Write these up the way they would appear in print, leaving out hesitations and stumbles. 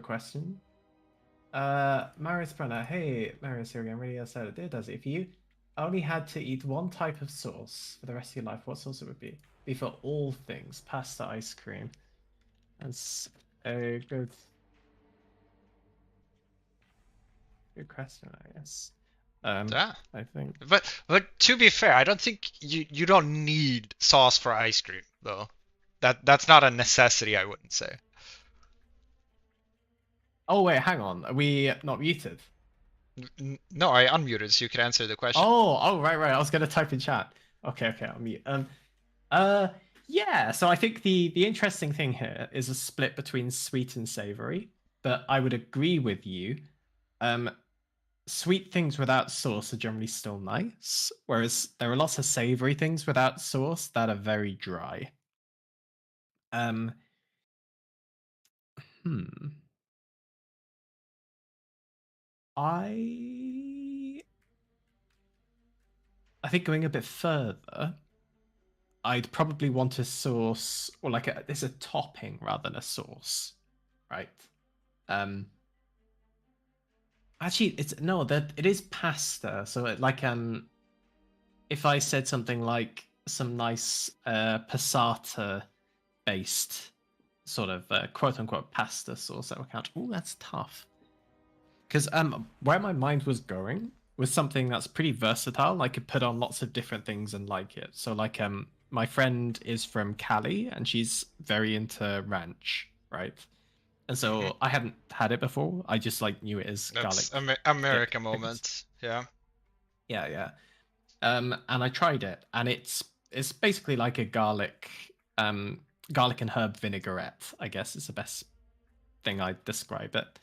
Question. Marius Brenner, hey Marius here again, really excited. Dear Does if you only had to eat one type of sauce for the rest of your life, what sauce it would be? Be for all things, pasta, ice cream. That's a good question, I guess. Yeah. I think. But to be fair, I don't think you don't need sauce for ice cream though. That's not a necessity, I wouldn't say. Oh wait, hang on. Are we not muted? No, I unmuted so you could answer the question. Oh, right. I was gonna type in chat. Okay, I'll mute. Uh, yeah. So I think the interesting thing here is a split between sweet and savory. But I would agree with you. Um, sweet things without sauce are generally still nice, whereas there are lots of savory things without sauce that are very dry. Um, hmm. I I think going a bit further, I'd probably want a sauce or like it's a topping rather than a sauce, right? Um, actually, it's no, that it is pasta. So if I said something like some nice passata based sort of quote unquote pasta sauce, that would count. Oh, that's tough. Because where my mind was going was something that's pretty versatile. I could put on lots of different things and like it. So like my friend is from Cali and she's very into ranch, right? And Hmm. so I hadn't had it before. I just like knew it as That's garlic dip, America I guess. moment. Yeah. Yeah, yeah. And I tried it, and it's basically like a um garlic and herb vinaigrette, I guess is the best thing I'd describe it.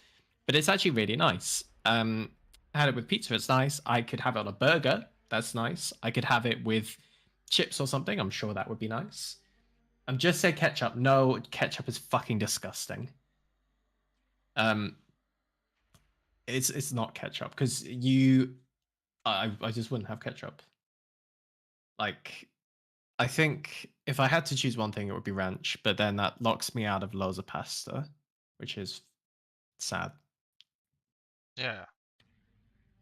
But it's actually really nice. I had it with pizza, it's nice. I could have it on a burger, that's nice. I could have it with chips or something, I'm sure that would be nice. Just say ketchup. No, ketchup is fucking disgusting. Um, it's not ketchup because I just wouldn't have ketchup. Like I think if I had to choose one thing, it would be ranch, but then that locks me out of loads of pasta, which is sad. Yeah.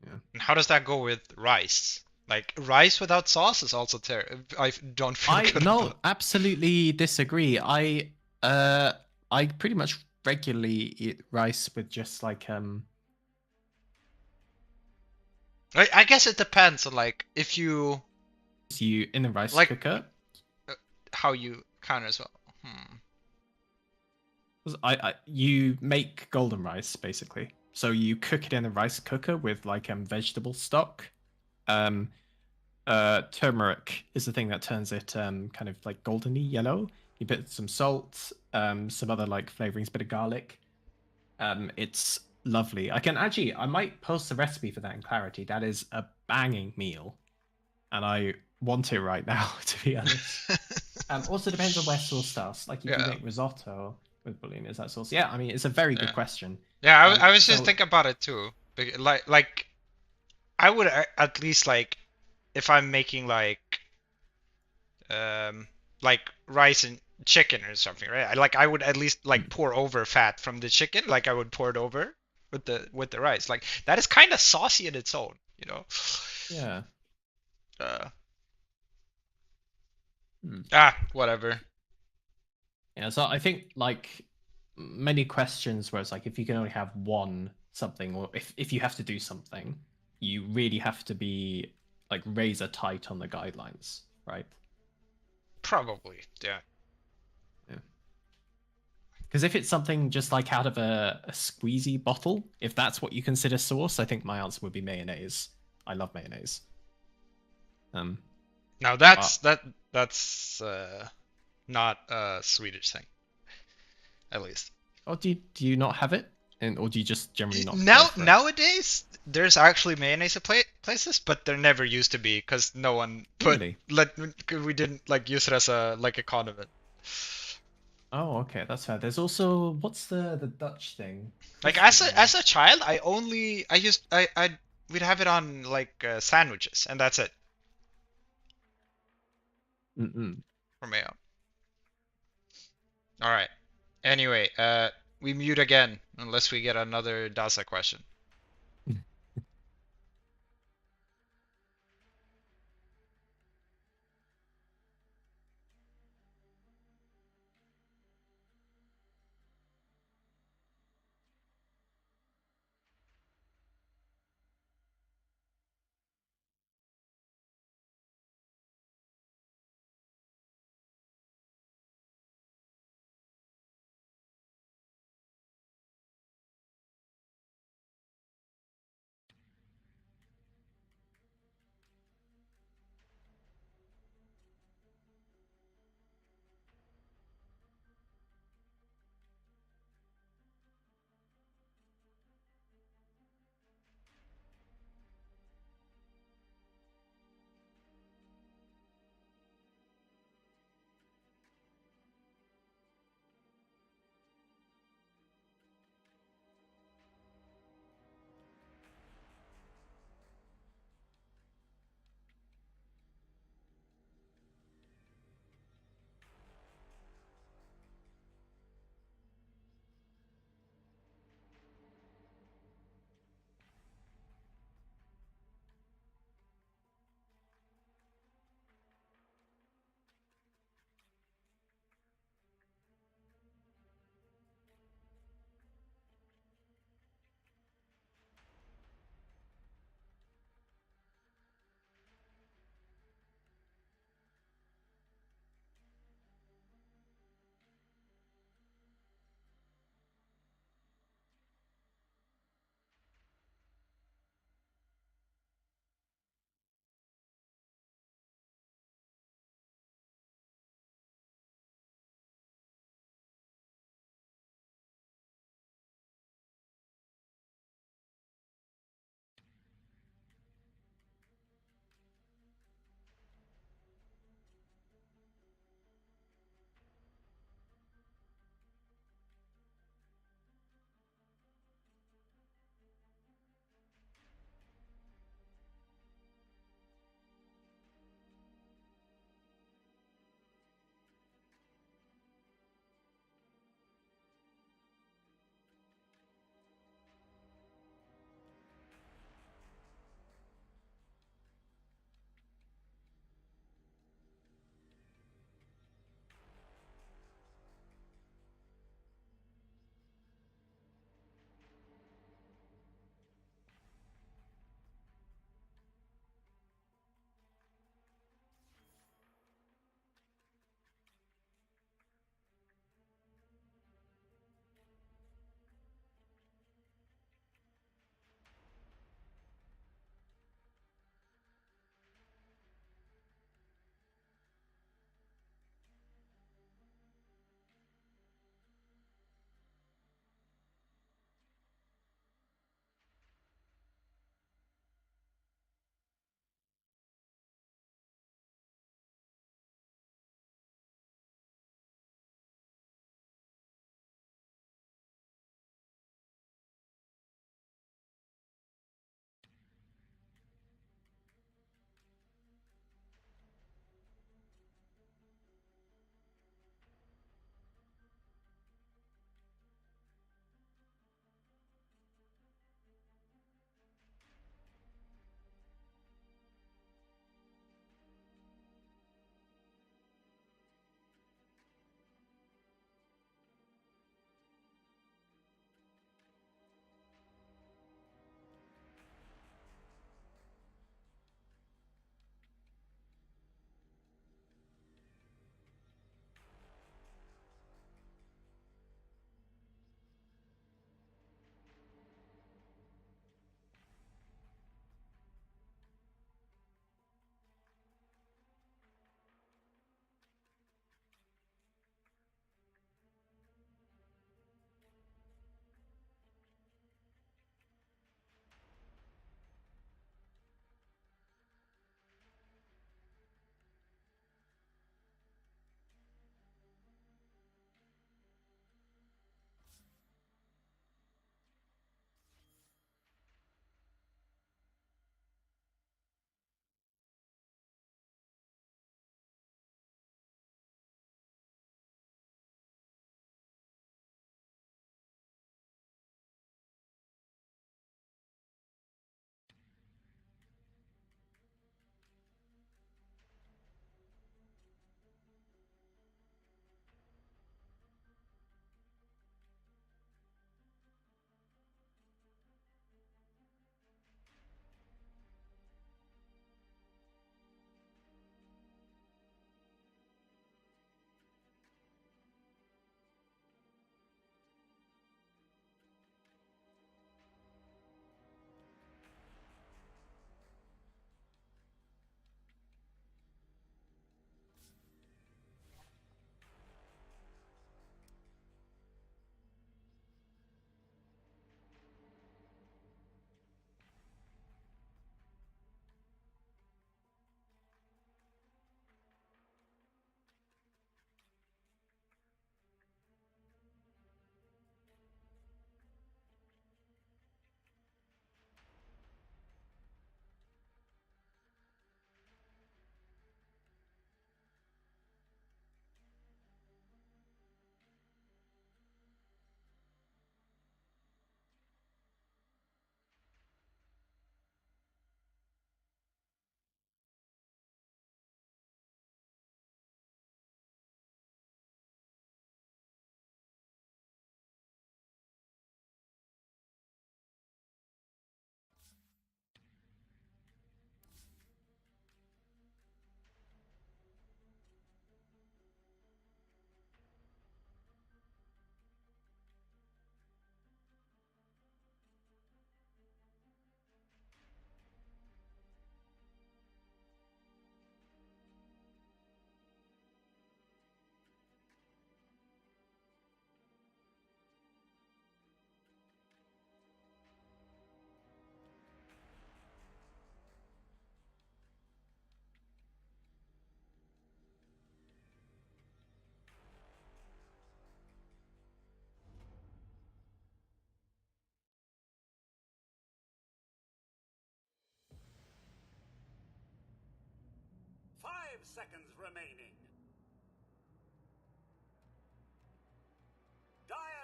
Yeah. And how does that go with rice? Like rice without sauce is also terrible. I don't feel I good no, about. absolutely disagree. Uh I pretty much regularly eat rice with just like I guess it depends on like if you you in the rice like cooker. uh, how you counter as well. Hmm. I you make golden rice basically. So you cook it in a rice cooker with like vegetable stock. Um Turmeric is the thing that turns it kind of like goldeny yellow. You put some salt, some other like flavorings, bit of garlic. It's lovely. I might post the recipe for that in Clarity. That is a banging meal, and I want it right now, to be honest. Also depends on where sauce starts. Like if you Yeah. make risotto with bouillon, is that sauce? Yeah, I mean it's a very good Yeah. question. Yeah, I was just So thinking about it too. Like I would at least like if I'm making um like rice and chicken or something, right? I would at least like mm, pour over fat from the chicken, like I would pour it over with the rice. Like that is kind of saucy in its own, you know. yeah. Uh, Hmm. Whatever. Yeah, so I think like many questions where it's like if you can only have one something, or if you have to do something, you really have to be like razor tight on the guidelines, right? Probably, yeah. Yeah. Because if it's something just like out of a squeezy bottle, if that's what you consider sauce, I think my answer would be mayonnaise. I love mayonnaise. Um, Now but that's not a Swedish thing, at least. oh, do you not have it, and or do you just generally not care Now for it? nowadays there's actually mayonnaise at places, but there never used to be because no one put Really? let we didn't like use it as a like a condiment. Oh, okay, that's fair. There's also what's the Dutch thing? Like Christmas. as a child, I used I we'd have it on like sandwiches and that's it Mm-mm. for mayo. All right. Anyway, we mute again unless we get another Daza question.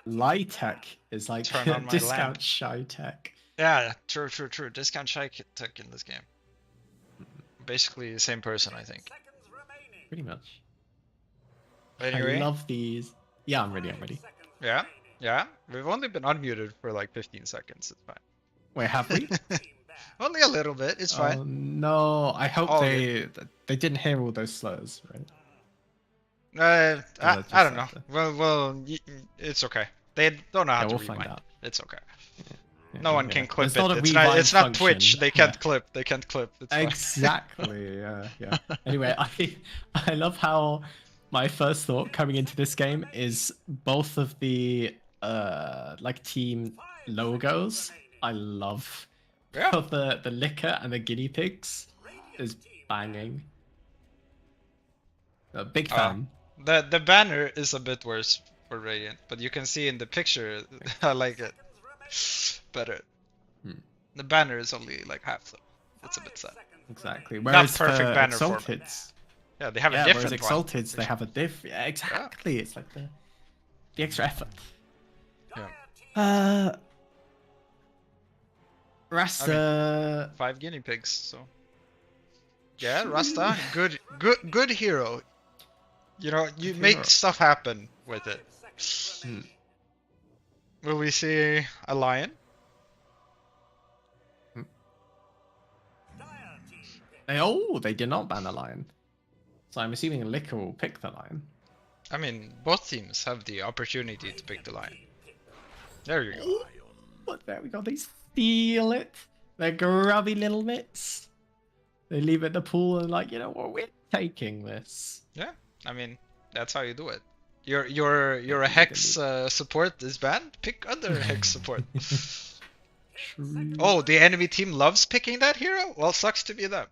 LICKA is like Turn on my discount lamp. shy tech. Yeah, true. Discount shy tech in this game. Basically the same person, I think. Pretty much. Anyway. I love these. Yeah, I'm ready. Yeah. We've only been unmuted for like 15 seconds. It's fine. Wait, have we? Only a little bit. It's fine. Oh no! I hope All they didn't hear all those slurs, right? I don't know. Well, it's okay. They don't know how to we'll rewind. find out. It's okay. Yeah, No one can clip It's not a it. rewind It's not function. Twitch. They can't clip. They can't clip. It's fine. Exactly. Yeah. Anyway, I love how my first thought coming into this game is both of the like team logos. I love both the LICKA and the guinea pigs is banging. A big fan. The banner is a bit worse for Radiant, but you can see in the picture I like it better. The banner is only like half, so it's a bit sad. Exactly. Not perfect banner Exalted. Yeah, they have a different different one. one. Exalteds, they have a diff. Yeah, exactly. It's like the extra effort. Yeah. Rasta. I mean, 5 guinea pigs, so. Yeah, Rasta, good hero. You know, you make stuff happen with it. Will we see a lion? They did not ban a lion. So I'm assuming LICKA will pick the lion. I mean, both teams have the opportunity to pick the lion. There you go. But there we go. They steal it. They're grubby little bits. They leave it in the pool and like, you know what? We're taking this. Yeah, I mean, that's how you do it. Your hex support is banned. Pick other hex support. Oh, the enemy team loves picking that hero. Well, sucks to be them.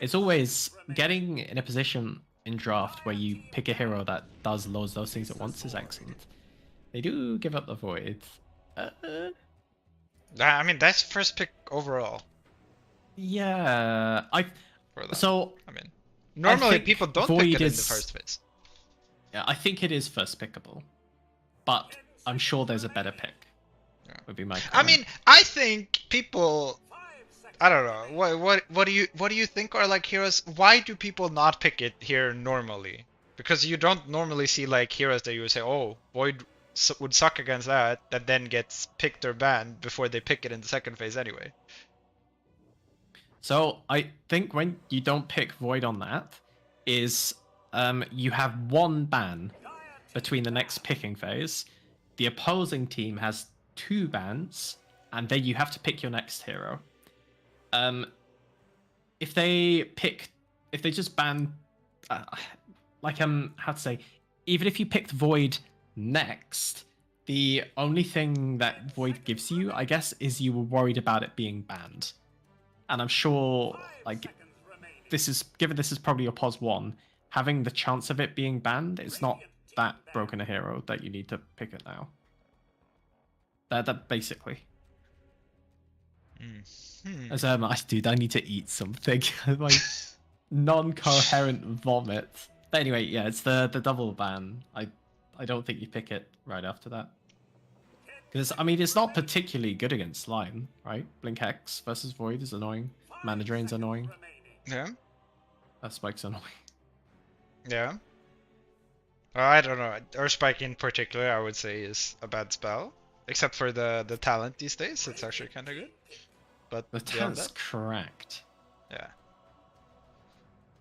It's always getting in a position in draft where you pick a hero that does loads of those things at once is excellent. They do give up the void. I mean, that's first pick overall. Yeah, I mean, normally people don't pick it in the first phase. Yeah, I think it is first pickable, but I'm sure there's a better pick. Yeah. Would be my comment. I mean, I think people. I don't know. What do you think are like heroes? Why do people not pick it here normally? Because you don't normally see like heroes that you would say, oh, Void would suck against that then gets picked or banned before they pick it in the second phase anyway. So I think when you don't pick Void on that, is you have one ban between the next picking phase. The opposing team has 2 bans, and then you have to pick your next hero. If they just ban, how to say, even if you picked Void next, the only thing that Void gives you, I guess, is you were worried about it being banned. And I'm sure, like, this is probably your pos 1, having the chance of it being banned, it's not that broken a hero that you need to pick it now. That basically. As dude, I need to eat something. My non-coherent vomit. But anyway, yeah, it's the double ban. I don't think you pick it right after that. Because, I mean, it's not particularly good against Lion, right? Blink Hex versus Void is annoying. Mana Drain's annoying. Yeah. Spike's annoying. Yeah. I don't know. Or Spike in particular, I would say, is a bad spell. Except for the talent these days, it's actually kind of good. But the talent's cracked. Yeah.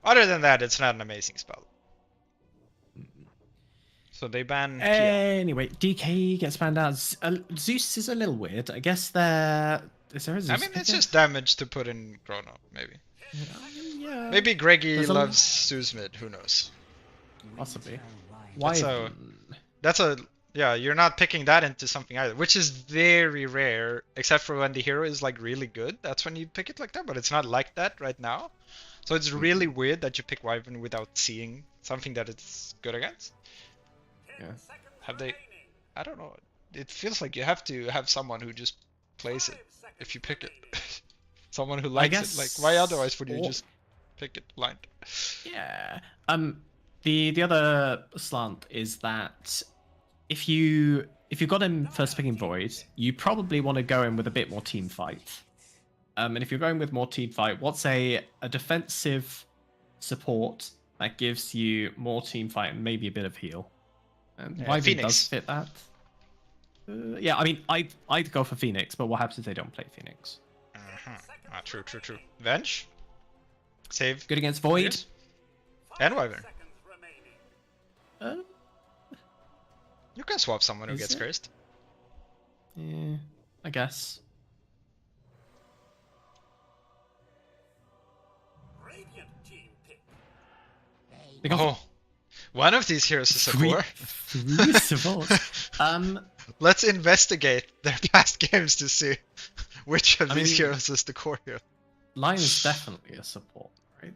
Other than that, it's not an amazing spell. So they ban. Anyway, DK gets banned out. Zeus is a little weird. I guess there. Is there a Zeus? I mean, it's just damage to put in Chrono, maybe. Yeah. Maybe Greggy loves Zeus mid. Who knows? Possibly. Why? That's a. Yeah, you're not picking that into something either, which is very rare, except for when the hero is like really good. That's when you pick it like that, but it's not like that right now. So it's really weird that you pick Wyvern without seeing something that it's good against. Yeah. Have they? I don't know. It feels like you have to have someone who just plays it if you pick it. Someone who likes it. Like, why otherwise would you just pick it blind? Yeah. The other slant is that if you've got him first picking Void, you probably want to go in with a bit more team fight. And if you're going with more team fight, what's a defensive support that gives you more team fight and maybe a bit of heal? And Wyvern does Phoenix. fit that. Yeah, I mean, I'd go for Phoenix, but what happens if they don't play Phoenix? True. Venge. Save. Good against Void. Yes. And Wyvern. Uh, You can swap someone who Is gets it? cursed. yeah, I guess. They got Oh, one of these heroes is a core. three supports. Let's investigate their past games to see which of these mean- heroes is the core hero. Lion is definitely a support, right?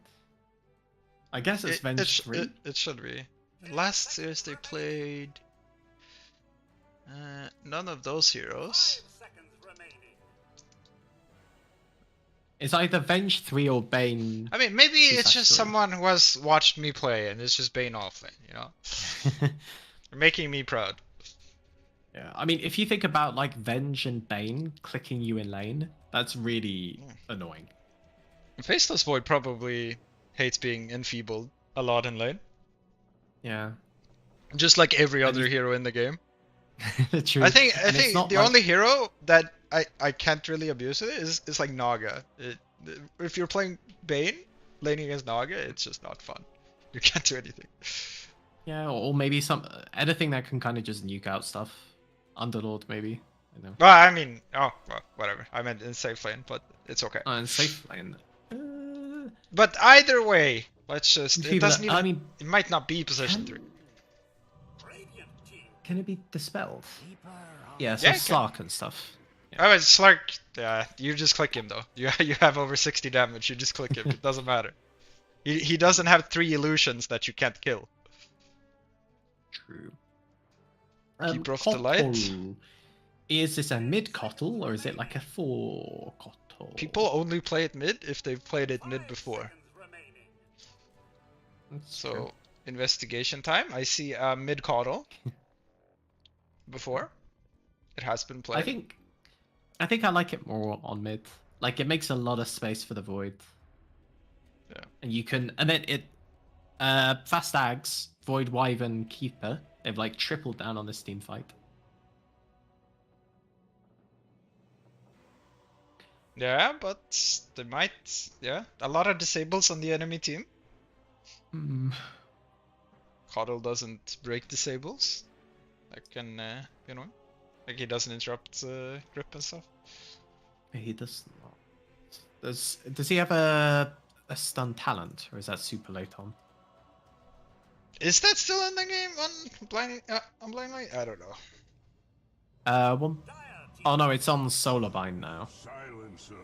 I guess it's Venge 3. It should be. Last series they played none of those heroes. It's either Venge 3 or Bane. I mean, maybe it's just 3. someone who has watched me play and it's just Bane offlane, you know? You're making me proud. Yeah, I mean, if you think about like Venge and Bane clicking you in lane, that's really annoying. Faceless Void probably hates being enfeebled a lot in lane. Yeah. Just like every other hero in the game. True. I think And it's not the like- only hero that I can't really abuse it is like Naga. If you're playing Bane, laning against Naga, it's just not fun. You can't do anything. Yeah, or maybe anything that can kind of just nuke out stuff. Underlord, maybe. I know. Well, I mean, well, whatever. I meant in safe lane, but it's okay. And safe lane. But either way, let's just. It People- doesn't even. I mean, It might not be position 3. can it be dispelled? Yeah, so Yeah, it can. Slark and stuff. Oh, it's Slark. Yeah, you just click him though. You have over 60 damage. You just click him. It doesn't matter. He doesn't have 3 illusions that you can't kill. True. Keeper of the Light. Kotl. Is this a mid Kotl or is it like a 4 Kotl? People only play it mid if they've played it mid before. That's So true. investigation time. I see mid Coddle. Before. It has been played. I think I like it more on mid. Like it makes a lot of space for the void. Yeah. And you can, and then it, fast ags, void, wyvern, keeper. They've like tripled down on this team fight. Yeah, but they might. Yeah, a lot of disables on the enemy team. Hmm. Coddle doesn't break disables. That can, you know, like he doesn't interrupt grip and stuff. He does not. Does he have a stun talent, or is that super late on? Is that still in the game on Blind Light? I don't know. One. Oh no, it's on Solarbind now. Silencer.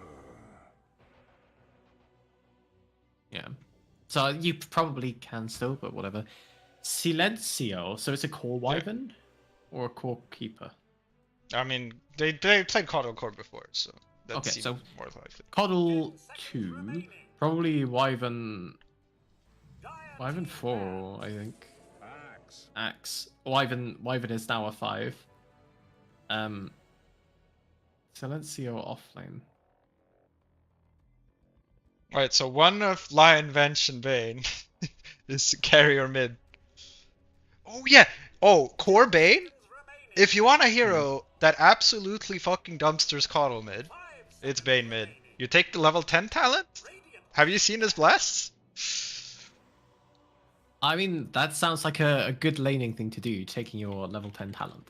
Yeah. So you probably can still, but whatever. Silencio. So it's a core wyvern or a core keeper. I mean, they played Coddle core before, so that Okay, seems so- more likely. Coddle 2. Probably wyvern. Wyvern 4, I think. Axe. Axe. Wyvern is now a 5. Silencio offlane. Alright, so one of Lion, Venge, and Bane is carrier mid. Oh yeah! Oh, core Bane? If you want a hero that absolutely fucking dumpsters Coddle mid, it's Bane mid. You take the level 10 talent? Have you seen his blasts? I mean, that sounds like a good laning thing to do, taking your level 10 talent.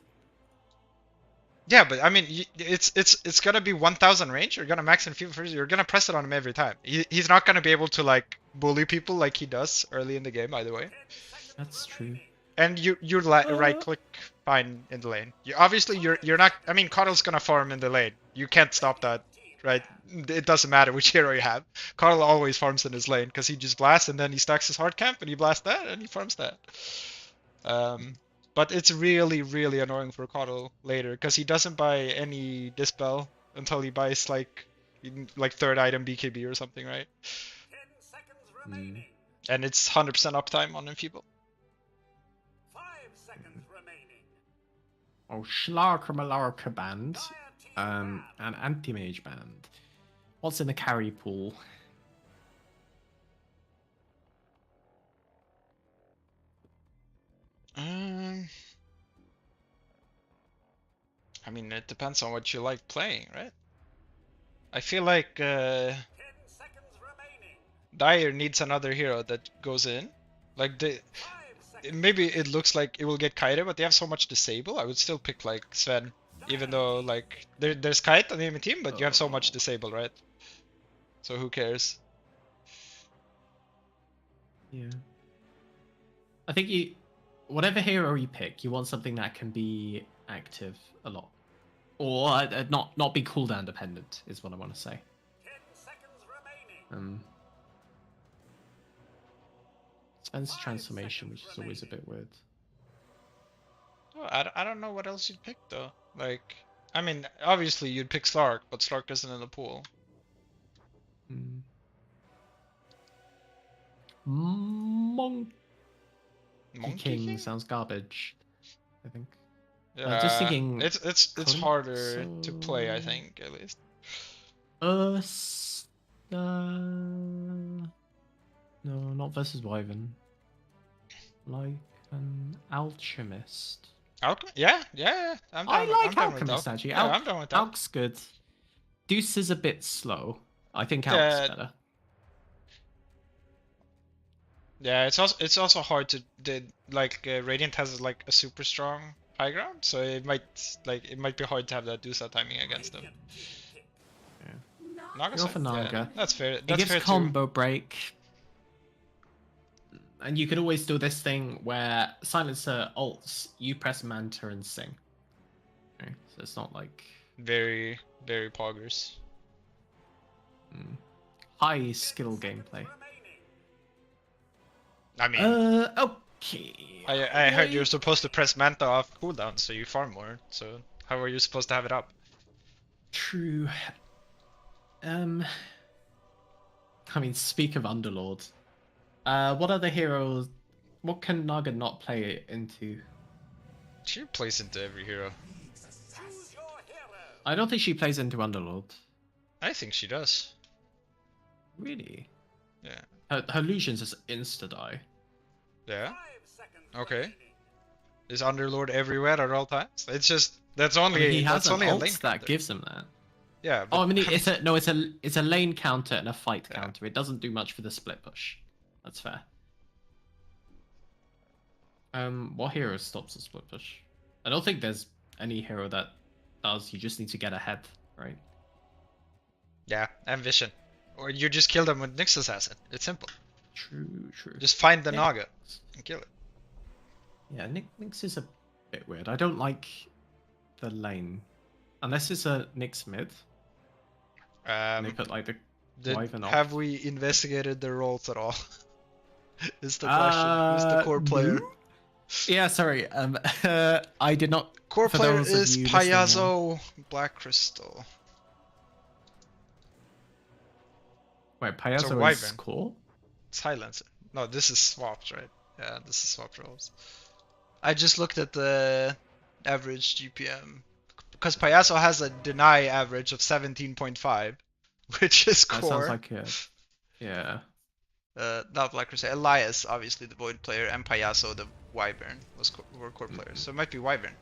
Yeah, but I mean, it's gonna be 1000 range. You're gonna max and fever first. You're gonna press it on him every time. He's not gonna be able to like bully people like he does early in the game, either way. That's true. And you're right click fine in the lane. You're not. I mean, Coddle's gonna farm in the lane. You can't stop that, right? It doesn't matter which hero you have. Coddle always farms in his lane because he just blasts and then he stacks his hard camp and he blasts that and he farms that. But it's really, really annoying for Coddle later because he doesn't buy any dispel until he buys like third item BKB or something, right? And it's 100% uptime on Enfeeble. 5 seconds remaining. Oh, Schlarka Malarka band. An anti-mage band. What's in the carry pool? I mean, it depends on what you like playing, right? I feel like 10 seconds remaining. Dire needs another hero that goes in. Like 5 seconds. maybe it looks like it will get Kaide, but they have so much disable. I would still pick like Sven, even though like there's Kite on the enemy team, but you have so much disable, right? So who cares? Yeah. I think whatever hero you pick, you want something that can be active a lot. Or not be cooldown dependent, is what I want to say. 10 seconds remaining. Sven's transformation, which is always a bit weird. Oh, I don't know what else you'd pick though. Like, I mean, obviously you'd pick Slark, but Slark isn't in the pool. Monkey Monkey King sounds garbage, I think. Yeah, Just thinking. It's harder to play, I think, at least. No, not versus Wyvern. Like an alchemist. Yeah. I like alchemist actually. Yeah, I'm done with that. Alk's good. Deuce is a bit slow. I think Alk's better. Yeah, it's also hard to Radiant has like a super strong high ground, so it might be hard to have that Dusa timing against them. Yeah. Naga, Go for Naga. Yeah, that's fair. It That's gives fair combo break. And you could always do this thing where Silencer ults, you press Manta and sing. Okay, so it's not like... Very, very poggers. High skill gameplay. I mean... okay. I heard you're supposed to press Manta off cooldown, so you farm more. So how are you supposed to have it up? True. I mean, speak of Underlord. What other heroes... What can Naga not play into? She plays into every hero. I don't think she plays into Underlord. I think she does. Really? Yeah. Her illusions is insta-die. Yeah? Okay. Is Underlord everywhere at all times? It's just... That's only, I mean, he has that's only a ult lane that counter. gives him that. Yeah, but... Oh, I mean, it's a lane counter and a fight counter. It doesn't do much for the split push. That's fair. What hero stops the split push? I don't think there's any hero that does. You just need to get ahead, right? Yeah, and Vision. Or you just kill them with Nyx Assassin. It's simple. True. Just find the Yeah. Naga and kill it. Yeah, Nyx is a bit weird. I don't like the lane. Unless it's a Nyx mid. And they put like the Wyvern off. Have we investigated their roles at all? Is the question. Who's the core player? No? Yeah, sorry. I did not. Core for player those of is you listening now. Payazo Black Crystal. Wait, Payaso is Wyvern. core? Silencer. No, this is swapped, right? Yeah, this is swapped roles. I just looked at the average GPM. Because Payaso has a deny average of 17.5, which is core. That sounds like a... Yeah. Not Black Crusade. Elias, obviously the Void player, and Payaso, the Wyvern, were core players. So it might be Wyvern.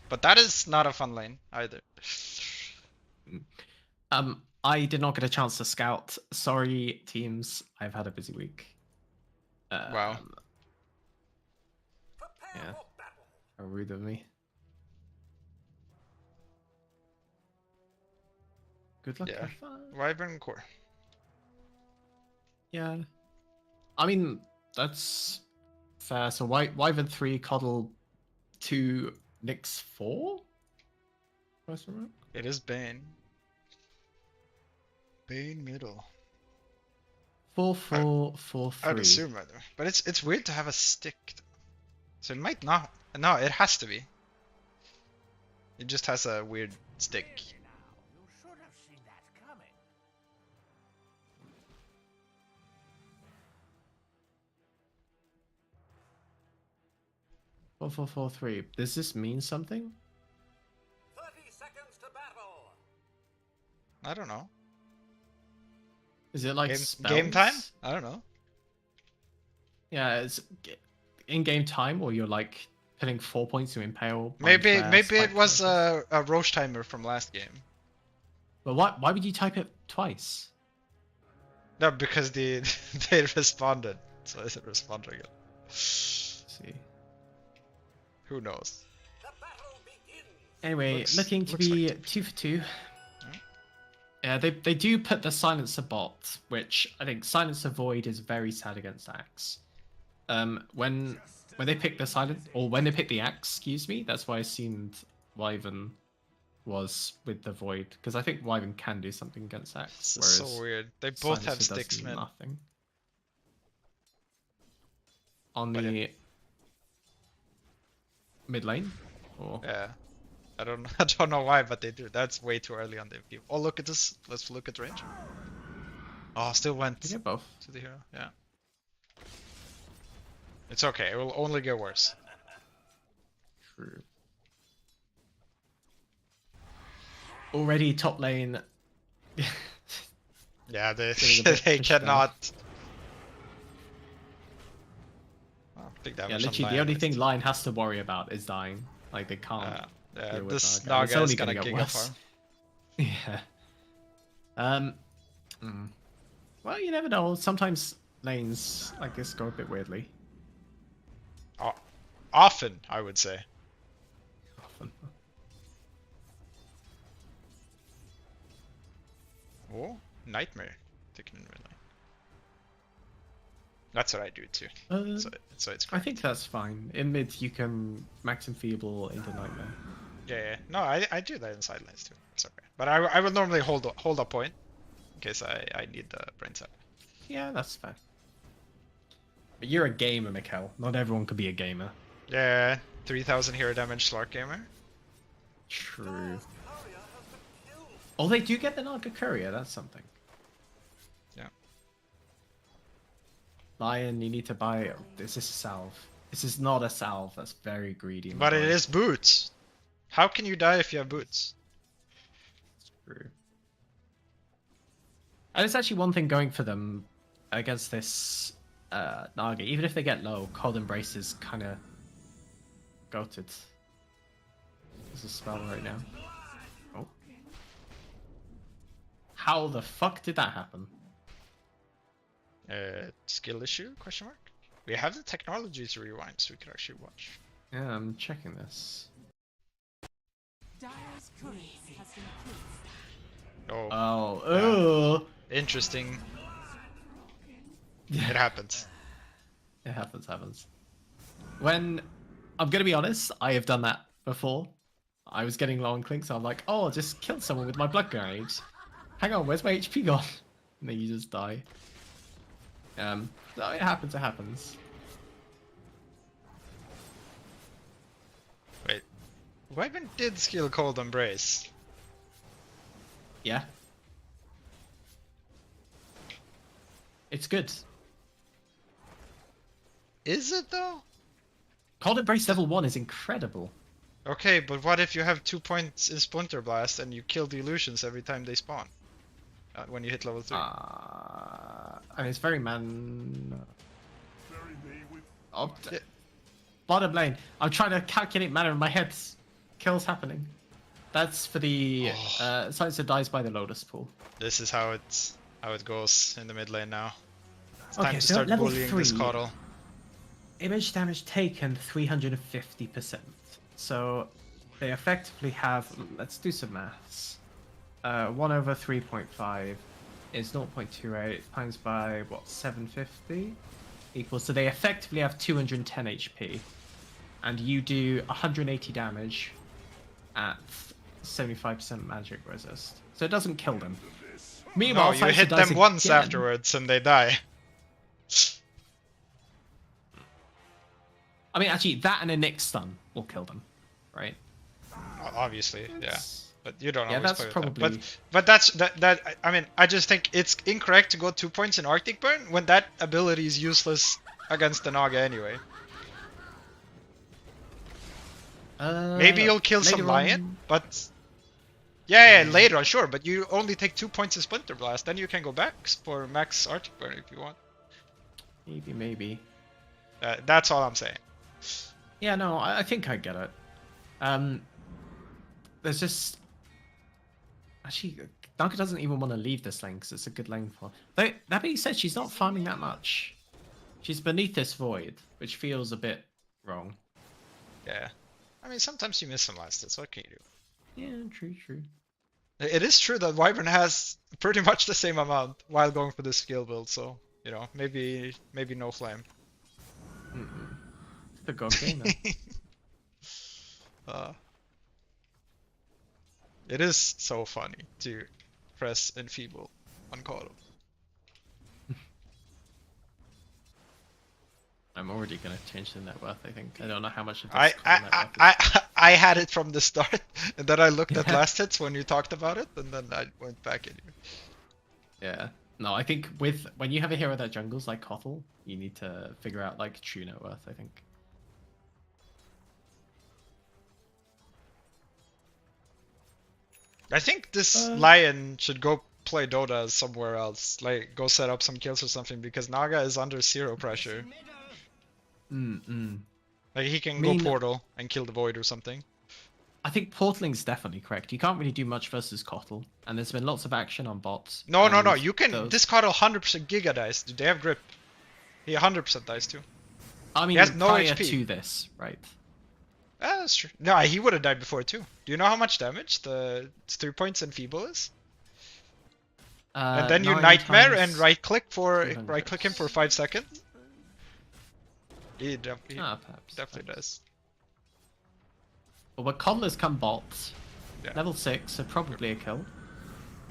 But that is not a fun lane either. I did not get a chance to scout. Sorry, teams. I've had a busy week. Wow. Yeah. How rude of me. Good luck. Yeah. Have fun. Wyvern core. Yeah. I mean, that's fair. So Wyvern 3, Coddle 2, Nyx 4? It is Bane. Bane middle. 4-4-4-3. I would assume either. But it's weird to have a stick. So it might not. No, it has to be. It just has a weird stick. You should have seen that coming. 4443. Does this mean something? 30 seconds to battle. I don't know. Is it like Game time? spells? I don't know. Yeah, it's in-game time, or you're like putting 4 points to impale. Maybe it spike was characters. a Roche timer from last game. But why would you type it twice? No, because they responded, so I said respond again. Let's see. Who knows? The battle begins. Anyway, looking to looks be like 2 for 2. Yeah. Yeah, they do put the Silencer bot, which I think Silencer Void is very sad against Axe. When they pick the when they pick the Axe, excuse me, that's why I assumed Wyvern was with the Void, because I think Wyvern can do something against Axe. This is Whereas so weird. They both have Silencer does sticks, man. nothing. On But the mid lane, or Yeah. I don't know why, but they do. That's way too early on the game. Oh, look at this. Let's look at range. Oh, still went they get both. to the hero. Yeah. It's okay. It will only get worse. True. Already top lane. Yeah, they Getting a bit they pushed down. cannot. Oh, big Yeah, damage. on literally the Lion only at thing least. Line has to worry about is dying. Like they can't. Yeah, deal with this Naga. It's Naga is only gonna get giga worse. farm. Yeah. Well, you never know. Sometimes lanes like this go a bit weirdly. Often, I would say. Often. Oh, Nightmare. Taking in mid lane. That's what I do too. So it's I correct. think that's fine. In mid, you can max and feeble into Nightmare. Yeah. No, I do that in side lanes too. It's okay. But I would normally hold a point in case I need the brain sap. Yeah, that's fair. But you're a gamer, Mikkel. Not everyone could be a gamer. Yeah, 3000 hero damage Slark gamer. True. Courier has been killed. Oh, they do get the Naga Courier. That's something. Yeah. Lion, you need to buy. This is a salve. This is not a salve. That's very greedy. But it Lion. is boots. How can you die if you have boots? True. And it's actually one thing going for them against this Naga. Even if they get low, Cold Embrace is kind of goated. There's a spell right now. Oh. How the fuck did that happen? Skill issue? Question mark. We have the technology to rewind, so we could actually watch. Yeah, I'm checking this. Dyer's courier has been killed. Oh, Oh, oh. interesting. It Yeah, happens. it happens. When I'm gonna be honest, I have done that before. I was getting low on clink, so I'm like, oh, I'll just kill someone with my blood grenade. Hang on, where's my HP gone? And then you just die. So it happens. Wait. Wyvern did skill Cold Embrace. Yeah. It's good. Is it though? Cold Embrace level 1 is incredible. Okay, but what if you have 2 points in Splinter Blast and you kill the illusions every time they spawn? When you hit level 3. And it's very man... Oh, Yeah. Bottom lane. I'm trying to calculate mana in my head. Kills happening. That's for the Silencer dies by the Lotus Pool. This is how it goes in the mid lane now. It's time Okay, to so start level bullying this 3. coddle. Image damage taken 350%. So they effectively have, let's do some maths. 1 over 3.5 is 0.28 times by what, 750 equals, so they effectively have 210 HP, and you do 180 damage at 75% magic resist, so it doesn't kill them. Meanwhile, No, you Silencer hit dies them once again. afterwards and they die. I mean, actually, that and a Nyx stun will kill them, right? Obviously, yeah. But you don't Yeah, always that's play with probably... that. But that's that. I mean, I just think it's incorrect to go 2 points in Arctic Burn when that ability is useless against the Naga anyway. Maybe you'll kill some later lion, on- but yeah, later on, sure. But you only take 2 points in Splinter Blast. Then you can go back for max Arctic Burn if you want. Maybe. That's all I'm saying. Yeah, no, I think I get it. There's just actually Dunker doesn't even want to leave this lane because it's a good lane for. Though that being said, she's not farming that much. She's beneath this void, which feels a bit wrong. Yeah. I mean, sometimes you miss some last hits. What can you do? Yeah, true. It is true that Wyvern has pretty much the same amount while going for this skill build. So you know, maybe no flame. The god gainer. It is so funny to press enfeeble on Call. I'm already gonna change the net worth. I think I don't know how much of this net worth I had it from the start, and then I looked at last hits when you talked about it, and then I went back in. Yeah. No, I think when you have a hero that jungles like Kothel, you need to figure out like true net worth, I think. I think this Lion should go play Dota somewhere else, like go set up some kills or something, because Naga is under 0 pressure. Like he can go Portal and kill the Void or something. I think portaling's definitely correct. You can't really do much versus Kothel, and there's been lots of action on bots. No, you can discard 100% Giga dice. Dude, they have grip. He 100% dice too. I mean, he has no prior HP. to this, right? That's true. No, he would have died before too. Do you know how much damage the 3 points in Feeble is? And then you 9 Nightmare times and right click $300. him for 5 seconds. He perhaps. definitely does. Well, but Coddlers come bots. Yeah. Level 6, so probably a kill.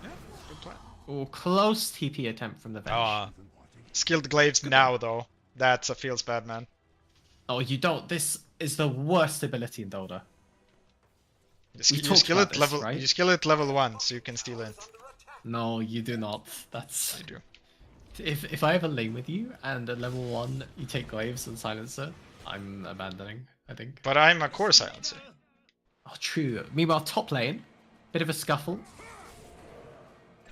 Yeah, good plan. Or close TP attempt from the bench. Skilled Glaives now though. That's a feels bad, man. Oh, you don't. This is the worst ability in Dota. You skill it level 1 so you can steal it. No, you do not. That's. I do. If I ever lane with you and at level 1 you take Glaives and Silencer, I'm abandoning, I think. But I'm a core silencer. Oh, true. Meanwhile, top lane, bit of a scuffle.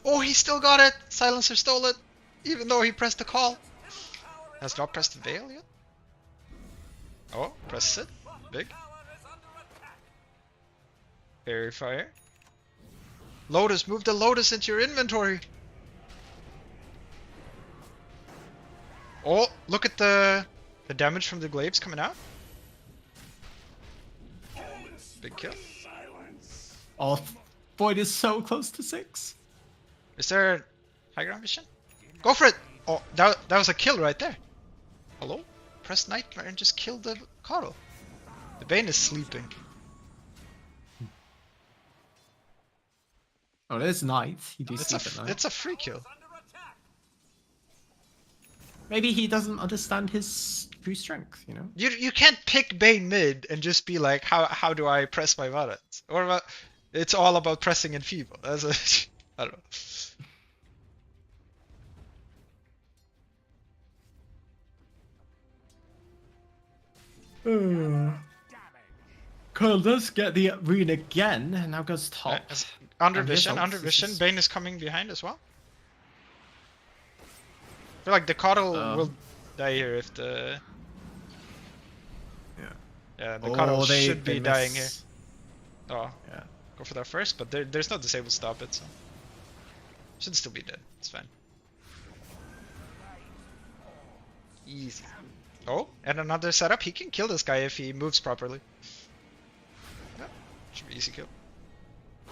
Oh, he still got it! Silencer stole it, even though he pressed the call. Has not pressed the Veil yet. Oh, presses it. Big. Fairy Fire. Lotus, move the Lotus into your inventory. Oh, look at the damage from the glaives coming out. Big kill. Oh, Void is so close to 6. Is there high ground vision? Go for it! Oh, that was a kill right there. Hello? Press Nightmare and just kill the Coddle. The Bane is sleeping. Oh, there's Knight. You do sleep at night. It's a free kill. Maybe he doesn't understand his true strength, you know? You can't pick Bane mid and just be like, how do I press my buttons? Or it's all about pressing in Feeble. I don't know. Curl does get the rune again, and now goes top. Under And his vision, ult under is vision. just- Bane is coming behind as well. I feel like the Coddle will die here if the... Yeah, the Coddle should be dying here. Oh, Yeah. go for that first, but there's no disable stop it, so... Should still be dead, it's fine. Easy. Oh, and another setup. He can kill this guy if he moves properly. Yeah, should be easy kill.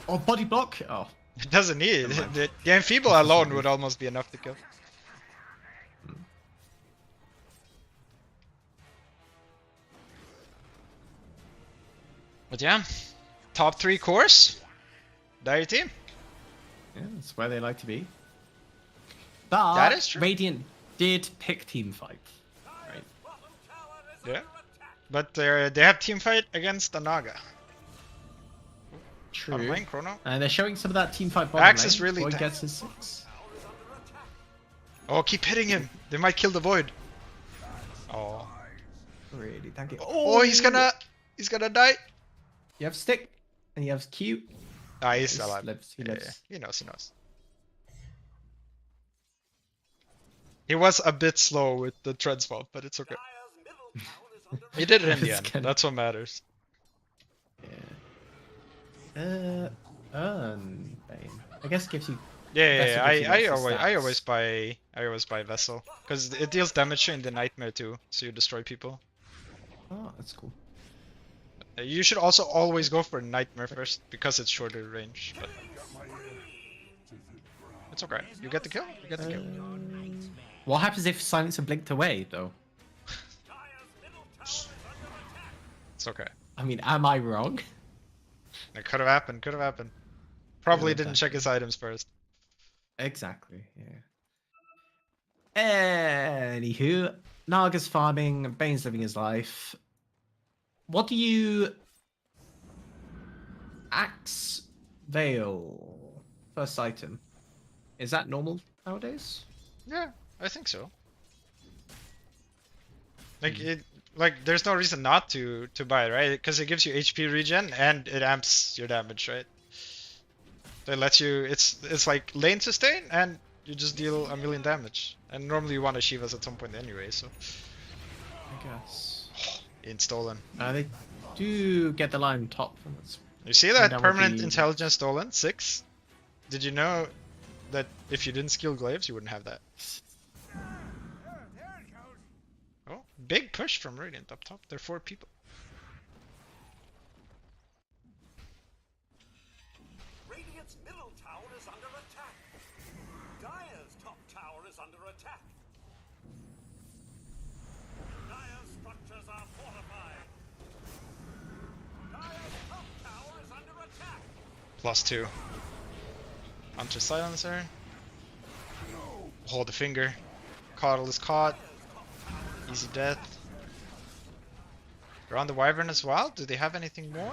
Oh, body block? Oh. It doesn't need Never it. mind. The Enfeeble alone would almost be enough to kill. But yeah, top 3 course. Dire team. Yeah, that's where they like to be. But That is true. Radiant did pick team fight. Right? Yeah. But they have team fight against the Naga. True. Bottom lane, Chrono. And they're showing some of that team fight bottom Axe lane. is really Void tight. gets his 6. Oh, keep hitting him. They might kill the Void. Oh. Really, thank you. Oh, he's gonna die. You have stick, and you have Q. He's He alive. lives. He Yeah, lives. yeah, he knows, he knows. He was a bit slow with the tread swap, but it's okay. Dire's middle tower is under He did it in the It's end. gonna- That's what matters. Yeah. Earn Bane. I guess gives you. Yeah, Vessel yeah, gives you I lots of always stats. buy Vessel because it deals damage in the Nightmare too, so you destroy people. Oh, that's cool. You should also always go for Nightmare first because it's shorter range. But it's okay. You get the kill. You get the kill. What happens if Silencer blinked away, though? Dire's middle tower is under attack. It's okay. I mean, am I wrong? It could have happened. Could have happened. Probably Could've didn't check his items first. Exactly, yeah. Anywho, Naga's farming, Bane's living his life. What do you... Axe Veil. First item. Is that normal nowadays? Yeah, I think so. Like there's no reason not to buy it, right? Because it gives you HP regen and it amps your damage, right? So it lets you. It's like lane sustain and you just deal a million damage. And normally you want to Shivas at some point anyway, so. I guess. In stolen. They do get the line top. That's... You see that that would permanent be- intelligence stolen? 6? Did you know that if you didn't skill glaives, you wouldn't have that? Oh, big push from Radiant up top. There are 4 people. Radiant's middle tower is under attack. Dire's top tower is under attack. Dire's structures are fortified. Dire's top tower is under attack. +2. Hunter silencer. Hold the finger. Coddle is caught. Easy death. They're on the Wyvern as well. Do they have anything more?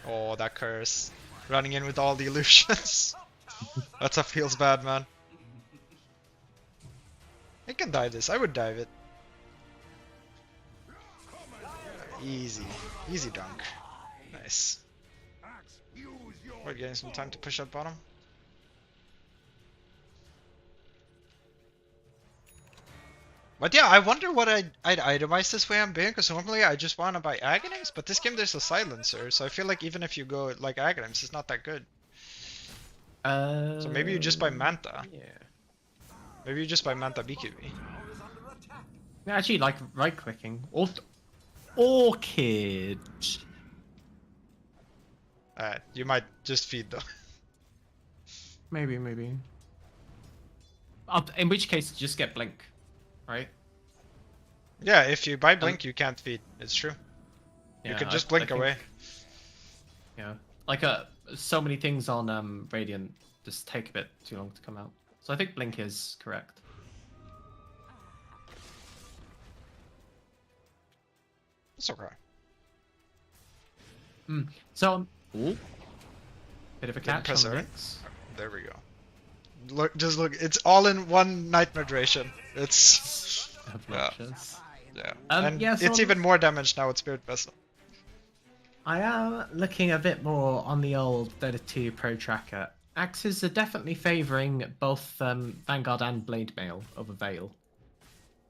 Oh, that curse. Running in with all the illusions. That's what feels bad, man. I can dive this. I would dive it. Easy. Easy dunk. Nice. We're getting some time to push up bottom. But yeah, I wonder what I'd itemize this way I'm being, because normally I just want to buy Aghanim's, but this game there's a silencer, so I feel like even if you go like Aghanim's, it's not that good. So maybe you just buy Manta. Yeah. Maybe you just buy Manta BQB. Yeah, actually, like right clicking. Orchid. You might just feed though. Maybe. In which case, just get Blink, right? Yeah, if you buy Blink, you can't feed. It's true. You Yeah, could just I blink think- away. Yeah, like so many things on Radiant just take a bit too long to come out. So I think Blink is correct. It's okay. So, ooh, bit of a Didn't catch press on R. Nyx. There we go. Look, just look. It's all in one Nightmare duration. It's Obnoxious. yeah. Um, And yeah, so it's even more damage now with Spirit Vessel. I am looking a bit more on the old Dota 2 Pro Tracker. Axes are definitely favouring both Vanguard and Blade Mail over Veil.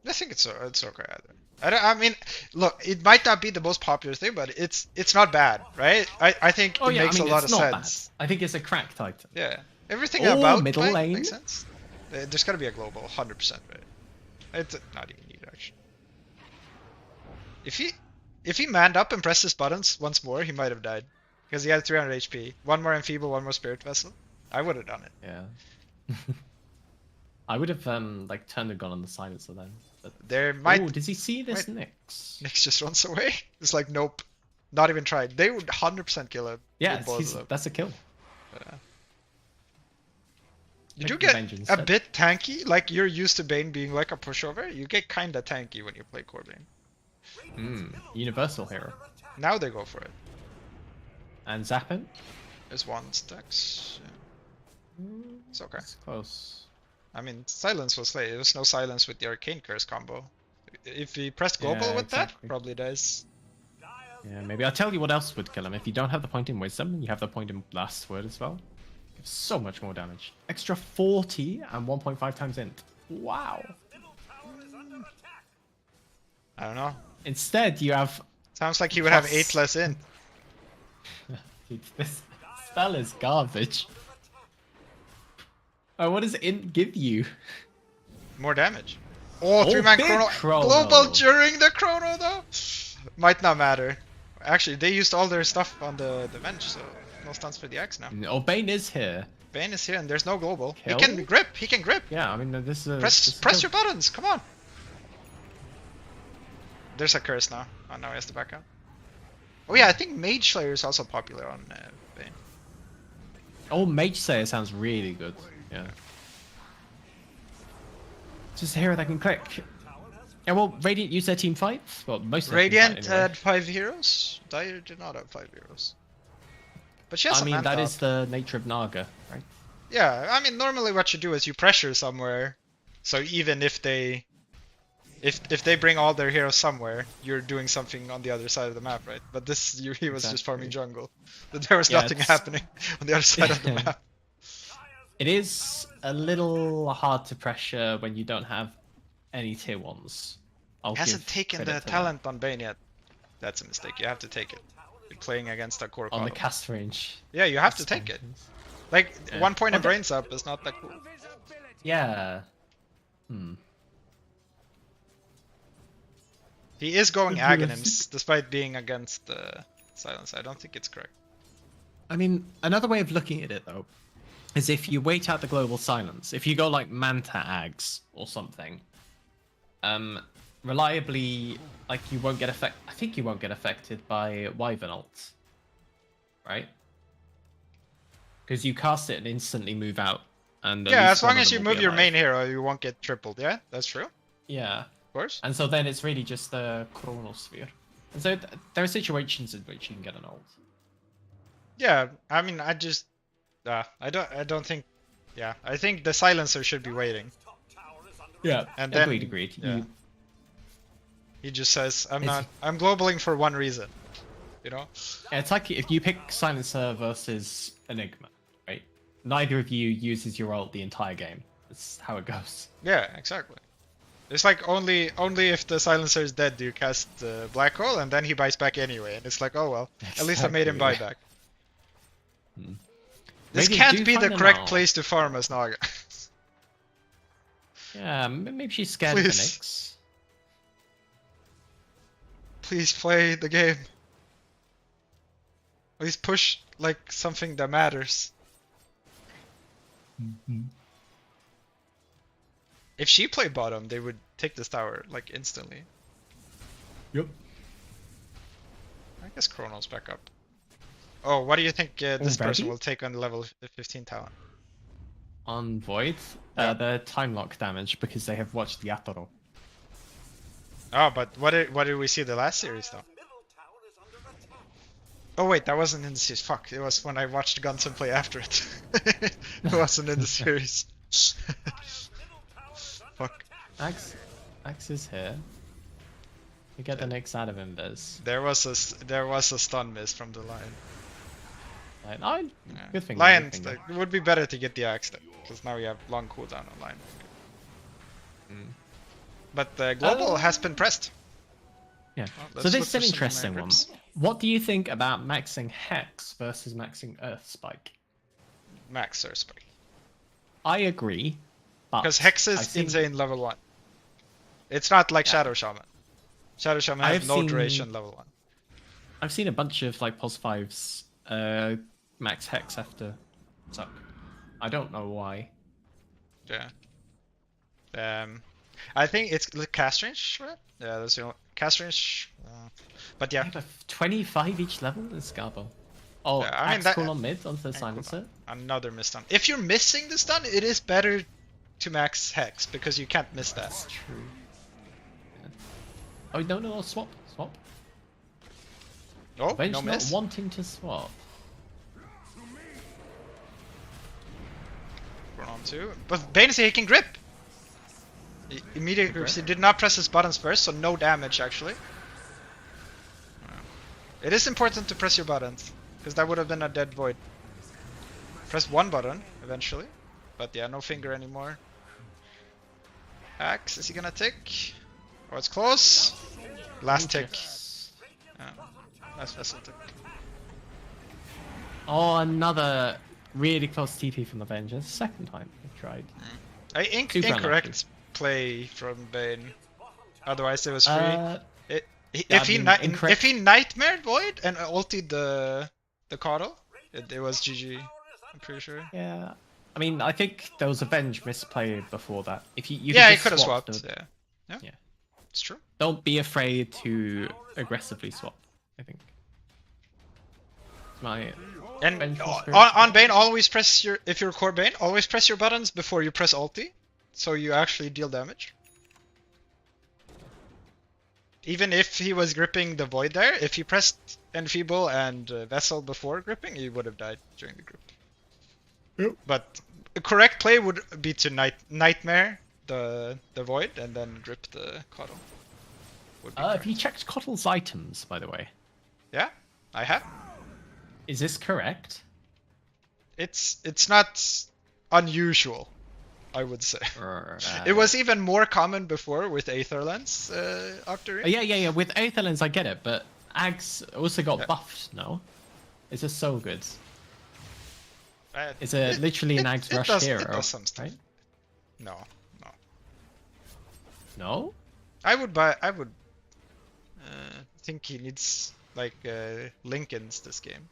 I think it's okay either. I mean, look, it might not be the most popular thing, but it's not bad, right? I think it makes a lot of it's not sense. bad. I think it's a cracked item. Yeah, everything Oh, about middle Blade lane. makes sense. There's gotta be a global, 100%, right? It's not even needed actually. If he manned up and pressed his buttons once more, he might have died because he had 300 HP. One more Enfeeble, one more Spirit Vessel. I would have done it. Yeah. I would have like turned and gone on the silencer then. But... There might. Oh, does he see this might- Nyx? Nyx just runs away. It's like nope, not even tried. They would 100% kill him. Yeah, with both of them. that's a kill. You do Make get revenge a instead. bit tanky. Like you're used to Bane being like a pushover. You get kinda tanky when you play Corbane. Universal hero. Now they go for it. And Zappin? There's one stacks. Yeah. It's okay. It's close. I mean, silence was late. There was no silence with the Arcane Curse combo. If he pressed global Yeah, with exactly. that, probably dies. Dire's Yeah, maybe I'll tell you what else would kill him. If you don't have the point in wisdom, you have the point in last word as well. Gives so much more damage. Extra 40 and 1.5 times int. Wow. I don't know. Instead, you have. Sounds like he would have Plus- 8 less in. Dude, this spell is garbage. Oh, what does int give you? More damage. Oh, Oh, 3-man big chrono. chrono. Global during the chrono though? Might not matter. Actually, they used all their stuff on the bench, so no stuns for the X now. Oh, Bane is here. Bane is here and there's no global. Kill? He can grip, he can grip. Yeah, I mean, this is a. Press your buttons, come on. There's a curse now. Oh, now he has to back out. Oh yeah, I think Mage Slayer is also popular on Bane. Oh, Mage Slayer sounds really good. Yeah. Just a hero that can click. Yeah, well, Radiant used their team fights. Well, most of their team Radiant fight anyway. had 5 heroes. Dire did not have 5 heroes. But she has I some mean, mana that up. is the nature of Naga, right? Yeah, I mean, normally what you do is you pressure somewhere. So even if they bring all their heroes somewhere, you're doing something on the other side of the map, right? But this, he was just farming jungle. There was Yeah, nothing it's- happening on the other side of the map. It is a little hard to pressure when you don't have any tier 1s. I'll Hasn't give taken credit the to that. talent on Bane yet. That's a mistake. You have to take it. You're playing against a core On the column. cast range. Yeah, you have to take it. Like, Yeah. 1 point in Okay. brains up is not that cool. Yeah. He is going Realistic. Aghanims despite being against Silence. I don't think it's correct. I mean, another way of looking at it, though, is if you wait out the global silence, if you go like Manta Ags or something, reliably, like, you won't get I think you won't get affected by Wyvern ult, right? Because you cast it and instantly move out. And at Yeah, least as long one of as you them will move be your alive. main hero, you won't get tripled. Yeah, that's true. Of Yeah. course. And so then it's really just the Chronosphere. And so there are situations in which you can get an ult. Yeah, I mean, I just, I don't think. Yeah, I think the silencer should be waiting. Yeah, And then- agreed. yeah. You, He just says, It's- I'm globaling for one reason. You know? it's like if you pick Silencer versus Enigma, right? Neither of you uses your ult the entire game. That's how it goes. Yeah, exactly. It's like only if the silencer is dead do you cast Black Hole, and then he buys back anyway. And it's like, oh well, at least I made him buy Exactly. back. This Maybe can't do be the find an correct ult. place to farm as Naga. Yeah, maybe she's scared Please. of the Nyx. Please play the game. Please push like something that matters. If she played bottom, they would take this tower like instantly. Yep. I guess Chrono's back up. Oh, what do you think this person Already? will take on level 15 talent? On Void, Yeah. the time lock damage because they have watched the Atoro. Oh, but what did we see the last series though? Oh wait, that wasn't in the series. Fuck, it was when I watched Gunson play after it. It wasn't in the series. Fuck. Axe is here. You get the Nyx out of him, Biz. There was a stun miss from the lion. Like, oh, Yeah. good thing. Lion, good thing. it would be better to get the axe because now we have long cooldown on lion. But the global has been pressed. Yeah. Well, So let's this look is for an some interesting one. grips. What do you think about maxing Hex versus maxing Earth Spike? Max or spike. I agree. Because Hex I've is seen- insane level 1. It's not like Shadow Shaman. Shadow Shaman has I've no seen- duration level 1. I've seen a bunch of like pos 5s max Hex after suck. I don't know why. Yeah. I think it's the cast range, right? Yeah, that's the only cast range. But They yeah, have a 25 each level in Scarbo. Oh, Yeah, I mean Axe that- cool on mid onto the and silencer. another miss stun. If you're missing the stun, it is better to max Hex because you can't miss that. That's true. Yeah. Oh no, swap. Oh, Bench no not miss. wanting to swap. We're on 2. But Bane is he can grip. Immediate grips. He did not press his buttons first, so no damage actually. It is important to press your buttons, because that would have been a dead void. Press one button eventually, but yeah, no finger anymore. Axe, is he gonna tick? Oh, it's close. Last tick. Last vessel tick. Oh, another really close TP from the Avenger. Second time I tried. Super Incorrect unlucky. play from Bane. Otherwise, it was free. If I he mean, if he nightmared Void and ulted the Coddle, it was GG. I'm pretty sure. Yeah. I mean, I think there was a Venge misplay before that. If you Yeah, he just could have swap swapped. the- Yeah, Yeah. it's true. Don't be afraid to aggressively swap, I think. It's my And vengeful spirit. on Bane, always press your if you're core Bane, always press your buttons before you press ulti, so you actually deal damage. Even if he was gripping the Void there, if he pressed Enfeeble and Vessel before gripping, he would have died during the grip. Yep. But the correct play would be to Nightmare the Void and then grip the Coddle. Would be Have correct. you checked Cottle's items, by the way? Yeah, I have. Is this correct? It's not unusual, I would say. Or, It was even more common before with Aether Lens Octarine. Yeah. With Aetherlens, I get it, but Ags also got Yeah. buffed, no? Is this so good? Uh, It's literally an Ags Rush does, hero, It does some stuff. right? No. No? I would think he needs like Lincolns this game,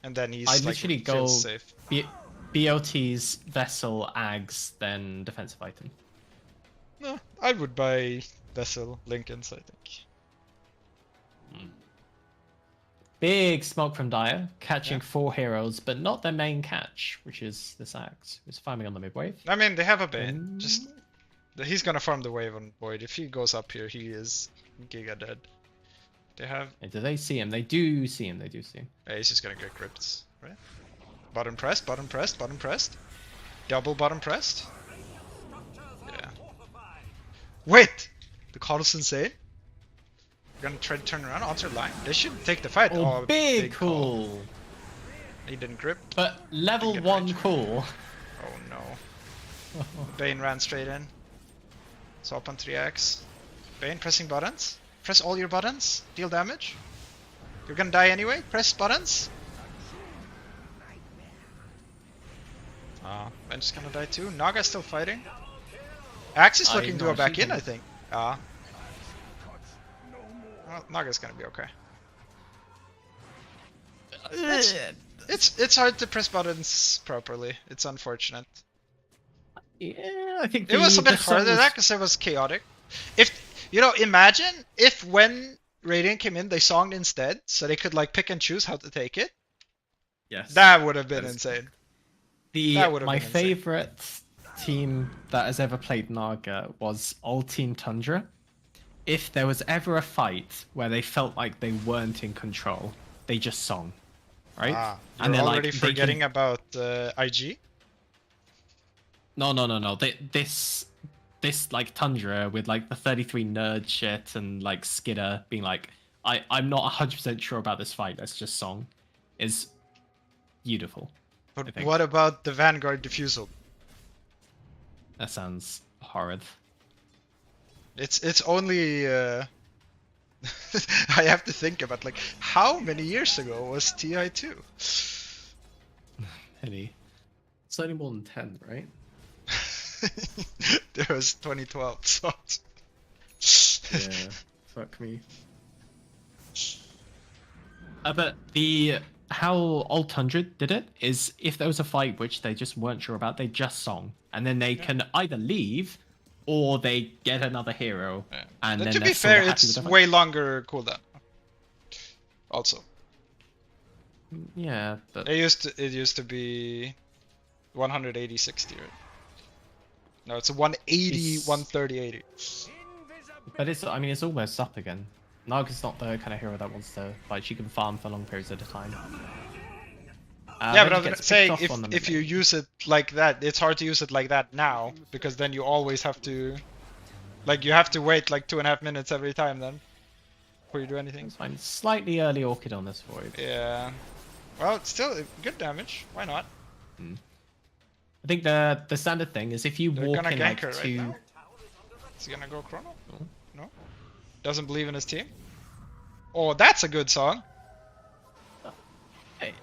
and then he's I like literally go feels safe. BOT's Vessel, Ags, then defensive item. No, I would buy Vessel Lincolns. I think. Big smoke from Dire, catching Yeah. 4 heroes, but not their main catch, which is this Ags, who's farming on the mid wave. I mean, they have a Bane. He's gonna farm the wave on Void. If he goes up here, he is giga dead. They have. Do they see him? They do see him. Yeah, he's just gonna get gripped, right? Bottom pressed, bottom pressed, bottom pressed. Double bottom pressed. Yeah. Wait! The Coddle's insane. We're gonna try to turn around onto line. They should take the fight. Oh, big call. cool. He didn't grip. But level Get 1 rage. cool. Oh no. Bane ran straight in. Swap on 3x. Bane pressing buttons. Press all your buttons. Deal damage. You're gonna die anyway. Press buttons. Ben's gonna die too. Naga's still fighting. Axe is looking to go back in, I think. Well, Naga's gonna be okay. It's hard to press buttons properly. It's unfortunate. Yeah, I think It was a bit harder than songs- that because it was chaotic. If imagine if when Radiant came in, they songed instead, so they could like pick and choose how to take it. Yes. That would have been That is- insane. My been insane. favorite team that has ever played Naga was All Team Tundra. If there was ever a fight where they felt like they weren't in control, they just song, right? You're they're already they can- forgetting about IG. No. This like Tundra with like the 33 nerd shit and like Skidder being like, I'm not 100% sure about this fight. Let's just song, is beautiful. I But think. what about the Vanguard Diffusal? That sounds horrid. It's only. I have to think about like how many years ago was TI2? Penny. It's only more than 10, right? There was 2012. So. Yeah. Fuck me. But how Old Tundra did it is if there was a fight which they just weren't sure about, they just song, and then they can either leave or they get another hero. Yeah. And But then to they're be sort of fair, happy it's with the fight. way longer cooldown. Also, Yeah, but it used to be 180 60, right? No, it's a 180 It's- 130 80. it's it's almost up again. Naga's not the kind of hero that wants to fight. She can farm for long periods at a time. Yeah, then but she I'm gets saying picked off on the if mid you lane. use it like that, it's hard to use it like that now because then you always have to, like, you have to wait like 2.5 minutes every time then. before you do anything. It's fine. Slightly early Orchid on this Void. Yeah. Well, it's still good damage. Why not? I think the standard thing is if you They're walk gonna in gank like her right two. now. Is he gonna go Chrono? No. Doesn't believe in his team. Oh, that's a good song. Hey.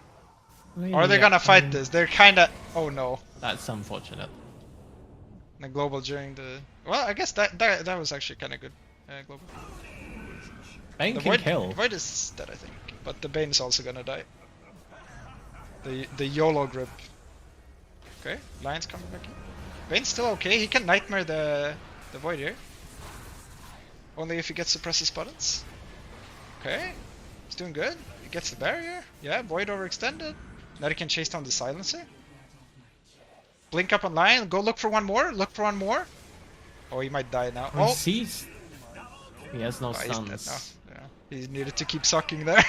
Are they gonna fight this? They're kinda. Oh no. That's unfortunate. The global during the. Well, I guess that was actually kind of good. Global. Bane The can kill. Void is dead, I think, but the Bane is also gonna die. The YOLO grip. Okay, Lion's coming back in. Bane's still okay. He can nightmare the Void here. Only if he gets to press his buttons. Okay, he's doing good. He gets the barrier. Yeah, Void overextended. Now he can chase down the silencer. Blink up on Lion. Go look for one more. Look for one more. Oh, he might die now. Oh, He has no he's dead now. stuns. Yeah, he needed to keep sucking there.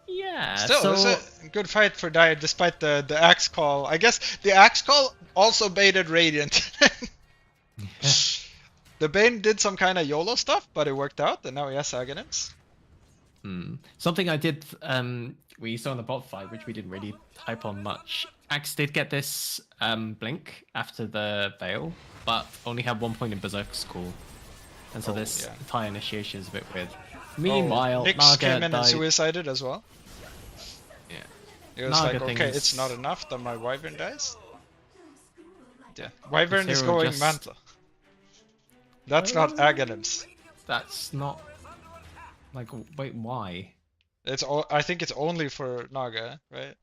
Yeah. Still, so it was a good fight for Dire despite the axe call. I guess the axe call also baited Radiant. The Bane did some kind of YOLO stuff, but it worked out, and now he has Aghanim's. something I did we saw in the bot fight, which we didn't really hype on much. Axe did get this blink after the Veil, but only had 1 point in Berserk's Call. And so this yeah. entire initiation is a bit weird. Meanwhile, Nyx Naga came in and died. suicided as well. Yeah. It was Naga like, thing okay, is- it's not enough that my Wyvern dies. Yeah, Wyvern is hero going just- Mantla. That's not Aghanim's. That's not like wait, why? I think it's only for Naga, right?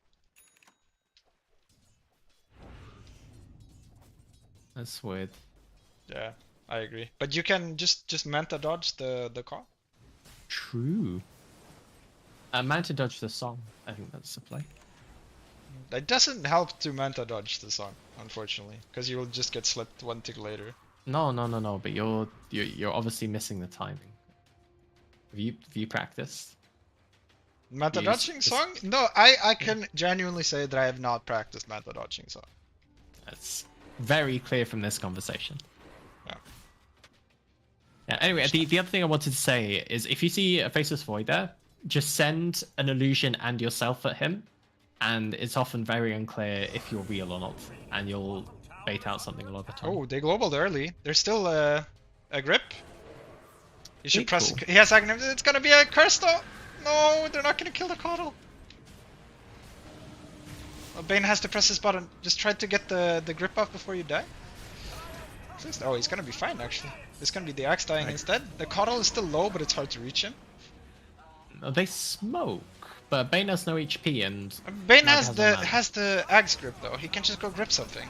That's weird. Yeah, I agree. But you can just Manta dodge the call. True. Manta dodge the song. I think that's the play. That doesn't help to Manta dodge the song, unfortunately, because you will just get slipped one tick later. No. But you're obviously missing the timing. Have you practiced? Manta Yes, dodging it's- song? No, I can genuinely say that I have not practiced Manta dodging song. That's very clear from this conversation. Yeah. Yeah. Anyway, the other thing I wanted to say is if you see a Faceless Void there, just send an illusion and yourself at him, and it's often very unclear if you're real or not, and you'll bait out something a lot of the time. Oh, they globaled early. There's still a grip. You should Pretty press. cool. He has Aghanim. It's gonna be a curse though. No, they're not gonna kill the Coddle. Well, Bane has to press his button. Just try to get the grip off before you die. Oh, he's gonna be fine actually. It's gonna be the axe dying instead. The Coddle is still low, but it's hard to reach him. They smoke, but Bane has no HP, and Bane Naga has a the mana. axe grip though. He can just go grip something.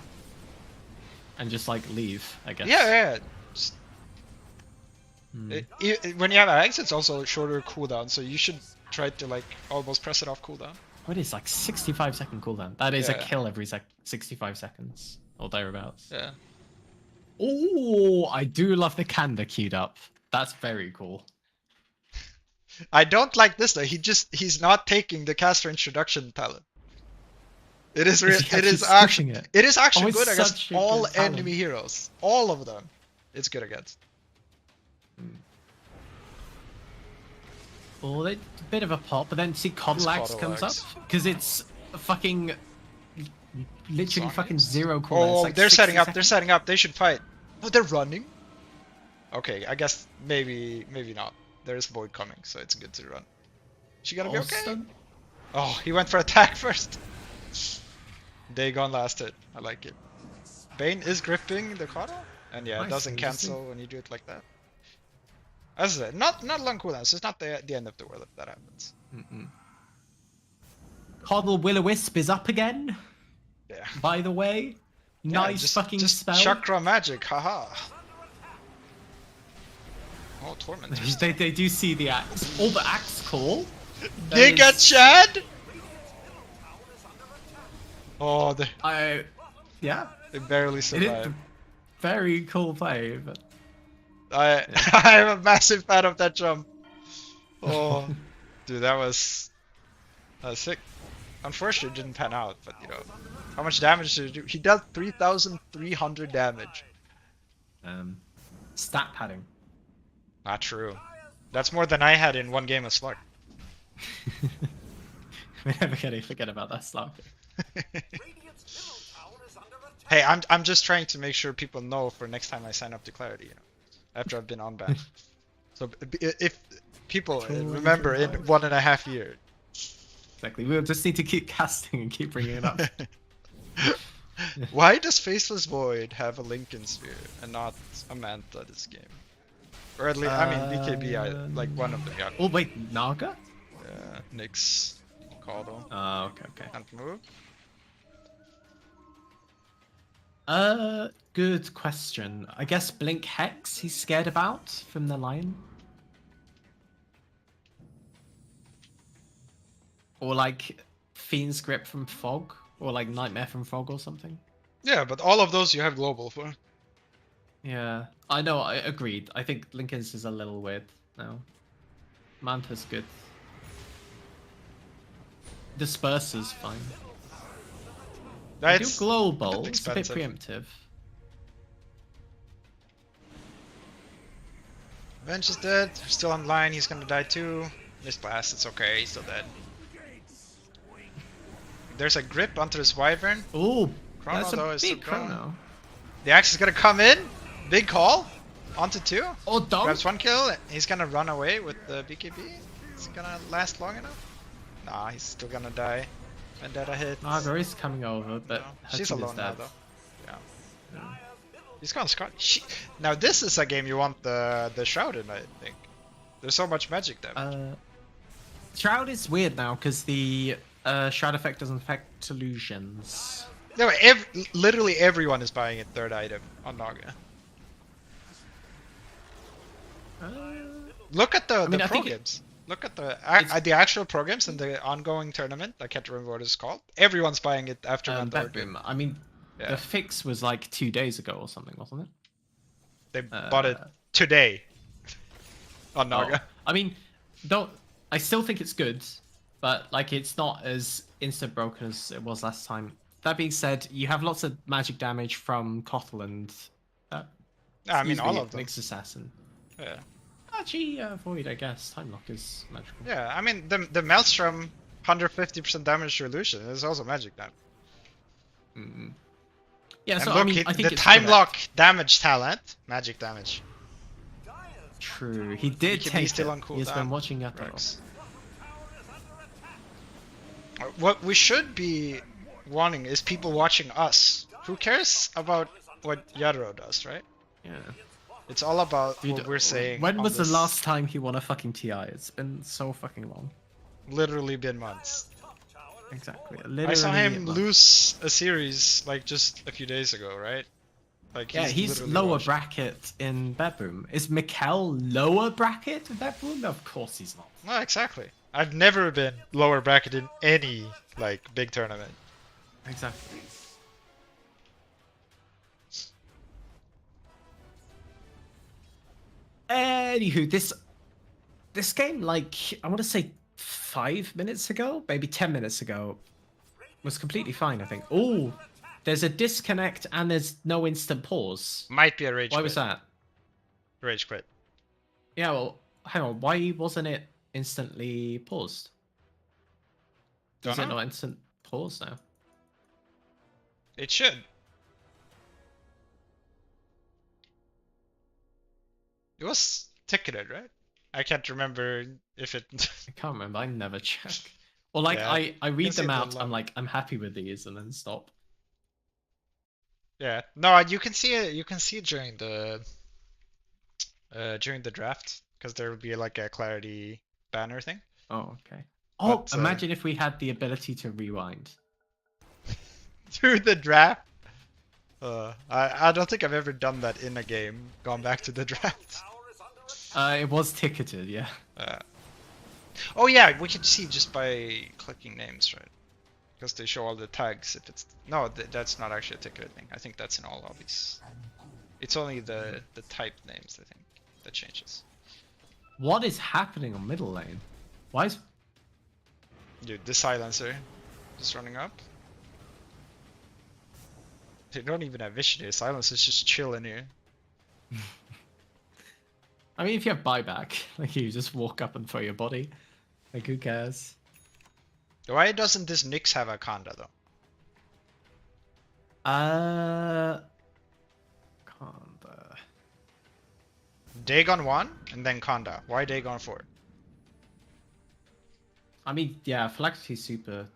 and just like leave, I guess. Yeah. Just, when you have axe, it's also a shorter cooldown, so you should try to like almost press it off cooldown. What is like 65-second cooldown? That is a Yeah. kill every 65 seconds or thereabouts. Yeah. Oh, I do love the Kanda queued up. That's very cool. I don't like this though. He's not taking the caster introduction talent. It is Is he it is actually actually switching it? it is actually Oh, it's good against such a all good talent. enemy heroes. All of them. It's good against. Oh, a bit of a pop, but then see Coddleaxe Coddle comes Axe. up because it's a fucking literally Song fucking is- zero cooldown. Oh, It's like they're 60 setting up. They're seconds. setting up. They should fight. Oh, they're running. Okay, I guess maybe not. There's Void coming, so it's good to run. She gonna be Oh, okay. stun. Oh, he went for attack first. Dagon last hit. I like it. Bane is gripping the Coddle, and yeah, it Nice, doesn't interesting. cancel when you do it like that. As I said, not long cooldowns. It's not the end of the world if that happens. Coddle Will-O-Wisp is up again, Yeah. by the way. Yeah, Nice just, fucking just spell. Chakra magic, haha. Oh, Tormentors. They do see the axe. Oh, the axe call. Giga Chad! Oh, Yeah, they barely it is survived. a very cool play, but I'm a massive fan of that jump. Oh, dude, that was sick. Unfortunately, it didn't pan out, but you know, how much damage did he do? He dealt 3,300 damage. Stat padding. Not true. That's more than I had in one game of Slug. We're never gonna forget about that slug. Radiant's middle tower is under attack. Hey, I'm just trying to make sure people know for next time I sign up to Clarity, you know, after I've been on ban. So if people remember in 1.5 years. Exactly. We'll just need to keep casting and keep bringing it up. Why does Faceless Void have a Lincoln Sphere and not a Manta this game? Or at least, I mean, BKB, like one of them. Yeah. Oh wait, Naga? Nyx, Caudle, Oh, okay, okay. can't move. Good question. I guess Blink Hex he's scared about from the Lion. Or like Fiend's Grip from Fog. Or like Nightmare from Fog or something. Yeah, but all of those you have global for. Yeah, I know, I agreed. I think Lincoln's is a little weird now. Manta's good. Disperser's fine. I do That's global, bit it's a bit expensive. preemptive. Bench is dead. Still online. He's gonna die too. Missed blast. It's okay. He's still dead. There's a grip onto this wyvern. Ooh, Chrono that's though a is big still going. chrono. The axe is gonna come in. Big call. Onto 2. Oh, dog! Grabs 1 kill. He's gonna run away with the BKB. Is it gonna last long enough? Nah, he's still gonna die. Vendetta hit. Naga is coming over, but No, her she's team is alone now dead. though. Yeah. He's gone Scott. Now this is a game you want the Shroud in, I think. There's so much magic damage. Shroud is weird now because the Shroud effect doesn't affect illusions. No, literally everyone is buying a 3rd item on Naga. Look at the I pro think games. Look at the actual pro games and the ongoing tournament. I can't remember what it's called. Everyone's buying it after Mandalorian. Bedroom. I mean, Yeah. the fix was like 2 days ago or something, wasn't it? They bought it today on Naga. Oh. I mean, I still think it's good, but like it's not as instant broken as it was last time. That being said, you have lots of magic damage from Kotal and I mean, all of them. Mixed Assassin. Yeah. Actually, Void, I guess. Time Lock is magical. Yeah, I mean, the Maelstrom 150% damage to illusion is also magic damage. Mm. Yeah, And so look, I mean, I think the it's time correct. lock damage talent, magic damage. True, he did BKB is take still it. on He's been cooldown. watching Yato. Works. What we should be wanting is people watching us. Who cares about what Yadro does, right? Yeah. It's all about Dude, what we're saying. When on was the this. last time he won a fucking TI? It's been so fucking long. Literally been months. Exactly. I Literally saw him months. lose a series like just a few days ago, right? Like Yeah, he's literally lower watching. bracket in bedroom. Is Mikkel lower bracket in bedroom? Of course he's not. No, exactly. I've never been lower bracket in any like big tournament. Exactly. Anywho, this game, like I want to say 5 minutes ago, maybe 10 minutes ago, was completely fine. I think. Oh, there's a disconnect and there's no instant pause. Might be a rage Why quit. was that? Rage quit. Yeah, well, hang on. Why wasn't it instantly paused? Is it Dunno. not instant pause now? It should. It was ticketed, right? I can't remember if it... I can't remember. I never check. Or like Yeah, I read can see them it out. online. I'm like, I'm happy with these, and then stop. Yeah. No, you can see it. You can see it during the draft because there would be like a clarity banner thing. Oh, okay. Oh, But, imagine if we had the ability to rewind. Through the draft. I don't think I've ever done that in a game. Gone back to the draft. It was ticketed, yeah. Oh yeah, we can see just by clicking names, right? Because they show all the tags. If it's no, that's not actually a ticketed thing. I think that's in all lobbies. It's only the type names I think that changes. What is happening on middle lane? Why is Dude, the silencer just running up. They don't even have vision here. Silence is just chilling here. I mean, if you have buyback, like you just walk up and throw your body. Like, who cares? Why doesn't this Nyx have a Kanda though? Kanda. Dagon 1 and then Kanda. Why Dagon 4? I mean, yeah, Phylactery's super.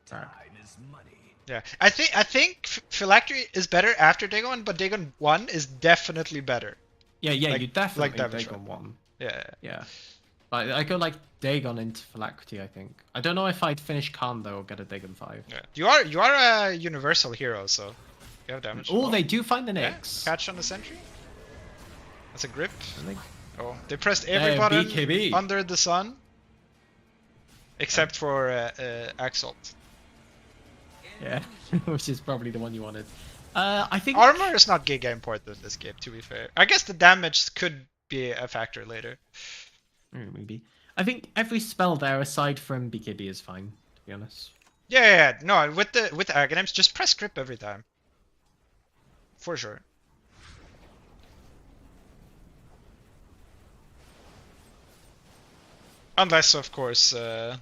Time is money. Yeah, I think Phylactery is better after Dagon, but Dagon 1 is definitely better. Yeah, Like- you definitely like damage Dagon 1. Yeah. Yeah. But I go like Dagon into Phylactery, I think. I don't know if I'd finish Kanda or get a Dagon 5. Yeah. You are a universal hero, so you have damage. Oh, they do find the Yeah, Nyx. catch on the sentry. That's a grip. I think. Oh, they pressed every Yeah, button BKB. under the sun, except for Exalt. Yeah, which is probably the one you wanted. I think. Armor is not giga important in this game, to be fair. I guess the damage could be a factor later. Maybe. I think every spell there, aside from BKB, is fine, to be honest. Yeah, no, with the Aghanims, just press grip every time. For sure. Unless, of course, you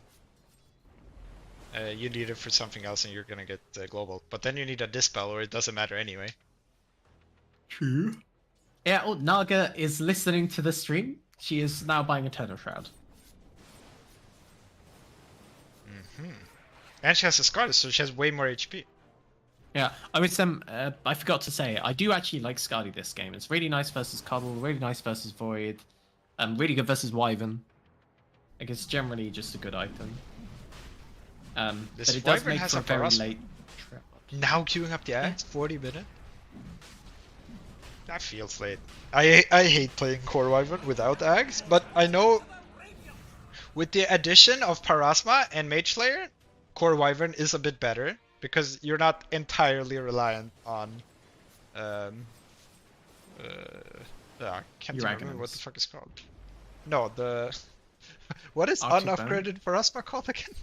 need it for something else and you're gonna get global. But then you need a dispel or it doesn't matter anyway. True. Yeah, oh, Naga is listening to the stream. She is now buying a Turtle Shroud. And she has a Scarlet, so she has way more HP. Yeah, I would say, I forgot to say, I do actually like Skadi this game. It's really nice versus Cuddle, really nice versus Void, really good versus Wyvern. Like, it's generally just a good item. This but it does Wyvern make has for a a very Parasma. late trap. Now queuing up the ads, 40 minutes. That feels late. I hate playing Core Wyvern without Ags, but I know with the addition of Parasma and Mage Slayer, Core Wyvern is a bit better because you're not entirely reliant on I can't Your remember what Aghanims. the fuck it's called. No, the what is Arctic unupgraded Parasma called again?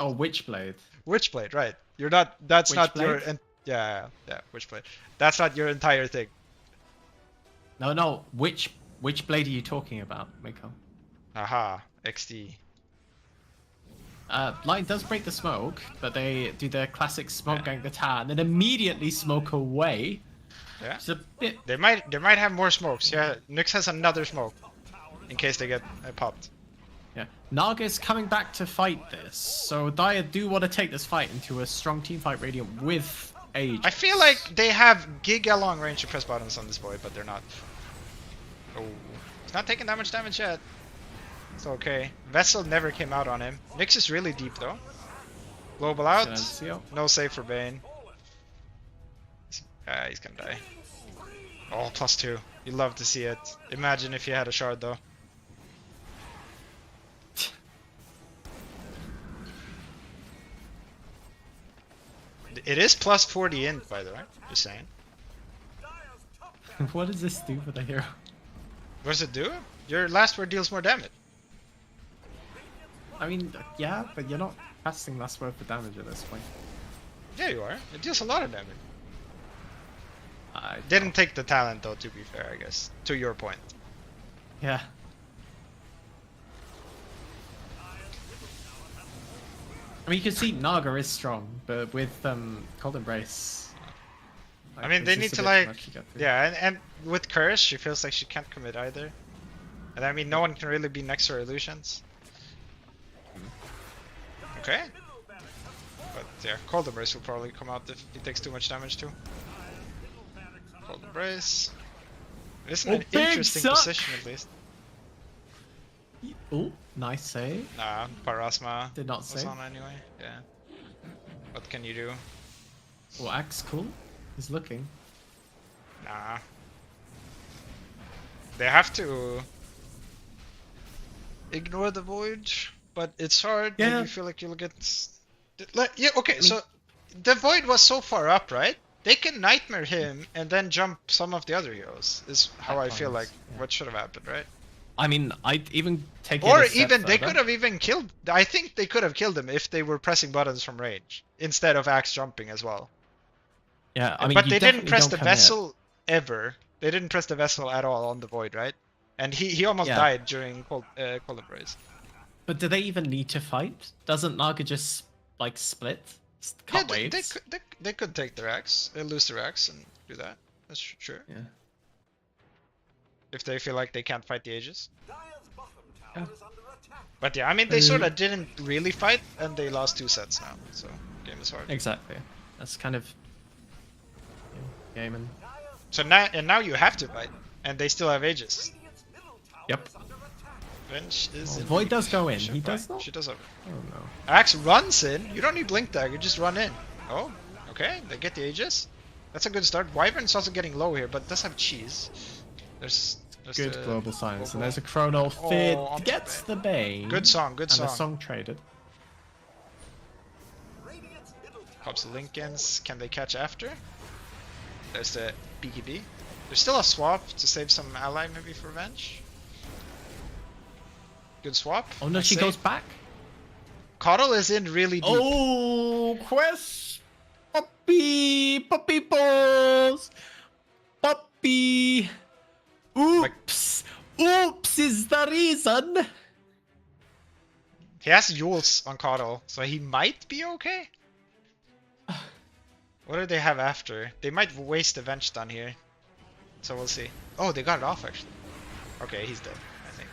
Oh, Witchblade. Witchblade, right? You're not. That's not your. Witchblade? Yeah, Witchblade. That's not your entire thing. No, which blade are you talking about, Miko? Aha, XD. Light does break the smoke, but they do their classic smoke gank the tower and then immediately smoke away. Yeah. It's a bit. They might have more smokes. Yeah, Nyx has another smoke in case they get popped. Yeah, Naga is coming back to fight this, so Dire do want to take this fight into a strong team fight Radiant with Age. I feel like they have giga long range to press buttons on this boy, but they're not. Oh, he's not taking that much damage yet. It's okay. Vessel never came out on him. Nyx is really deep though. Global out. No save for Bane. He's gonna die. Oh, +2. You love to see it. Imagine if you had a shard though. It is +40 int, by the way. Just saying. What does this do for the hero? What does it do? Your last word deals more damage. I mean, yeah, but you're not casting last word for damage at this point. Yeah, you are. It deals a lot of damage. I Didn't take the talent though, to be fair, I guess. To your point. Yeah. I mean, you can see Naga is strong, but with Cold Embrace. I mean, they need to like, yeah, and with Curse, she feels like she can't commit either. And I mean, no one can really be next to her illusions. Okay. But yeah, Cold Embrace will probably come out if he takes too much damage too. Cold Embrace. This is an interesting position at least. Oh, nice save. Nah, Parasma Did not was save. on anyway. Yeah. What can you do? Oh, Axe cool. He's looking. Nah. They have to ignore the void, but it's hard. Yeah. Maybe you feel like you'll get. Yeah. Okay. So the void was so far up, right? They can nightmare him and then jump some of the other heroes. Is how I feel like what should have happened, right? I mean, I'd even take it Or a step even they further. could have even killed. I think they could have killed him if they were pressing buttons from range instead of axe jumping as well. Yeah, I mean, but you they didn't definitely press don't the commit. vessel ever. They didn't press the vessel at all on the void, right? And he almost Yeah. died during Cold Embrace. But do they even need to fight? Doesn't Naga just like split? Cut Yeah, waves? they could take their axe, lose their axe, and do that. That's sure. Yeah. If they feel like they can't fight the Aegis. Dire's bottom tower is under attack. But yeah, I mean, they sort of didn't really fight, and they lost 2 sets now, so game is hard. Exactly. That's kind of game and So now you have to fight, and they still have Aegis. Radiant's middle tower Yep. is under attack. Venge is Oh, in. Void does go in. Should He fight. does not? She does have. oh no. Axe runs in. You don't need Blink Dagger, just run in. Oh, okay. They get the Aegis. That's a good start. Wyvern's also getting low here, but does have cheese. There's Good the global science. And global- there's a Chronal Fid Oh, on gets the the Bane. Good song, good And song. a song traded. Radiant's middle tower Pops the Lincolns. Can they catch after? There's the BKB. There's still a swap to save some ally maybe for Venge. Good swap. Oh no, I she say. goes back? Coddle is in really deep. Oh, Quest! Puppy! Puppy balls! Puppy! Oops! Oops is the reason! He has Yules on Coddle, so he might be okay. What do they have after? They might waste the Venge stun here. So we'll see. Oh, they got it off actually. Okay, he's dead, I think.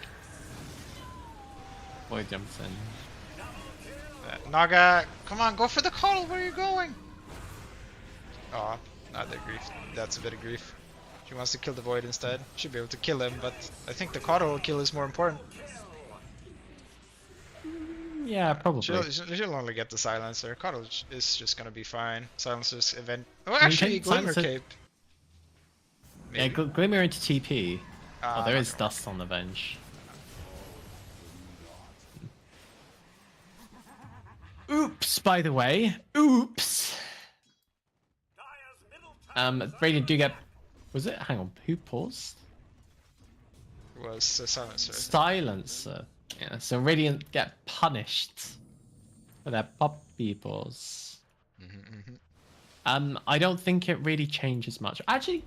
Boy jumps in. Naga, come on, go for the Coddle, where are you going? Oh, not the grief. That's a bit of grief. She wants to kill the Void instead. Should be able to kill him, but I think the Coddle kill is more important. Yeah, probably. She'll only get the Silencer. Coddle is just gonna be fine. Silencer's event. Oh, mean, actually, can Glimmer Silencer- Cape. Yeah, Maybe. Glimmer into TP. Oh, there not is gonna dust on the bench. Oops, by the way. Oops! Dire's middle tower Radiant do get... Was it? Hang on, who paused? work. Was Silencer. Silencer. Yeah, so Radiant get punished for their puppy paws. I don't think it really changes much. Actually,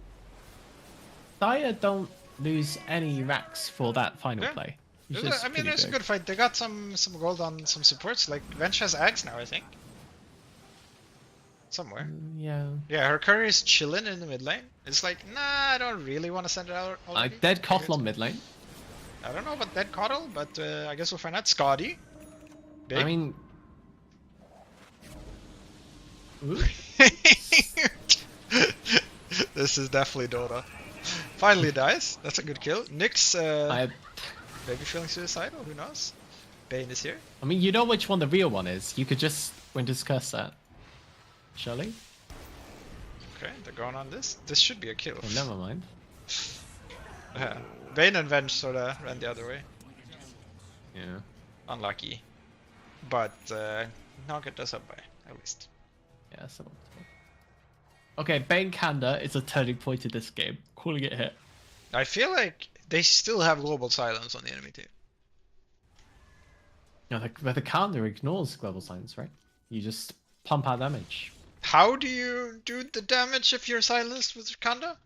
Dire don't lose any racks for that final Yeah. play. There's Which is I mean, pretty there's a big. good fight. They got some gold on some supports. Like Venge has Axe now, I think. Somewhere. Yeah. Yeah, her curry is chilling in the mid lane. It's like, nah, I don't really want to send it out. already. Dead Cough on mid lane. I don't know about Dead Coddle, but I guess we'll find out. Scotty. Big. I mean... Ooh. This is definitely Dota. Finally dies. That's a good kill. Nyx, maybe feeling suicidal. Who knows? Bane is here. I mean, you know which one the real one is. You could just discuss that. Surely? Okay, they're going on this. This should be a kill. Oh, never mind. Yeah. Bane and Venge sorta ran the other way. Yeah. Unlucky. But Nugget does up by, at least. Yeah, so. Okay, Bane Kanda is a turning point in this game. Calling it hit. I feel like they still have global silence on the enemy team. No, but the Kanda ignores global science, right? You just pump out damage. How do you do the damage if you're silenced with Kanda?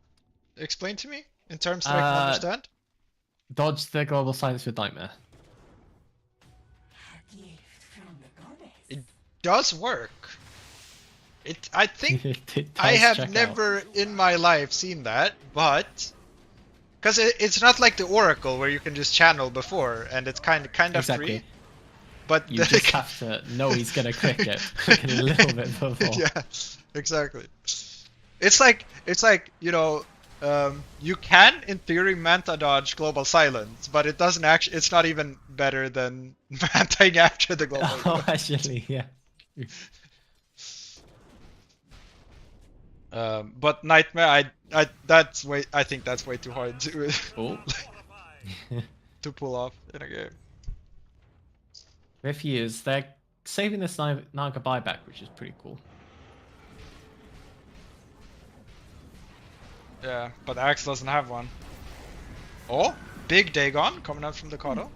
Explain to me in terms that I can understand. Dodge the global science with Nightmare. It does work. I think It I does have check out. never in my life seen that, but because it's not like the Oracle where you can just channel before and it's kind of Exactly. free. But You just have to know he's gonna click it. Click it a little bit before. yeah, exactly. It's like you know, you can in theory manta dodge global silence, but it doesn't actually. It's not even better than mantaing after the global. Oh, actually, yeah. But Nightmare, I think that's way too hard to Oh. to pull off in a game. Refuse. They're saving this Naga buyback, which is pretty cool. Yeah, but Axe doesn't have one. Oh, big Dagon coming out from the Kodo.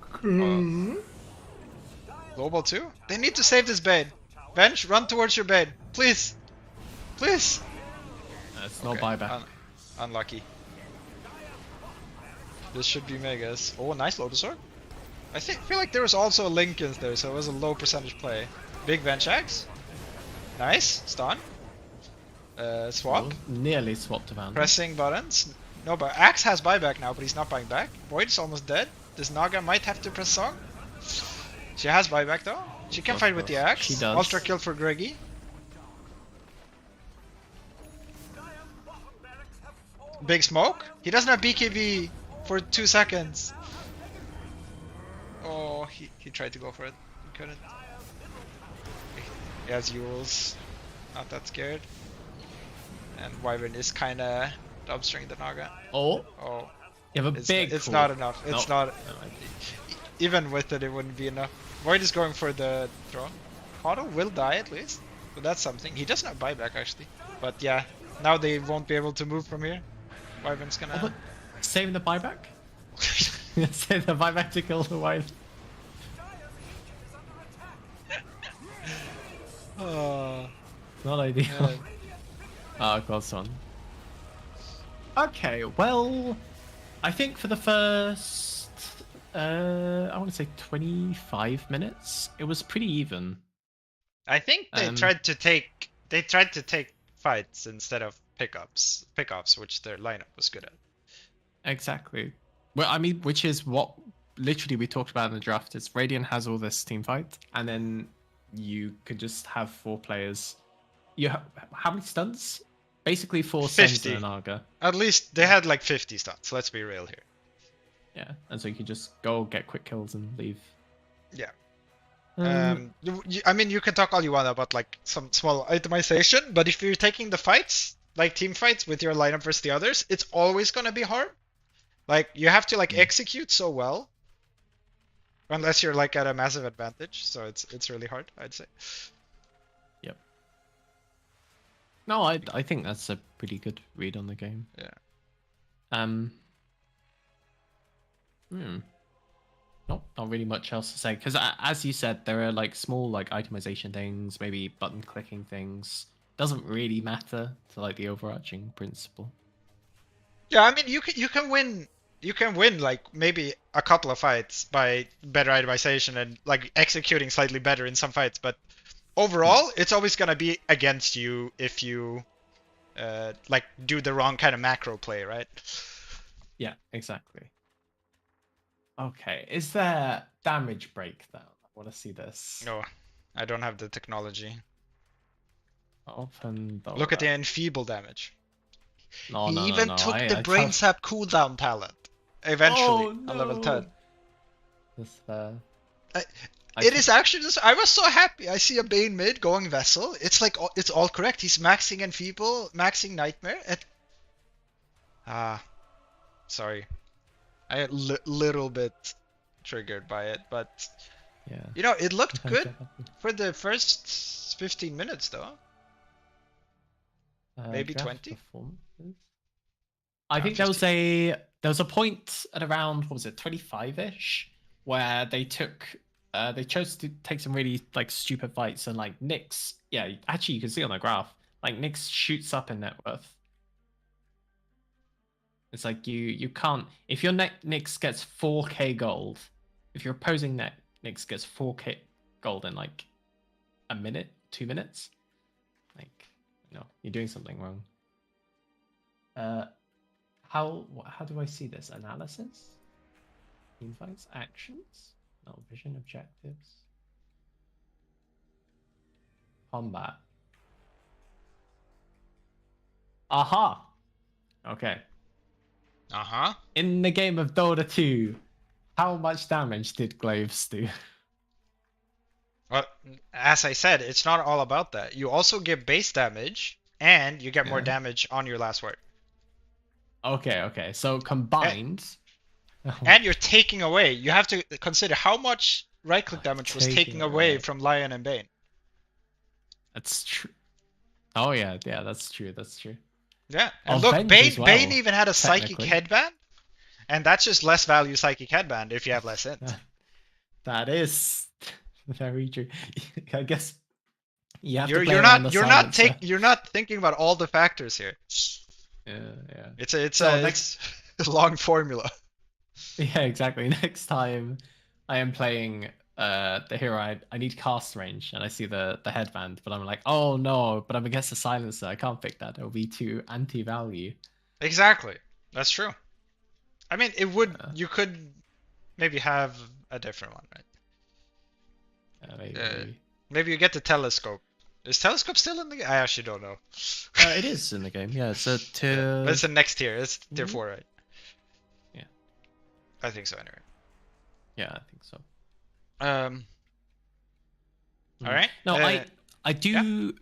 Global 2? They need to save this Bane. Venge, run towards your Bane. Please. Please. It's no Okay, buyback. unlucky. This should be Megas. Oh, nice Lotus Orb. Feel like there was also a Linken's there, so it was a low percentage play. Big Bench Axe. Nice. Stun. Swap. Oh, nearly swapped around. Pressing buttons. No, but Axe has buyback now, but he's not buying back. Void is almost dead. This Naga might have to press Song. She has buyback though. She can fight with the Axe. She does. Ultra kill for Greggy. Big smoke. He doesn't have BKB for 2 seconds. Oh, he tried to go for it. He couldn't. He has Yules. Not that scared. And Wyvern is kinda dumpstering the Naga. Oh, Oh. you have a big. It's call. not enough. It's No. not. Even with it, it wouldn't be enough. Void is going for the throne. Otto will die at least. So that's something. He doesn't have buyback actually. But yeah, now they won't be able to move from here. Wyvern's gonna. Oh, but saving the buyback. Save the buyback to kill the Wyvern. Oh, Not ideal. yeah. Ah, close one. Okay, well, I think for the first, I want to say 25 minutes, it was pretty even. I think they tried to take fights instead of pickups, which their lineup was good at. Exactly. Well, I mean, which is what literally we talked about in the draft. Is Radiant has all this team fight, and then you could just have 4 players. You how many stuns? Basically 4 stuns 50. and an Naga. At least they had like 50 stuns. Let's be real here. Yeah, and so you could just go get quick kills and leave. Yeah. Um, I mean, you can talk all you want about like some small itemization, but if you're taking the fights, like team fights with your lineup versus the others, it's always gonna be hard. Like you have to like execute so well, unless you're like at a massive advantage. So it's really hard, I'd say. Yep. No, I think that's a pretty good read on the game. Yeah. Not really much else to say because, as you said, there are like small like itemization things, maybe button clicking things. Doesn't really matter to like the overarching principle. Yeah, I mean you can win like maybe a couple of fights by better itemization and like executing slightly better in some fights, but overall it's always gonna be against you if you like do the wrong kind of macro play, right? Yeah, exactly. Okay, is there damage breakdown? I want to see this. No, I don't have the technology. Open the Look at the enfeeble damage. No, He no, even no, took I the brain can't- sap cooldown talent. Eventually, Oh, on level no. 10. This, It is actually just. I was so happy. I see a Bane mid going Vessel. It's like it's all correct. He's maxing Enfeeble, maxing Nightmare. Sorry. I little bit triggered by it, but yeah. you know it looked good for the first 15 minutes though. Maybe draft 20? performances? I think there was a point at around, what was it, 25-ish, where they chose to take some really like stupid fights, and like Nyx, yeah, actually you can see on the graph, like Nyx shoots up in net worth. It's like you can't, if your Nyx gets 4k gold, if your opposing Nyx gets 4k gold in like a minute, 2 minutes, like, no, you're doing something wrong. How do I see this? Analysis? Team fights? Actions? No, vision objectives. Combat. Aha! Okay. Uh-huh. In the game of Dota 2, how much damage did Glaives do? Well, as I said, it's not all about that. You also get base damage, and you get more Yeah. damage on your last word. Okay. So combined... And you're taking away. You have to consider how much right-click damage was Taking taken away away. from Lion and Bane. That's true. Oh yeah, that's true. Yeah, and Of look, Ben's Bane, as well, Bane even had a psychic technically. headband, and that's just less value psychic headband if you have less int. That is very true. I guess you have to You're play you're around not the you're not silencer. you're not thinking about all the factors here. Yeah. It's So a long formula. Yeah, exactly. Next time I am playing the hero, I need cast range, and I see the headband, but I'm like, oh no, but I'm against the silencer. I can't pick that. It'll be too anti-value. Exactly. That's true. I mean, it would. Uh, You could maybe have a different one, right? maybe, Uh, maybe. maybe you get the telescope. Is telescope still in the game? I actually don't know. It is in the game. Yeah, it's a Yeah, but tier. it's the next tier. It's tier Mhm. 4, right? Yeah, I think so, anyway. yeah, I think so. Um. All Mm. right. No, I Yeah. do.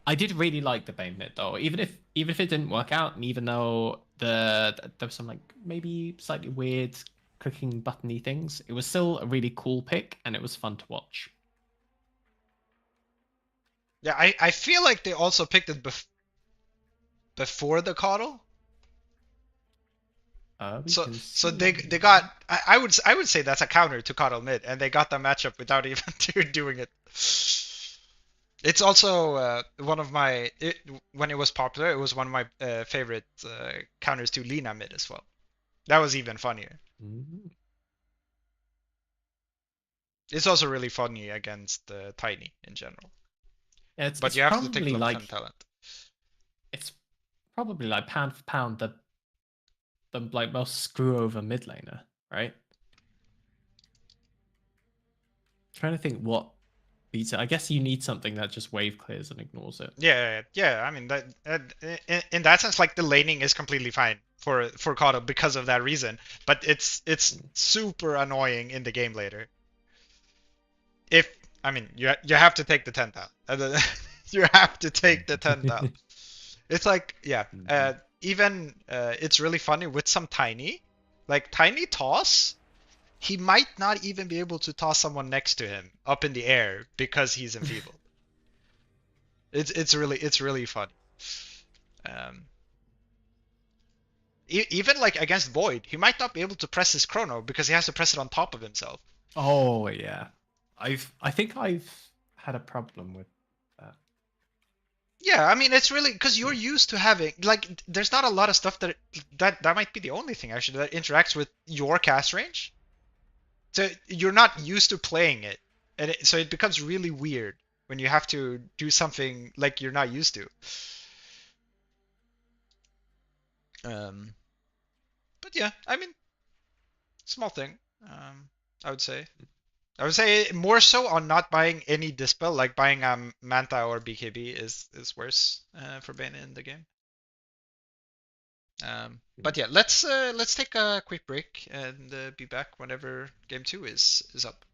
I did really like the Bane bit though, even if it didn't work out, and even though there was some like maybe slightly weird clicking buttony things, it was still a really cool pick, and it was fun to watch. Yeah. I feel like they also picked it before the coddle. We So can so see. they got I would say that's a counter to coddle mid, and they got the matchup without even doing it. It's also one of my when it was popular, it was one of my favorite counters to Lina mid as well. That was even funnier. Mhm. It's also really funny against Tiny in general, Yeah, but you have to take long term like talent. it's probably like pound for pound the like most screw over mid laner, right? Trying to think what beats it. I guess you need something that just wave clears and ignores it. Yeah. I mean in that sense, like the laning is completely fine for coddle because of that reason, but it's Mm. super annoying in the game later. If I mean you have to take the 10 down. You have to take the 10 down. It's like yeah, Mhm. even it's really funny with some Tiny, like Tiny toss. He might not even be able to toss someone next to him up in the air because he's enfeebled. It's really funny. Um, even like against Void, he might not be able to press his chrono because he has to press it on top of himself. Oh yeah, I think I've had a problem with that. Yeah, I mean it's really because you're Mm. used to having like there's not a lot of stuff that might be the only thing actually that interacts with your cast range. So you're not used to playing it, and so it becomes really weird when you have to do something like you're not used to. Um, but yeah, I mean small thing. I would say. I would say more so on not buying any dispel, like buying Manta or BKB is worse for Bane in the game. But yeah, let's take a quick break and be back whenever game 2 is up.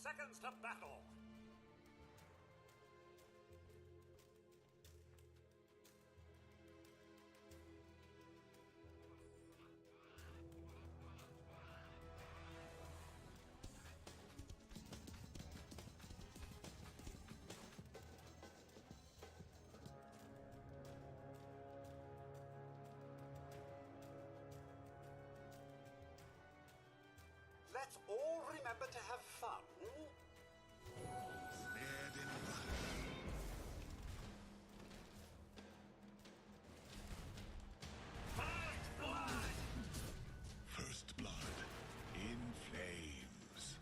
seconds to battle. Let's all remember to have fun. First blood in flames.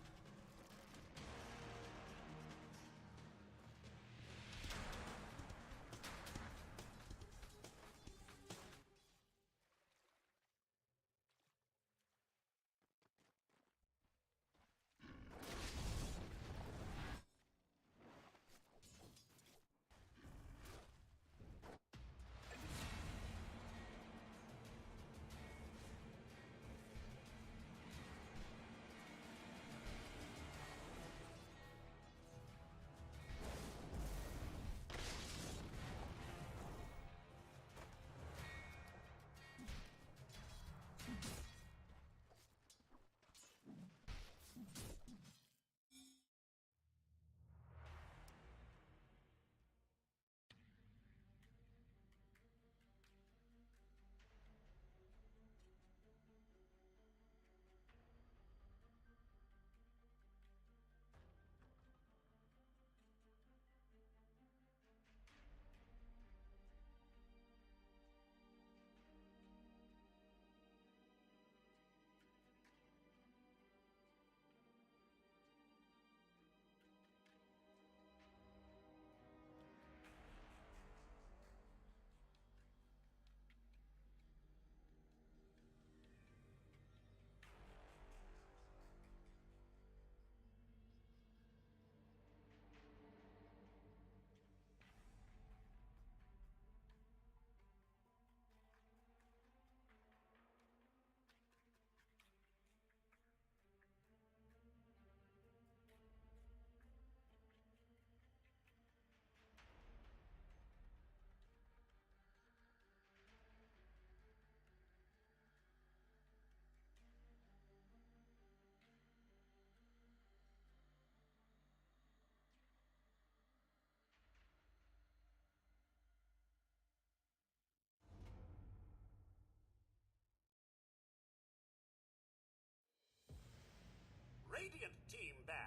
Radiant team banned.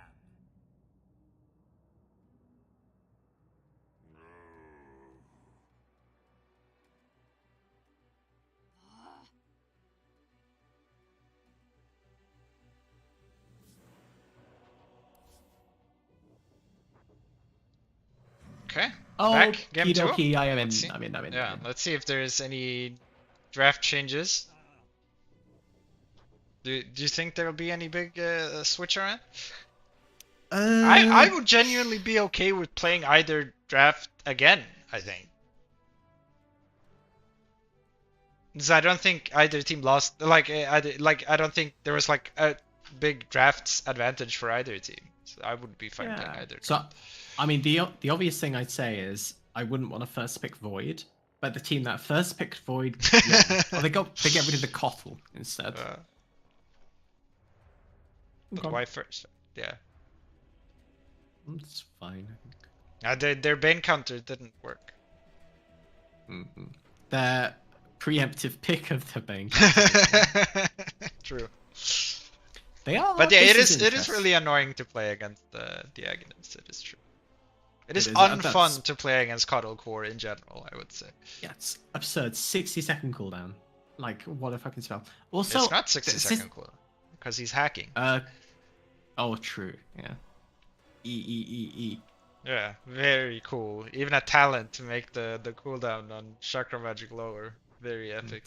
Okay. Oh, Back. Game 2. okie dokie, I'm in. Let's see. I'm in. I'm in. Yeah, I'm in. let's see if there's any draft changes. Do you think there'll be any big switch around? I would genuinely be okay with playing either draft again, I think. 'Cause I don't think either team lost, I don't think there was like a big drafts advantage for either team. So I would be fine playing either. So, I mean, the obvious thing I'd say is I wouldn't want to first pick Void, but the team that first picked Void, won. They get rid of the Kotl instead. But why first? Yeah. It's fine. I think. Their Bane counter didn't work. Mm-hmm. Their preemptive pick of the Bane. True. They are. But yeah, it is really annoying to play against the Agonists. It is true. It is unfun to play against Cuddle Core in general, I would say. Yeah, it's absurd. 60-second cooldown. Like, what a fucking spell. Also, it's not 60-second cooldown because he's hacking. Oh, true. Yeah. E. Yeah, very cool. Even a talent to make the cooldown on Chakra Magic lower. Very epic.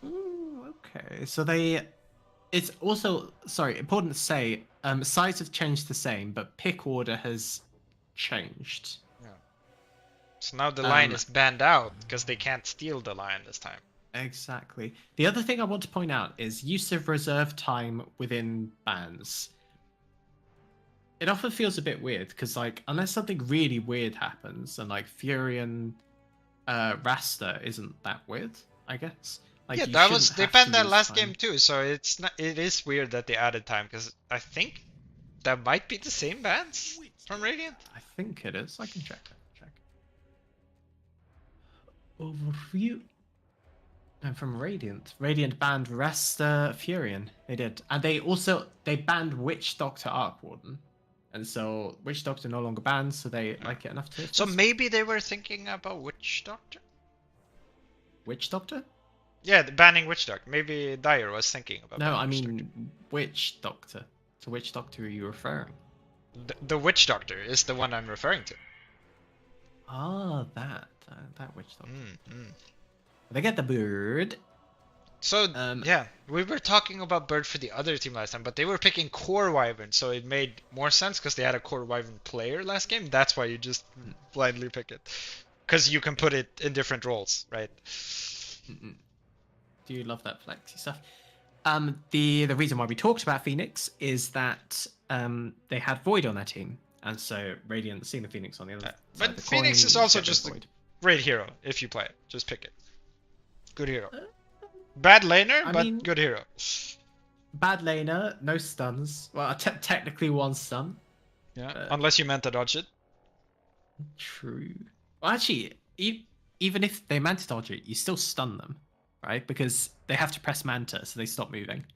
Ooh, okay. So it's also, sorry, important to say, sides have changed the same, but pick order has changed. Yeah. So now the line is banned out because they can't steal the line this time. Exactly. The other thing I want to point out is use of reserve time within bans. it often feels a bit weird because like unless something really weird happens and like Fury and Rasta isn't that weird, I guess. Like, Yeah, you that was shouldn't they have to banned that use last time. game too, so it's not. It is weird that they added time because I think that might be the same bans from Radiant. I think it is. I can check. Overview. And from Radiant. Radiant banned Resta Furion. They did. And they banned Witch Doctor Arc Warden. And so Witch Doctor no longer banned, so they like it enough to So maybe they were thinking about Witch Doctor? Witch Doctor? Yeah, banning Witch Doctor. Maybe Dyer was thinking about No, banning I Witch mean Witch Doctor. To which Doctor are you referring? Doctor. The Witch Doctor is the one I'm referring to. Ah, that Witch Doctor. Mm. They get the bird. So, Um, yeah, we were talking about Bird for the other team last time, but they were picking Core Wyvern, so it made more sense because they had a Core Wyvern player last game. That's why you just blindly pick it. Because you can put it in different roles, right? Do you love that flexy stuff? The reason why we talked about Phoenix is that they had Void on their team, and so Radiant seeing the Phoenix on the other side But of the Phoenix coin, is also get rid of just a Void. great hero if you play it. Just pick it. Good hero. Bad laner, I but mean- good hero. Bad laner, no stuns. Well, technically one stun. Yeah, unless you meant to dodge it. True. Well, actually, even if they meant to dodge it, you still stun them, right? Because they have to press Manta, so they stop moving.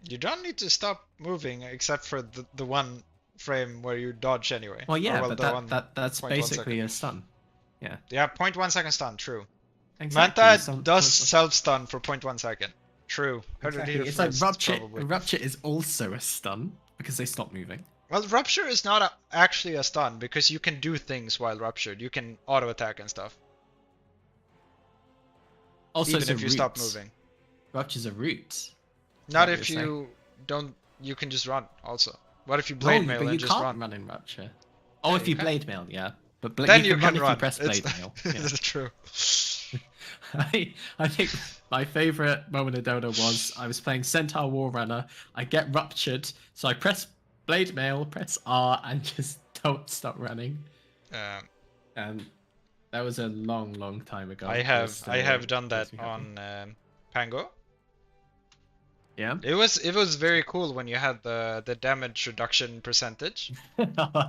You don't need to stop moving except for the one frame where you dodge anyway. Well, yeah, Or, but the one that's 0.1 basically second. a stun. Yeah. Yeah, 0.1 second stun, true. Exactly. Manta stun- does stun- self-stun for 0.1 second. True. Exactly. It's like Rupture is also a stun because they stop moving. Well, Rupture is not actually a stun because you can do things while Ruptured. You can auto-attack and stuff. Also, even it's a if you root. stop moving. Rupture's a root. Not what if you're you don't... You can just run also. What if you No, blade mail but you and just can't run? in Rupture. Oh, Yeah, if you you can. blade mail, yeah. But Then you can run if you press It's- blade mail. Yeah. That's true. I think my favorite moment of Dota was I was playing Centaur War Runner. I get ruptured, so I press blade mail, press R, and just don't stop running. And that was a long time ago. I have done that on Pango. Yeah. It was very cool when you had the damage reduction percentage.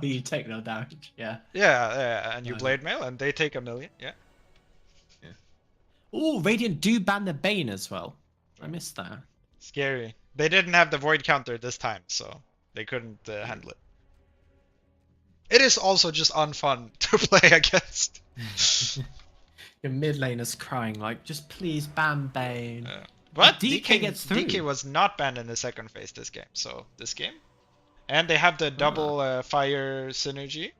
You take no damage. Yeah. Yeah, and you blade mail and they take 1,000,000. Yeah. Oh, Radiant do ban the Bane as well. I missed that. Scary. They didn't have the void counter this time, so they couldn't handle it. It is also just unfun to play against. Your mid laner's crying like, just please ban Bane. But DK gets through. DK was not banned in the second phase this game, so this game. And they have the double fire synergy.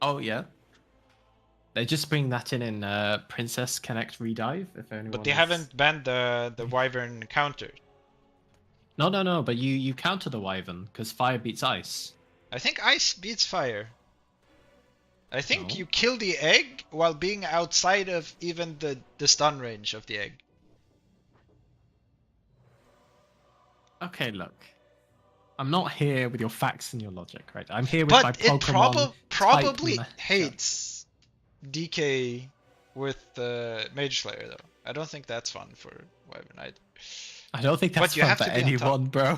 Oh, yeah. They just bring that in Princess Connect Redive, if anyone But they is- haven't banned the Wyvern counter. No, but you counter the Wyvern, because fire beats ice. I think ice beats fire. I think No. you kill the egg while being outside of even the stun range of the egg. Okay, look. I'm not here with your facts and your logic, right? I'm here with my But it Pokemon. probably type hates DK with Mage Slayer though. I don't think that's fun for Wyvern either. I don't think that's But you fun have for to be on top. anyone, bro.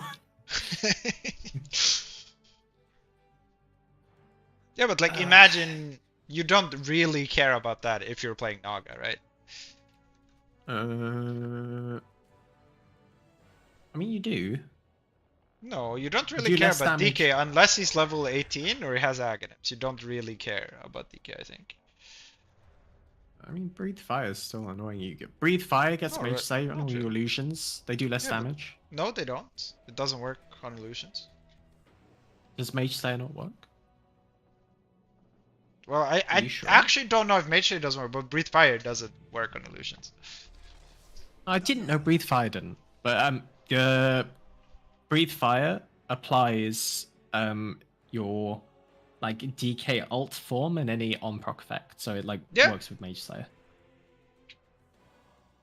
Yeah, but like imagine you don't really care about that if you're playing Naga, right? I mean, you do. No, you don't Do really care less about damage. DK unless he's level 18 or he has Aghanims. You don't really care about DK, I think. I mean, Breathe Fire is still annoying. You get Breathe Fire gets No, Mage right. Slayer on all Not your really. illusions. They do less Yeah, but- damage. No, they don't. It doesn't work on illusions. Does Mage Slayer not work? Well, I you sure? actually don't know if Mage Slayer doesn't work, but Breathe Fire doesn't work on illusions. I didn't know Breathe Fire didn't, but Breathe Fire applies your like DK alt form and any on proc effect, so it like Yeah. works with Mage Slayer.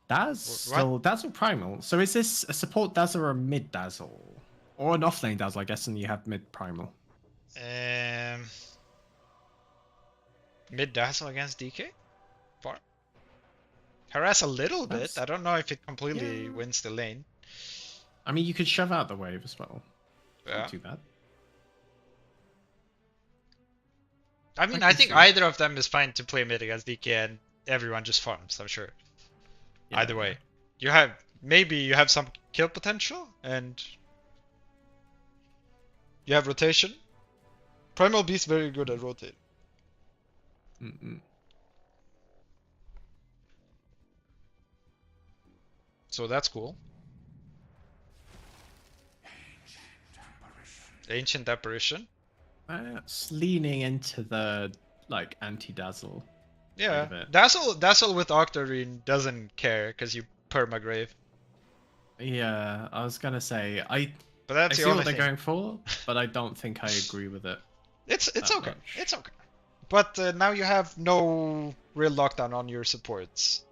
That's What? still Dazzle Primal. So is this a support Dazzle or a mid Dazzle? Or an offlane Dazzle, I guess, and you have mid primal. Mid Dazzle against DK? Far. Harass a little bit. I don't know if it completely wins the lane. I mean, you could shove out the wave as well. Yeah. Not too bad. I mean, I I can think see. either of them is fine to play mid against DK, and everyone just farms, I'm sure. Yeah, Either way. You have, maybe you have some kill potential, and you have rotation. Primal Beast very good at rotate. Mm-mm. So that's cool. Ancient Apparition. It's leaning into the like anti-dazzle. Yeah, bit. Dazzle with Octarine doesn't care because you permagrave. Yeah, I was gonna say But I that's see the only what they're thing. going for, but I don't think I agree with it. It's that okay. much. It's okay. But now you have no real lockdown on your supports,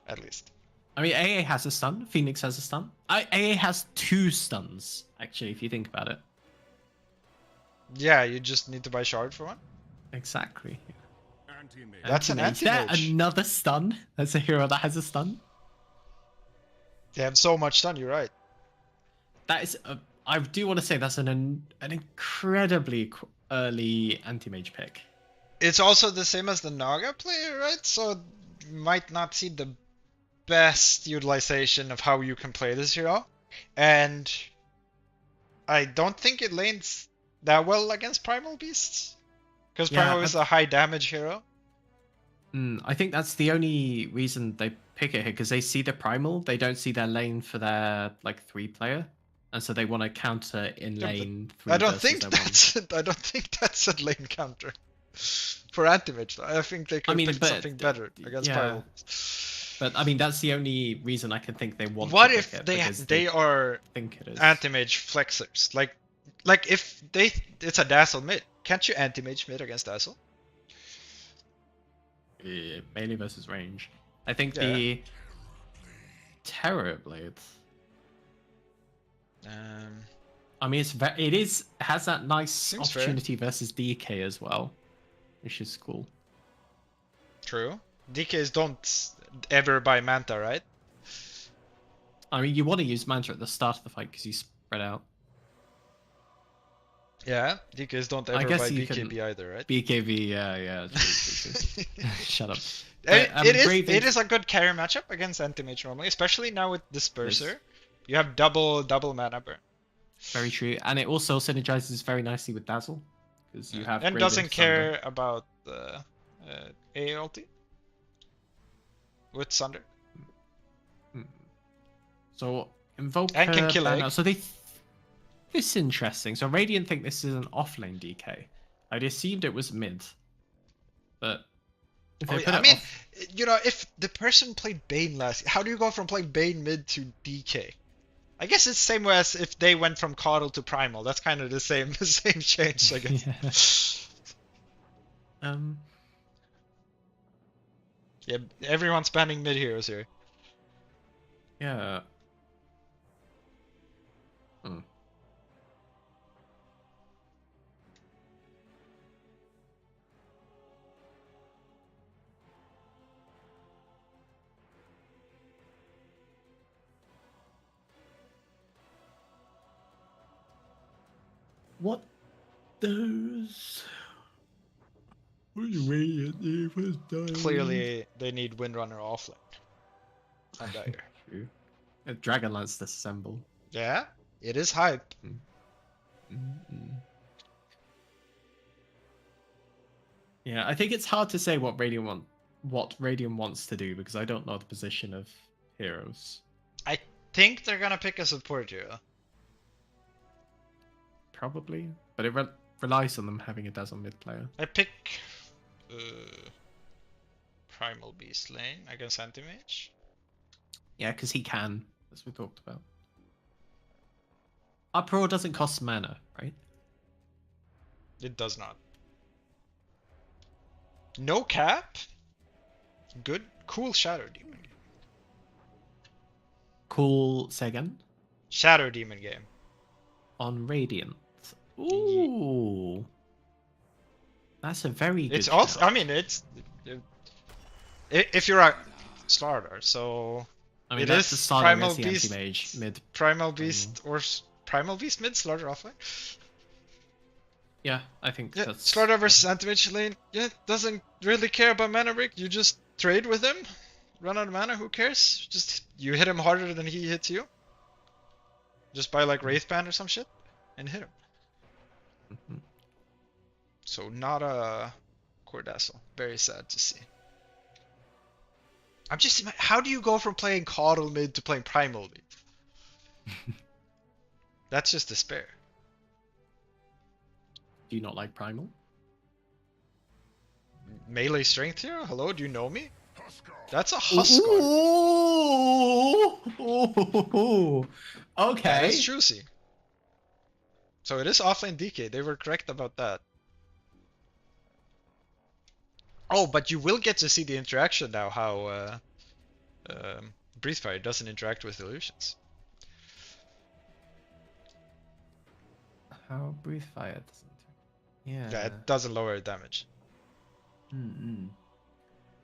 at least. I mean, AA has a stun. Phoenix has a stun. AA has 2 stuns, actually, if you think about it. Yeah, you just need to buy shard for one. Exactly. Anti-mage. That's an Is there anti-mage. another stun? That's a hero that has a stun? They have so much stun. You're right. That is, I do want to say that's an incredibly early anti-mage pick. It's also the same as the Naga player, right? So you might not see the best utilization of how you can play this hero, and I don't think it lanes that well against Primal Beasts, because Yeah, Primal is a high damage hero. I think that's the only reason they pick it here, because they see the primal, they don't see their lane for their like 3-player, and so they want to counter in Yeah, but lane 3 I don't versus think their that's I don't think that's a lane counter for anti-mage. I think they could mean, pick but, something better against yeah. Primal. But I mean, that's the only reason I can think they want. What to if pick it, they because they are think it is anti-mage flexers? Like if it's a Dazzle mid, can't you anti-mage mid against Dazzle? melee versus range. I think Yeah. the Terror Blade. I mean, it has that nice Seems fair. opportunity versus DK as well, which is cool. True. DKs don't ever buy Manta, right? I mean, you want to use Manta at the start of the fight because you spread out. Yeah, DKs don't I ever guess buy you BKB can- either, right? BKB, yeah. True. Shut up. It, But, it is Brave it is- is a good carry matchup against anti-mage normally, especially now with Disperser. You have double mana burn. Very true, and it also synergizes very nicely with Dazzle because you have And Brave doesn't Thunder. care about the AA ulti with Sunder. So Invoker And can kill ban egg. out. So this is interesting. So Radiant think this is an offlane DK. I'd assumed it was mid, but if they put I it mean, off, if the person played Bane last, how do you go from playing Bane mid to DK? I guess it's the same way as if they went from Coddle to Primal. That's kind of the same same change, I guess. yeah. Yeah, everyone's banning mid heroes here. Yeah. What does Radiant Evil do? Clearly, they need Windrunner offlane. On Dire. True. Dragonlance disassemble. Yeah, it is hype. Yeah, I think it's hard to say what Radiant wants to do because I don't know the position of heroes. I think they're gonna pick a support hero. Probably, but it relies on them having a Dazzle mid player. I pick Primal Beast lane against Anti-Mage. Yeah, because he can, as we talked about. Uproar doesn't cost mana, right? It does not. No cap. Good, cool Shadow Demon game. Cool, say again? Shadow Demon game. on Radiant. Ooh. That's a very good It's also, shout. I mean, it's if you're a starter, so I mean, it that's the is starter Primal against the Beast, anti-mage mid. Primal Beast or Primal Beast mid, Slaughter offlane. Yeah, I think Yeah, that's... Slaughter versus anti-mage lane. Yeah, doesn't really care about mana break. You just trade with him. Run out of mana, who cares? Just you hit him harder than he hits you. Just buy like Wraithband or some shit and hit him. Mhm. So not a Cordassel. Very sad to see. I'm just how do you go from playing Coddle mid to playing Primal mid? That's just despair. Do you not like Primal? Melee strength here? Hello, do you know me? That's a Huskar. Huskar. Ooh. Okay. That is juicy. So it is offlane DK. They were correct about that. Oh, but you will get to see the interaction now, how Breathefire doesn't interact with illusions. How Breathefire doesn't... Yeah. Yeah, it doesn't lower damage. Mm-mm.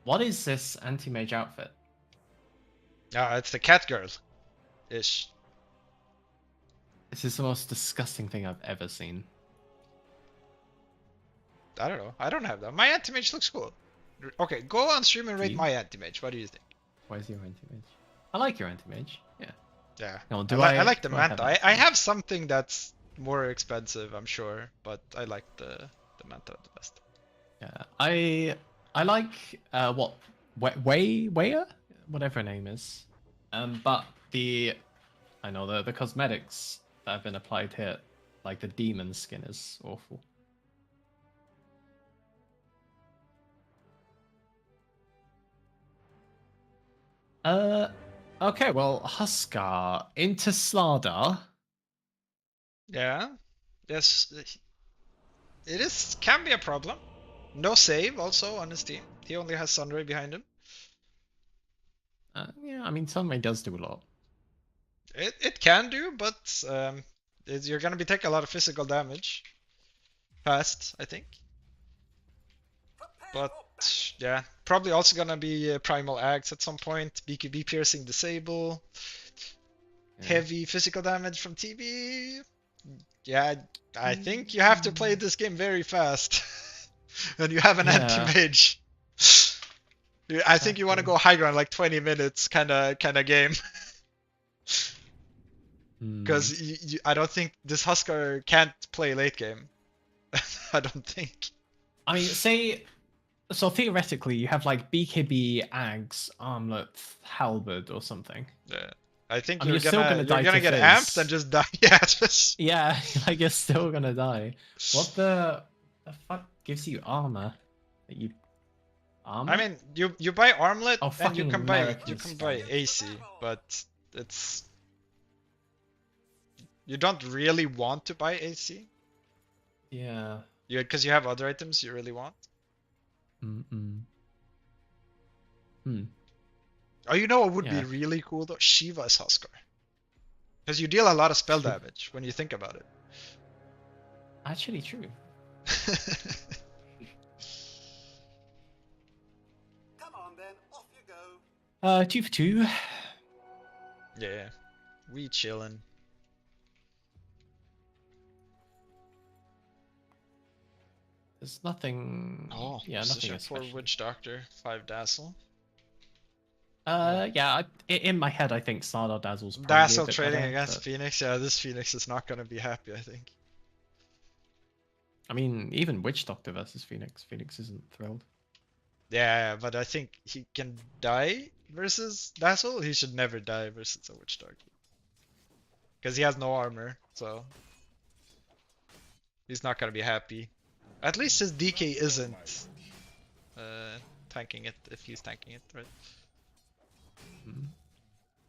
What is this anti-mage outfit? It's the cat girl. Ish. This is the most disgusting thing I've ever seen. I don't know. I don't have that. My anti-mage looks cool. Okay, go on stream and rate You? my anti-mage. What do you think? Why is your anti-mage? I like your anti-mage. Yeah. Yeah. No, I like the do I have Manta. that? I have something that's more expensive, I'm sure, but I like the Manta the best. Yeah. I like what Weya? Whatever her name is. But I know the cosmetics that have been applied here, like the demon skin is awful. Okay, well, Huskar into Slardar. Yeah. Yes. It can be a problem. No save also on his team. He only has Sunray behind him. Yeah, I mean, Sunray does do a lot. It can do, but you're gonna be taking a lot of physical damage. Fast, I think. But yeah, probably also gonna be Primal Axe at some point. BKB piercing disable. Yeah. Heavy physical damage from TB. Yeah, I think you have to play this game very fast. And you have an Yeah. anti-mage. I think you want to Exactly. go high ground like 20 minutes kind of game. Because I don't think this Huskar can't play late game. I don't think. I mean, so theoretically, you have like BKB, Ags, Armlet, Halberd, or something. Yeah. I think I mean, you're still gonna die gonna to get Fizz. amped and just die. Yeah, just Yeah, like you're still gonna die. What the fuck gives you armor? That you armor? I mean, you buy armlet Oh, and you fucking can buy American AC, but it's you don't really want to buy AC. Yeah. Because you have other items you really want. Oh, you know what would be Yeah. really cool though? Shiva's Huskar. Because you deal a lot of spell True. damage when you think about it. Actually, true. Come on then, off you go. 2 for 2. Yeah, we chillin'. There's nothing. Oh, yeah, position nothing for especially. Witch Doctor, 5 Dazzle. Yeah. In my head, I think Slardar Dazzle's probably Dazzle a bit trading better, against but, Phoenix. Yeah, this Phoenix is not gonna be happy, I think. I mean, even Witch Doctor versus Phoenix. Phoenix isn't thrilled. Yeah, but I think he can die versus Dazzle. He should never die versus a Witch Doctor. Because he has no armor, so he's not gonna be happy. At least his DK isn't tanking it, if he's tanking it, right?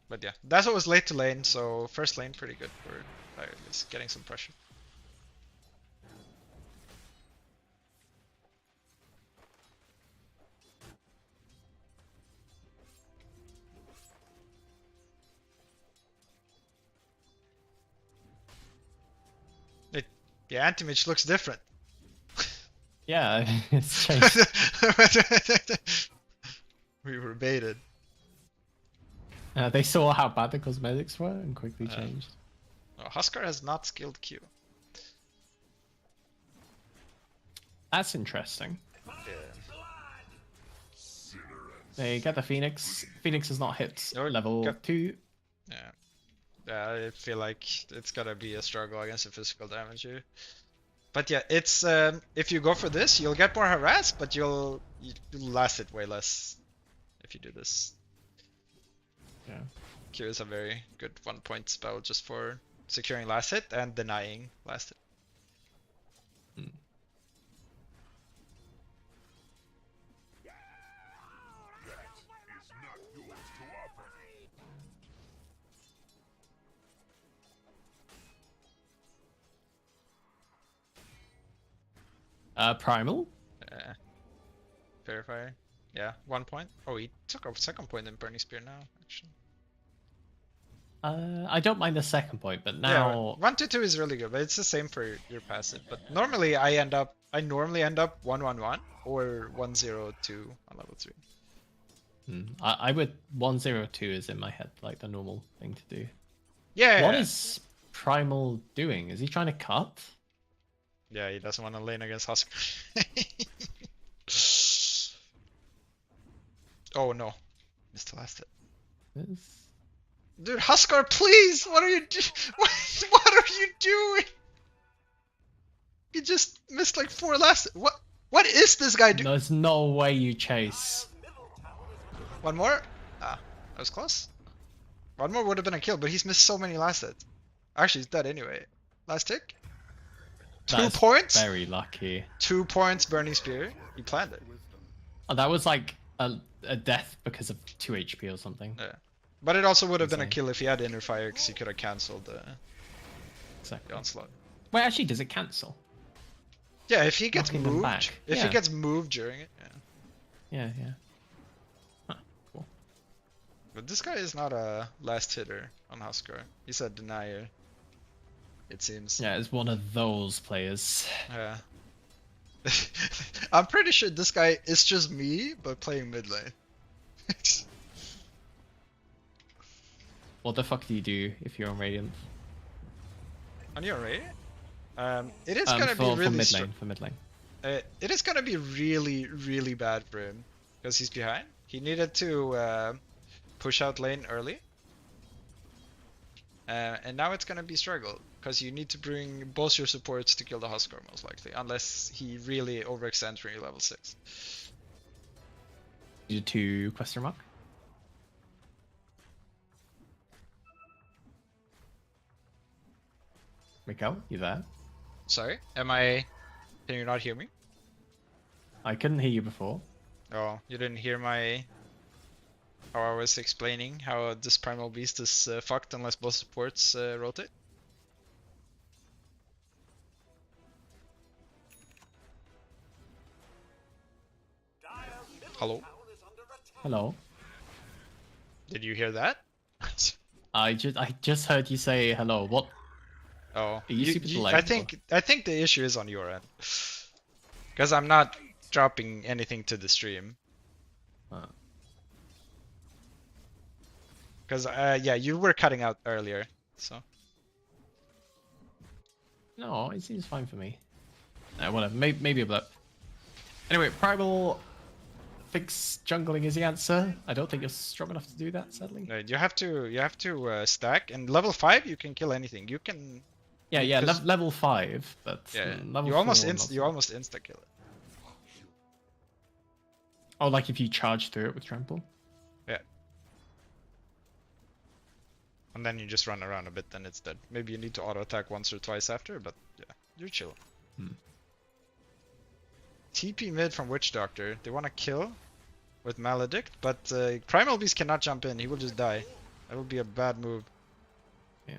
But yeah, Dazzle was late to lane, so first lane pretty good for Tireless, getting some pressure. Yeah, anti-mage looks different. Yeah, it's changed. We were baited. They saw how bad the cosmetics were and quickly changed. Oh, Huskar has not skilled Q. That's interesting. Yeah. They get the Phoenix. Phoenix has not hit No, level got- 2. Yeah. Yeah, I feel like it's gotta be a struggle against the physical damage here. But yeah, it's if you go for this, you'll get more harass, but you'll last it way less if you do this. Yeah. Q is a very good 1-point spell just for securing last hit and denying last hit. Primal. Verify. Yeah, 1 point. Oh, he took a second point in Burning Spear now, actually. I don't mind the second point, but now Yeah, 1-2 is really good, but it's the same for your passive. But normally I normally end up 1-1-1 or 1-0-2 on level 3. I would 102 is in my head like the normal thing to do. Yeah. What is Primal doing? Is he trying to cut? Yeah, he doesn't want to lane against Husk. Oh no, missed the last hit. It's- Dude, Huskar, please! What are you what are you doing? You just missed like 4 last. What is this guy doing? There's no way you chase. One more? Ah, that was close. One more would have been a kill, but he's missed so many last hits. Actually, he's dead anyway. Last tick? 2 That's points? Very lucky. 2 points, Burning Spear. He planned it. Oh, that was like a death because of 2 HP or something. Yeah. But it also would have been a Insane. kill if he had Inner Fire, because he could have cancelled the Exactly. onslaught. Wait, actually, does it cancel? Yeah, if he gets Knocking them moved, back. if he Yeah. gets moved during it, yeah. Yeah. Huh, cool. But this guy is not a last hitter on Huskar. He's a denier. It seems. Yeah, it's one of those players. Yeah. I'm pretty sure this guy is just me, but playing mid lane. What the fuck do you do if you're on Radiant? On your rate? It is gonna be For really mid lane. For mid lane. it is gonna be really bad for him because he's behind. He needed to push out lane early, and now it's gonna be struggle because you need to bring both your supports to kill the Huskar most likely, unless he really overextends for your level 6. You to question mark. Mikael, you there? Sorry, can you not hear me? I couldn't hear you before. Oh, you didn't hear how I was explaining how this Primal Beast is fucked unless both supports rotate? Hello? Hello. Did you hear that? I just heard you say hello. What? Oh, you super delayed, I think the issue is on your end, because I'm not dropping anything to the stream. Because yeah, you were cutting out earlier, so. No, it seems fine for me. Whatever. Maybe a blip. Anyway, Primal thinks jungling is the answer. I don't think you're strong enough to do that, sadly. No, you have to stack, and level 5 you can kill anything. You can. Yeah, because- level 5, but Yeah, level you almost 4, insta kill it. Oh, like if you charge through it with trample. Yeah. And then you just run around a bit, then it's dead. Maybe you need to auto attack once or twice after, but yeah, you're chill. TP mid from Witch Doctor. They want to kill with Maledict, but Primal Beast cannot jump in. He will just die. That would be a bad move. Yeah.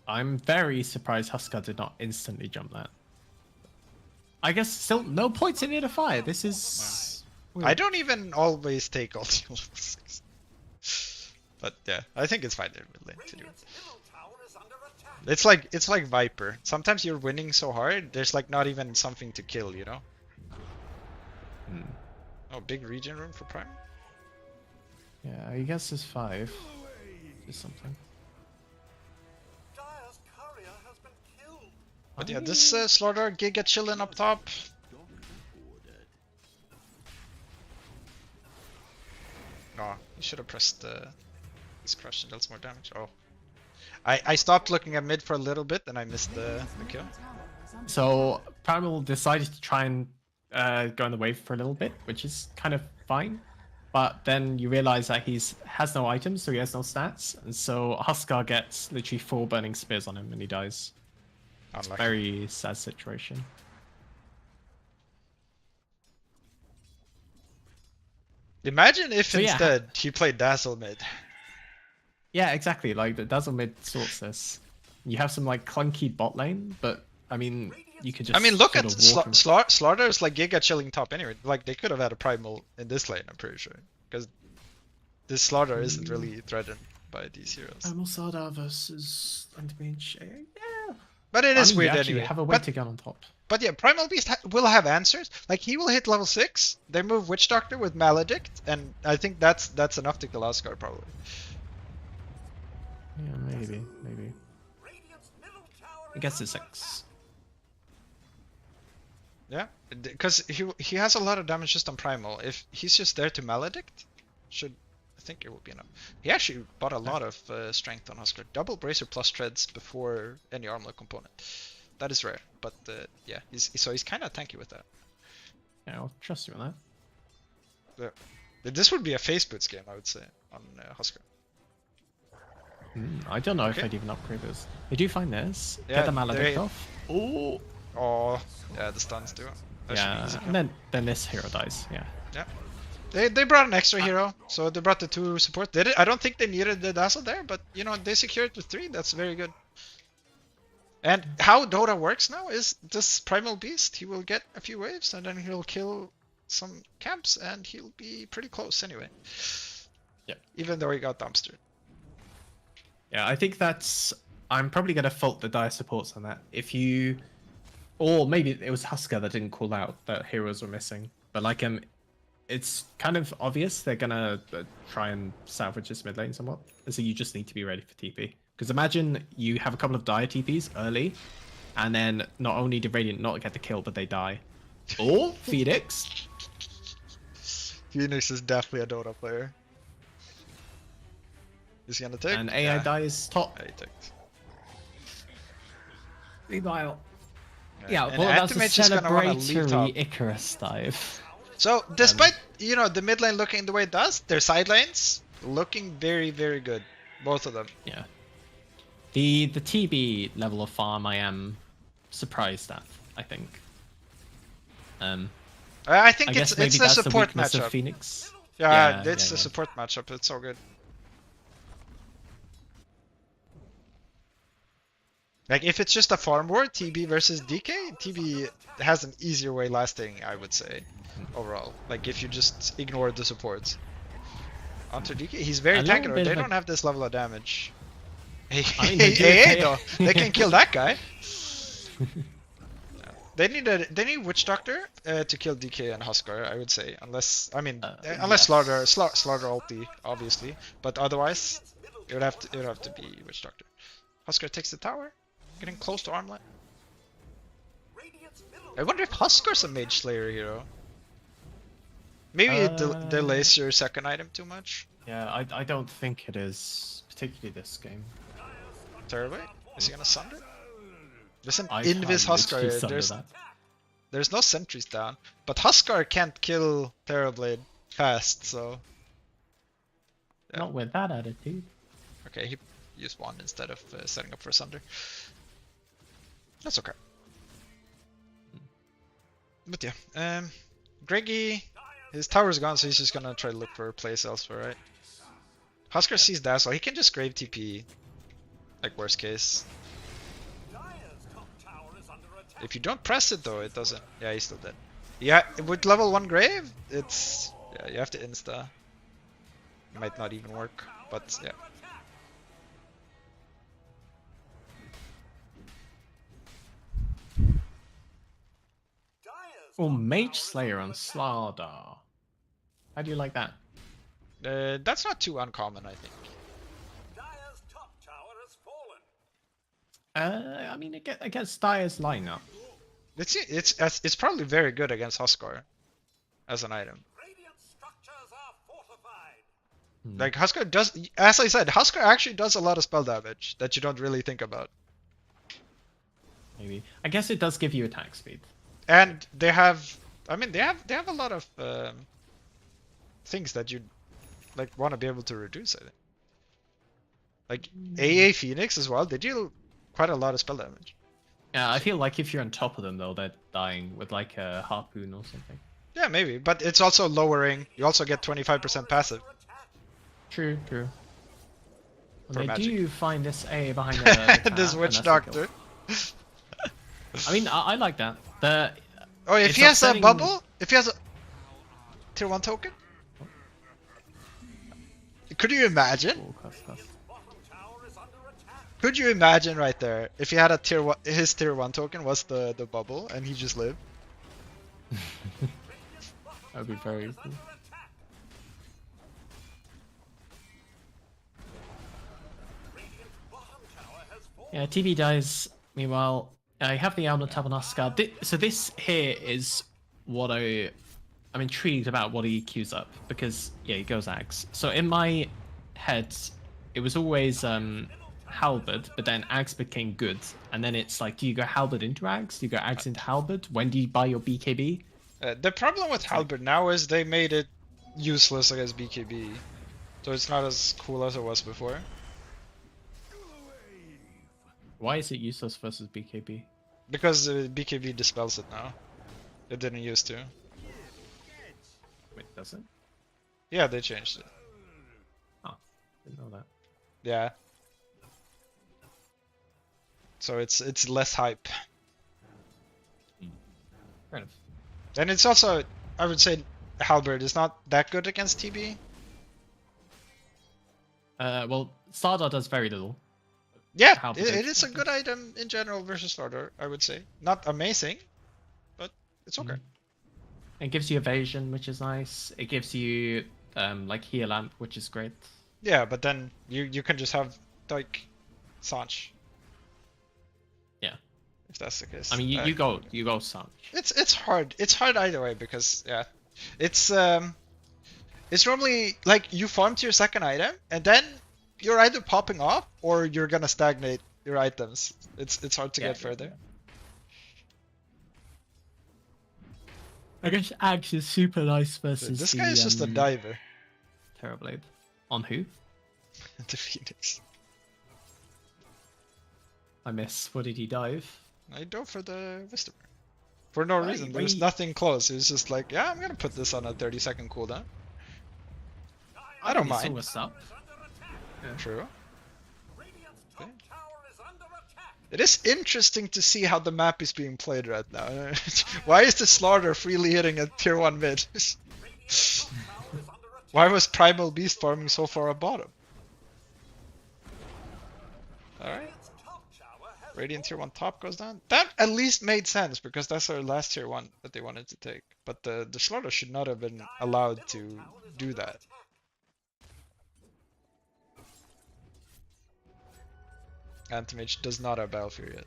I'm very surprised Huskar did not instantly jump that. I guess still no points in Inner Fire. This is. I don't even always take ulti level 6. But yeah, I think it's fine in mid lane to do it. It's like Viper. Sometimes you're winning so hard, there's like not even something to kill, you know? Hmm. Oh, big regen room for Prime? Yeah, I guess it's 5. Just something. Dire's courier has been killed. But yeah, this Slaughter Giga chilling up top. No, you should have pressed this crush and dealt more damage. Oh. I stopped looking at mid for a little bit and I missed the kill. So Primal decided to try and go on the wave for a little bit, which is kind of fine. But then you realize that has no items, so he has no stats, and so Huskar gets literally 4 burning spears on him and he dies. It's a Unlucky. very sad situation. Imagine if So, yeah. instead he played Dazzle mid. Yeah, exactly. Like the Dazzle mid sorts this. You have some like clunky bot lane, but I mean, you could just. I mean, look sort at of walk him. Slaughter's like Giga chilling top anyway. Like they could have had a Primal in this lane, I'm pretty sure. Because this Slaughter isn't really threatened by these heroes. Primal Sardar versus Undermage. Yeah. But it is You weird actually anyway. have a way to get on top. But yeah, Primal Beast will have answers. Like he will hit level 6. They move Witch Doctor with Maledict, and I think that's enough to kill Asgard probably. Yeah, maybe. Radiant's middle tower I guess it's 6. Yeah, because he has a lot of damage just on Primal. If he's just there to Maledict, I think it will be enough. He actually bought a lot of strength on Husker. Double Bracer plus treads before any armlet component. That is rare, but yeah, he's kind of tanky with that. Yeah, I'll trust you on that. Yeah. This would be a face boots game, I would say, on Husker. I don't know if Okay. I'd even upgrade this. They do find this. Yeah, Get the Maledict they- off. Oh. Oh, yeah, the stuns do. That should be Yeah, easy. and then this hero dies. Yeah. Yeah. They brought an extra hero, so they brought the 2 support. I don't think they needed the Dazzle there, but you know, they secured it with 3, that's very good. And how Dota works now is this Primal Beast, he will get a few waves and then he'll kill some camps and he'll be pretty close anyway. Yep. Even though he got dumpstered. Yeah, I think I'm probably going to fault the dire supports on that. Or maybe it was Husker that didn't call out that heroes were missing. But like, it's kind of obvious they're going to try and salvage this mid lane somewhat. And so you just need to be ready for TP. Because imagine you have a couple of dire TPs early, and then not only did Radiant not get the kill, but they die. Or Phoenix. Phoenix is definitely a Dota player. He's gonna take. And AI dies top. Yeah, he takes. Meanwhile. Yeah, Yeah, and well, that's a Ultimate's just gonna wanna leave top. celebratory Icarus dive. So, despite, you know, the mid lane looking the way it does, their side lanes looking very, very good. Both of them. Yeah. The TB level of farm I am surprised at, I think. I think I it's guess maybe the that's the support weakness matchup. of Phoenix. Yeah, it's yeah, the yeah. support matchup. It's so good. Like, if it's just a farm war, TB versus DK, TB has an easier way lasting, I would say, overall. Like, if you just ignore the supports. Onto DK, he's very A little tanky. bit They of a- don't have this level of damage. Hey, I mean, hey, they do hey, pay- though. They can kill that guy. They need Witch Doctor to kill DK and Huskar, I would say. Unless, I mean, unless yes. Slaughter ulti, obviously. But otherwise, it would have to be Witch Doctor. Huskar takes the tower, getting close to Armlet. Radiant's middle I wonder if Huskar's a Mage Slayer hero. Maybe it delays your second item too much. Yeah, I don't think it is, particularly this game. Terribly. Is he gonna sunder? There's an I Invis can't literally Huskar. sunder There's that. There's no sentries down, but Huskar can't kill Terrorblade fast, so... Yeah. Not with that attitude. Okay, he used 1 instead of setting up for Sunder. That's okay. But yeah, Greggy, his tower's gone, so he's just gonna try to look for a place elsewhere, right? Huskar sees Dazzle, he can just grave TP, like worst case. Dire's top tower is under attack. If you don't press it though, it doesn't. Yeah, he's still dead. Yeah, with level 1 grave, it's... Yeah, you have to insta. It might not even work, but yeah. Oh, Mage Slayer on Slardar. How do you like that? That's not too uncommon, I think. Dire's top tower has fallen. I mean, against Dire's lineup. It's probably very good against Huskar as an item. Radiant structures are fortified. Like Huskar does, as I said, Huskar actually does a lot of spell damage that you don't really think about. Maybe. I guess it does give you attack speed. And they have, I mean, they have a lot of things that you like want to be able to reduce. I think. Like AA Phoenix as well. They deal quite a lot of spell damage. Yeah, I feel like if you're on top of them though, they're dying with like a harpoon or something. Yeah, maybe, but it's also lowering. You also get 25% passive. True, true. For Well, they magic. do find this A behind the This tower, witch and that's a kill. doctor. I mean, I like that. The Oh, if It's he has a upsetting- bubble, if he has a tier 1 token, could you imagine? oh, cuss. Bottom tower is under attack. Could you imagine right there if he had a tier 1, his tier 1 token was the bubble and he just lived? That would be very cool. Under attack. Radiant's bottom tower has fallen. Yeah, TV dies. Meanwhile, I have the Amulet up on Oscar. So this here is what I'm intrigued about what he queues up because yeah, he goes Axe. So in my head, it was always Halberd, but then Axe became good, and then it's like, do you go Halberd into Axe? Do you go Axe into Halberd? When do you buy your BKB? The problem with Halberd now is they made it useless against BKB. So it's not as cool as it was before. Why is it useless versus BKB? Because BKB dispels it now. It didn't used to. Wait, does it? Yeah, they changed it. Oh, didn't know that. Yeah. So it's less hype. Fair enough. And it's also, I would say, Halberd is not that good against TB. Well, Slardar does very little. Yeah, Halberd it is- is a good item in general versus starter, I would say. Not amazing, but it's okay. It gives you evasion, which is nice. It gives you like heal amp, which is great. Yeah, but then you can just have like Sanch. Yeah. If that's the case. I mean, you go Sanch. It's hard. It's hard either way because yeah, it's normally like you farm to your second item and then you're either popping off or you're gonna stagnate your items. It's hard to Yeah, get further. I guess Axe is super nice versus This guy is just a diver. Terrorblade. On who? The Phoenix. I miss. What did he dive? I go for the Wisdom. For no Why- reason. why There's you- nothing close. It's just like, yeah, I'm gonna put this on a 30-second cooldown. I don't It's mind. always up. True. Radiant's top tower is under attack. It is interesting to see how the map is being played right now. Why is the Slaughter freely hitting a tier 1 mid? Radiant's top tower is under attack. Why was Primal Beast farming so far at bottom? Alright. Radiant's top tower has Radiant tier 1 top goes down. That at least made sense because that's our last tier 1 that they wanted to take. But the Slaughter should not have been allowed to do that. Anti-Mage does not have Balfour yet.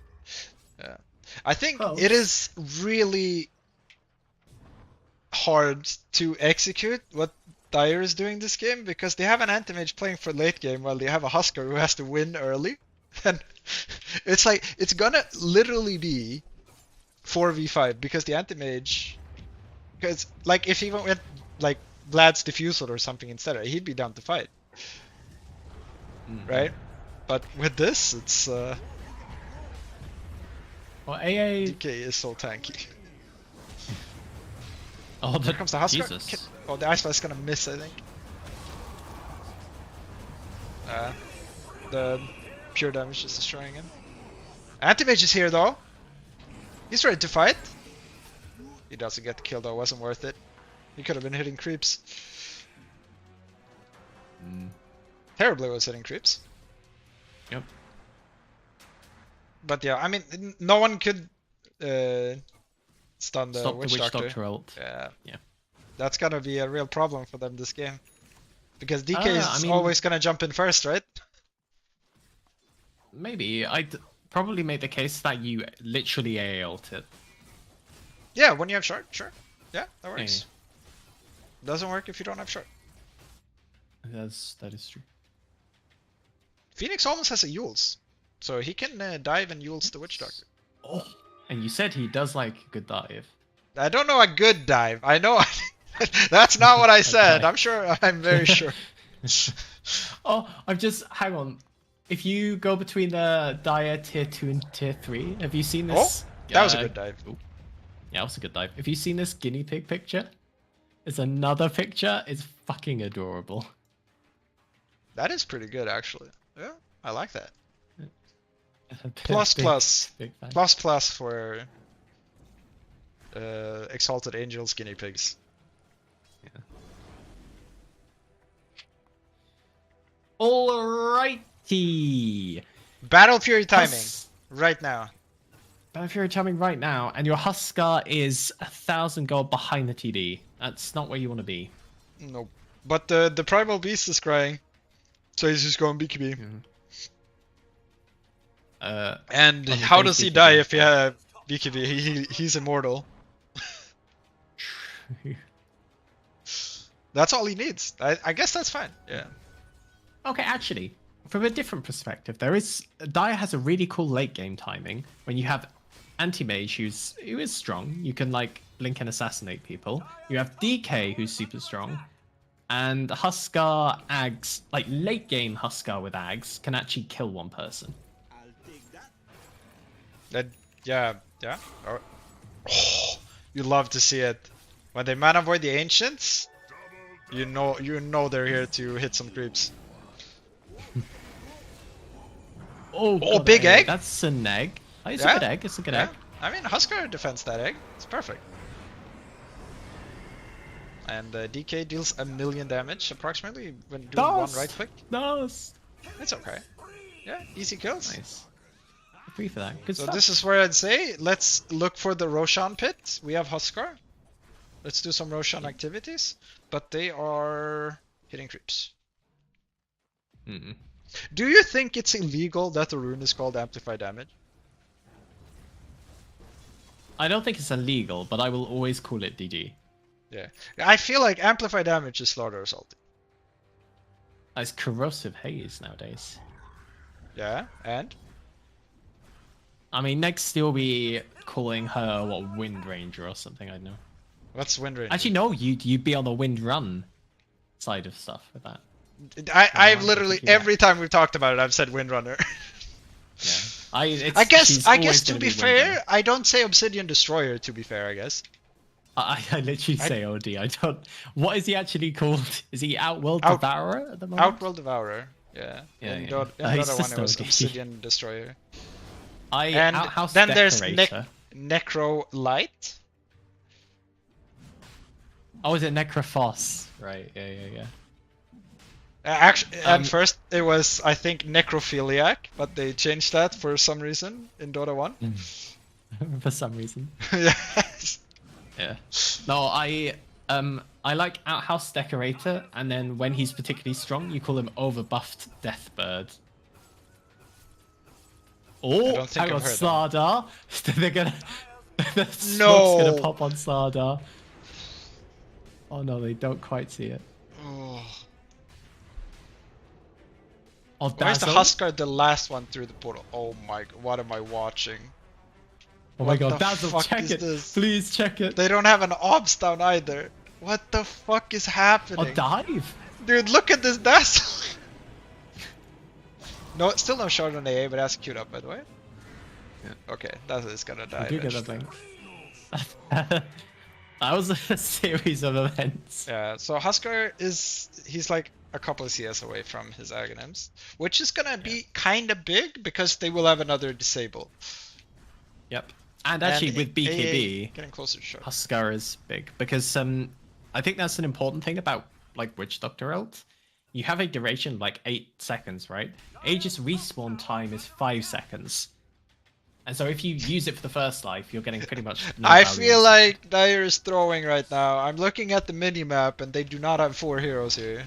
Yeah. I think Oh. it is really hard to execute what Dire is doing this game because they have an Anti-Mage playing for late game while they have a Husker who has to win early. And it's like, it's gonna literally be 4v5 because the Anti-Mage... Because, like, if he went, like, Vlad's Diffusal or something instead, he'd be down to fight. Right? But with this, it's... Well, AA. DK is so tanky. Oh, the Here comes the Husker. Jesus. Oh, the Ice Fly's gonna miss, I think. The pure damage is destroying him. Anti-Mage is here though. He's ready to fight. He doesn't get the kill though, wasn't worth it. He could have been hitting creeps. Terribly was hitting creeps. Yep. But yeah, I mean, no one could stun the Stop Witch the Witch Doctor. Doctor ult. Yeah. Yeah. That's gonna be a real problem for them this game. Because DK is I mean- always gonna jump in first, right? Maybe. I'd probably make the case that you literally AA ult it. Yeah, when you have short, sure. Yeah, that Yeah, works. Doesn't work if you don't have short. That is true. Phoenix almost has a Yules. So he can dive and Yules the Witch Doctor. Oh, and you said he does like a good dive. I don't know a good dive. I know that's not what I said. Okay. I'm sure. I'm very sure. Oh, hang on. If you go between the Dire tier 2 and tier 3, have you seen this? That was a good dive. Oh. Yeah, that was a good dive. Have you seen this guinea pig picture? It's another picture. It's fucking adorable. That is pretty good, actually. Yeah, I like that. Big- Plus, big- plus. big fan. Plus for Exalted Angels guinea pigs. Alrighty. Battle Fury timing Hus- right now. Battle Fury timing right now, and your Huskar is 1,000 gold behind the TD. That's not where you want to be. Nope. But the Primal Beast is crying, so he's just going BKB. And on the how base does he BKB. die if you have BKB? He's immortal. That's all he needs. I guess that's fine. Yeah. Okay, actually, from a different perspective, Dire has a really cool late game timing when you have Anti-Mage who is strong. You can like blink and assassinate people. You have DK who's super strong. And Huskar Ags, like late game Huskar with Ags, can actually kill one person. Yeah. Oh. You love to see it. When they mana void the ancients, you know they're here to hit some creeps. Oh, Oh, big egg? That's an egg. Oh, it's Yeah. a good egg. It's a good egg. I mean, Huskar defends that egg. It's perfect. And DK deals 1,000,000 damage approximately when doing one right click. Nice. It's okay. Yeah, easy kills. Nice. Free for that. Good So stuff. this is where I'd say let's look for the Roshan pit. We have Huskar. Let's do some Roshan activities, but they are hitting creeps. Mm-mm. Do you think it's illegal that the rune is called Amplify Damage? I don't think it's illegal, but I will always call it DG. Yeah. I feel like Amplify Damage is Slaughter Assault. It's corrosive haze nowadays. Yeah, and? I mean, next you'll be calling her Wind Ranger or something. I don't know. What's Wind Ranger? Actually, no. You'd be on the Wind Run side of stuff with that. I've literally every time we've talked about it, I've said Windrunner. Yeah. I guess she's to always be gonna Wind fair, Runner. I don't say Obsidian Destroyer. To be fair, I guess. I literally say OD. I don't. What is he actually called? Is he Outworld Out- Devourer at the moment? Outworld Devourer. Yeah. Yeah, And yeah. the He's other one just it was OD. Obsidian Destroyer. And And Outhouse then there's Decorator. Necro Light. Oh, is it Necrophos? Right. Yeah. Actually, at first it was I think Necrophiliac, but they changed that for some reason in Dota 1. For some reason. Yes. Yeah. No, I like Outhouse Decorator, and then when he's particularly strong, you call him Overbuffed Deathbird. Oh, don't think I got I've heard Slardar. They're gonna. The smoke's No. gonna pop on Slardar. Oh no, they don't quite see it. Oh. Oh, Why is the Dazzle. Huskar the last one through the portal? Oh my, what am I watching? Oh my What god, the Dazzle, fuck check is it. this? Please check it. They don't have an obs down either. What the fuck is Oh, happening? dive. Dude, look at this Dazzle! No, still no shard on AA, but that's queued up by the way. Yeah. Okay, Dazzle is gonna die. I do get that eventually. thing. That was a series of events. Yeah, so Huskar he's like a couple of CS away from his Aghanims, which is gonna be kinda big because they will have another disable. Yep. And actually, with BKB, AA getting closer to shard. Huskar is big because I think that's an important thing about like Witch Doctor ult. You have a duration of like 8 seconds, right? Aegis respawn time is 5 seconds, And so if you use it for the first life, you're getting pretty much no I value feel in like Dire is throwing right now. I'm looking at the mini map and they do not have 4 heroes here.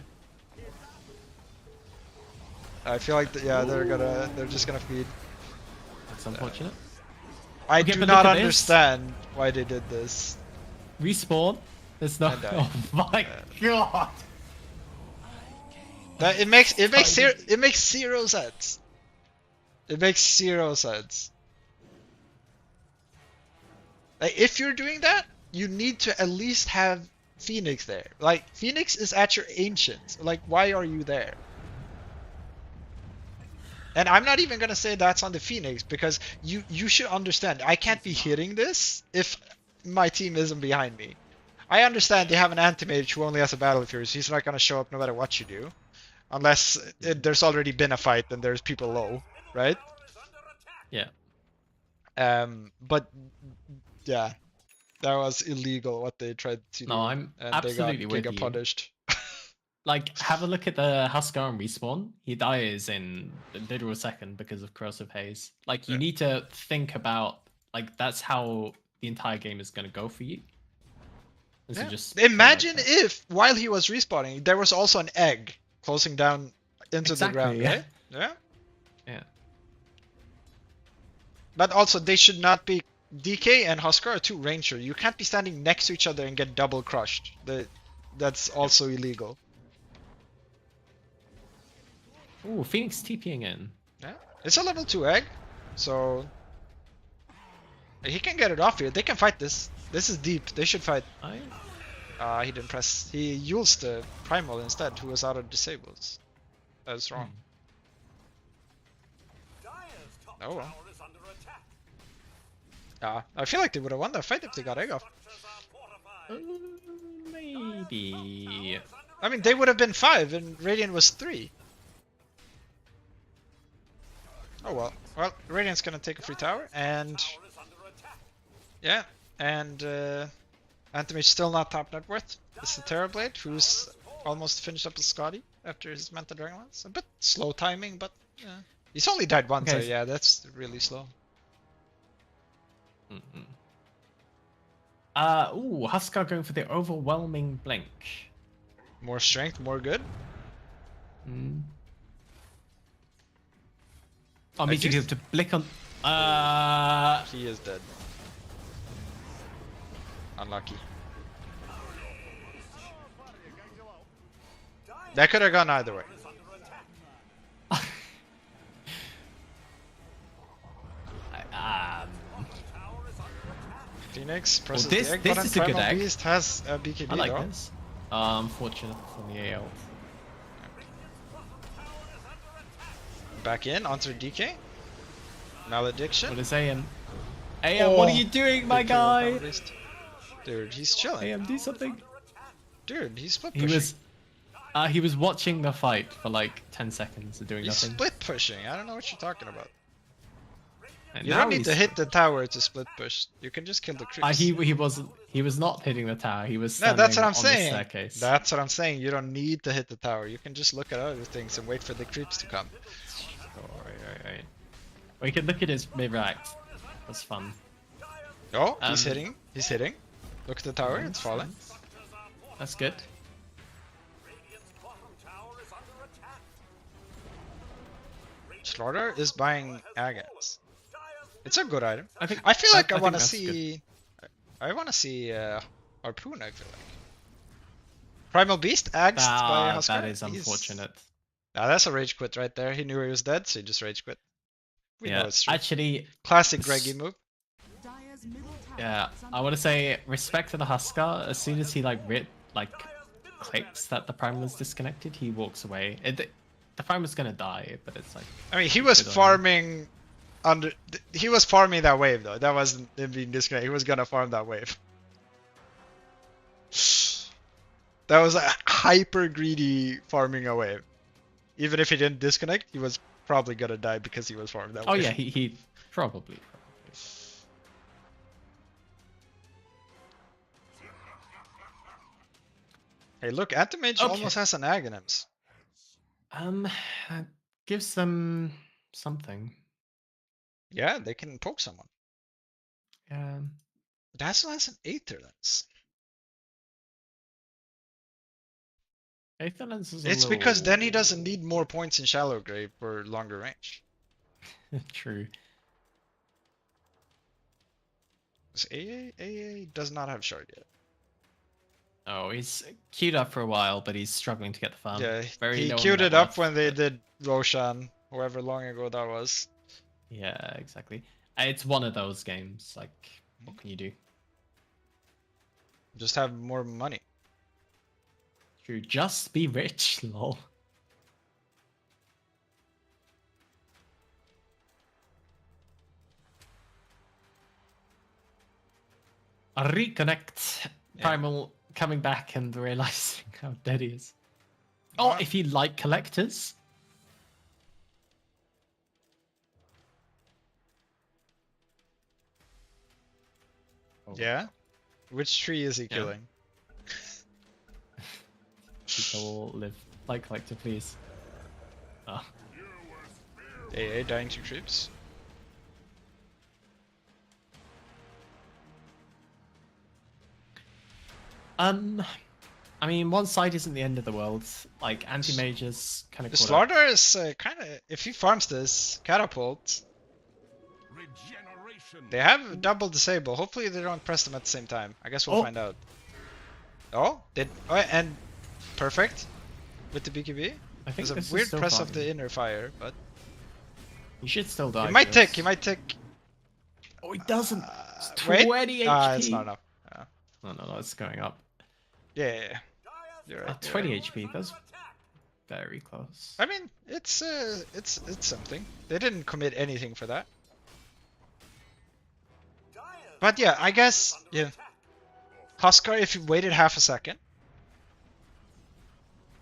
I feel like yeah, they're just gonna feed. That's unfortunate. I Okay, do but not look at this. understand why they did this. Respawn. There's no. And die. Oh my god. That it makes zero sense. It makes 0 sense. Like, if you're doing that, you need to at least have Phoenix there. Like, Phoenix is at your ancient. Like, why are you there? And I'm not even gonna say that's on the Phoenix, because you should understand, I can't be hitting this if my team isn't behind me. I understand they have an anti-mage who only has a battle fury, so he's not gonna show up no matter what you do. Unless there's already been a fight and there's people low, right? Yeah. But yeah, that was illegal what they tried to do. No, I'm and absolutely they with got you. punished. Like, have a look at the Huskar and Respawn. He dies in a literal second because of Corrosive Haze. Like, you need to think about, like, that's how the entire game is going to go for you. And so Yeah. just Imagine if, while he was respawning, there was also an egg closing down into the ground, yeah. right? Yeah. Yeah. But also, they should not be... DK and Huskar are 2 ranger. You can't be standing next to each other and get double crushed. That's also illegal. Ooh, Phoenix TPing in. Yeah. It's a level 2 egg, so... He can get it off here. They can fight this. This is deep. They should fight. He didn't press. He used the Primal instead, who was out of disables. That was wrong. Dire's top Oh well. tower is under attack. I feel like they would have won that fight if they got egg off. Structures are fortified. Maybe. I mean, they would have been 5 and Radiant was 3. Oh well. Well, Radiant's gonna take a free tower, and Tower is under attack. yeah, and Antimage still not top net worth. It's the Terrorblade, who's almost finished up with Scotty after his Manta Dragon Lance. A bit slow timing, but yeah. He's only died once, Okay. so yeah, that's really slow. Ooh, Huskar going for the overwhelming blink. More strength, more good. Oh, means you just- have to blink on. He is dead. Unlucky. That could have gone either way. Phoenix presses this- the egg this button. is a good Primal egg. Beast has a BKB I like though. this. Unfortunate for the AL. Back in, onto DK. Malediction. What is AM? AM, what are you doing, my Big kill with guy? Primal Beast. Dude, he's chilling. AM, do something. Dude, he's split He pushing. he was watching the fight for like 10 seconds and doing He's nothing. split pushing. I don't know what you're talking about. And You now don't need to he's- hit the tower to split push. You can just kill the creeps. he was not hitting the tower. He was No, standing that's what I'm on the saying. staircase. That's what I'm saying. You don't need to hit the tower. You can just look at other things and wait for the creeps to come. Alright. We can look at his mid-ract. That's fun. Oh, he's Um, hitting. He's hitting. Look at the tower. It's falling. That's good. Radiant's bottom tower is under attack. Slaughter is buying Agons. It's a good item. I think. I feel like I, think want to that's good. see. I want to see Harpoon. I feel like Primal Beast axed by Huskar. That is unfortunate. Ah, that's a rage quit right there. He knew he was dead, so he just rage quit. We know Yeah, it's true. actually, Classic Greggy move. Dire's middle tower yeah, is under I want to say respect to the Huskar. As soon as he clicks that the primal is disconnected, he walks away. The primal's gonna die, but it's like I mean, he was Good on him. farming he was farming that wave though. That wasn't him being disconnected. He was gonna farm that wave. That was a hyper greedy farming a wave. Even if he didn't disconnect, he was probably gonna die because he was farming that oh wave. yeah, he probably. Hey, look, Antimage Okay. almost has an Aghanims. Gives them something. Yeah, they can poke someone. Dazzle has an Aether Lens. Aether Lens is a It's little... because then he doesn't need more points in Shallow Grave for longer range. True. 'Cause AA does not have Shard yet. Oh, he's queued up for a while, but he's struggling to get the farm. Yeah, Very he low on queued net it up worth, when they but- did Roshan, however long ago that was. Yeah, exactly. It's one of those games. Like, what can you do? Just have more money. True. Just be rich, lol. A reconnect. Yeah. Primal coming back and realizing how dead he is. Oh, if you like collectors. Oh, Yeah? Which tree is he Yeah. killing? People live like collector, please. Oh. AA dying to creeps. I mean, one side isn't the end of the world. Like, anti-mages kind of The caught up. Slardar is kind of, if he farms this catapult, Regeneration. they have double disable. Hopefully they don't press them at the same time. I guess we'll Oh. find out. Oh, and perfect with the BKB. I think There's this a is weird still press of farming. the inner fire, but He should still die. he might for tick. this. He might tick. Oh, he doesn't. It's Wait. 20 HP. It's not enough. No, it's going up. Yeah. You're right. you're 20 right. HP. That's very close. I mean, it's something. They didn't commit anything for that. But yeah, I guess yeah. Huskar, if you waited half a second.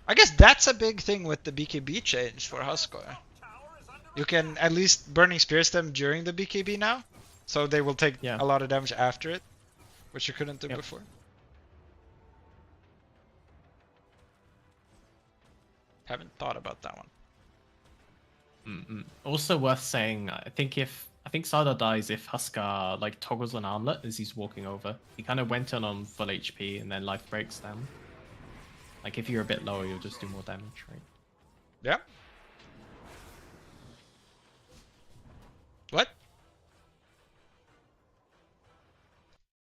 I guess that's a big thing with the BKB change for Huskar. You can at least Burning Spears them during the BKB now, so they will take Yeah. a lot of damage after it, which you couldn't do Yep. before. Haven't thought about that one. Also worth saying, I think Sardar dies if Huskar like toggles an armlet as he's walking over. He kind of went on full HP and then life breaks down. Like if you're a bit lower, you'll just do more damage, right? Yeah. What?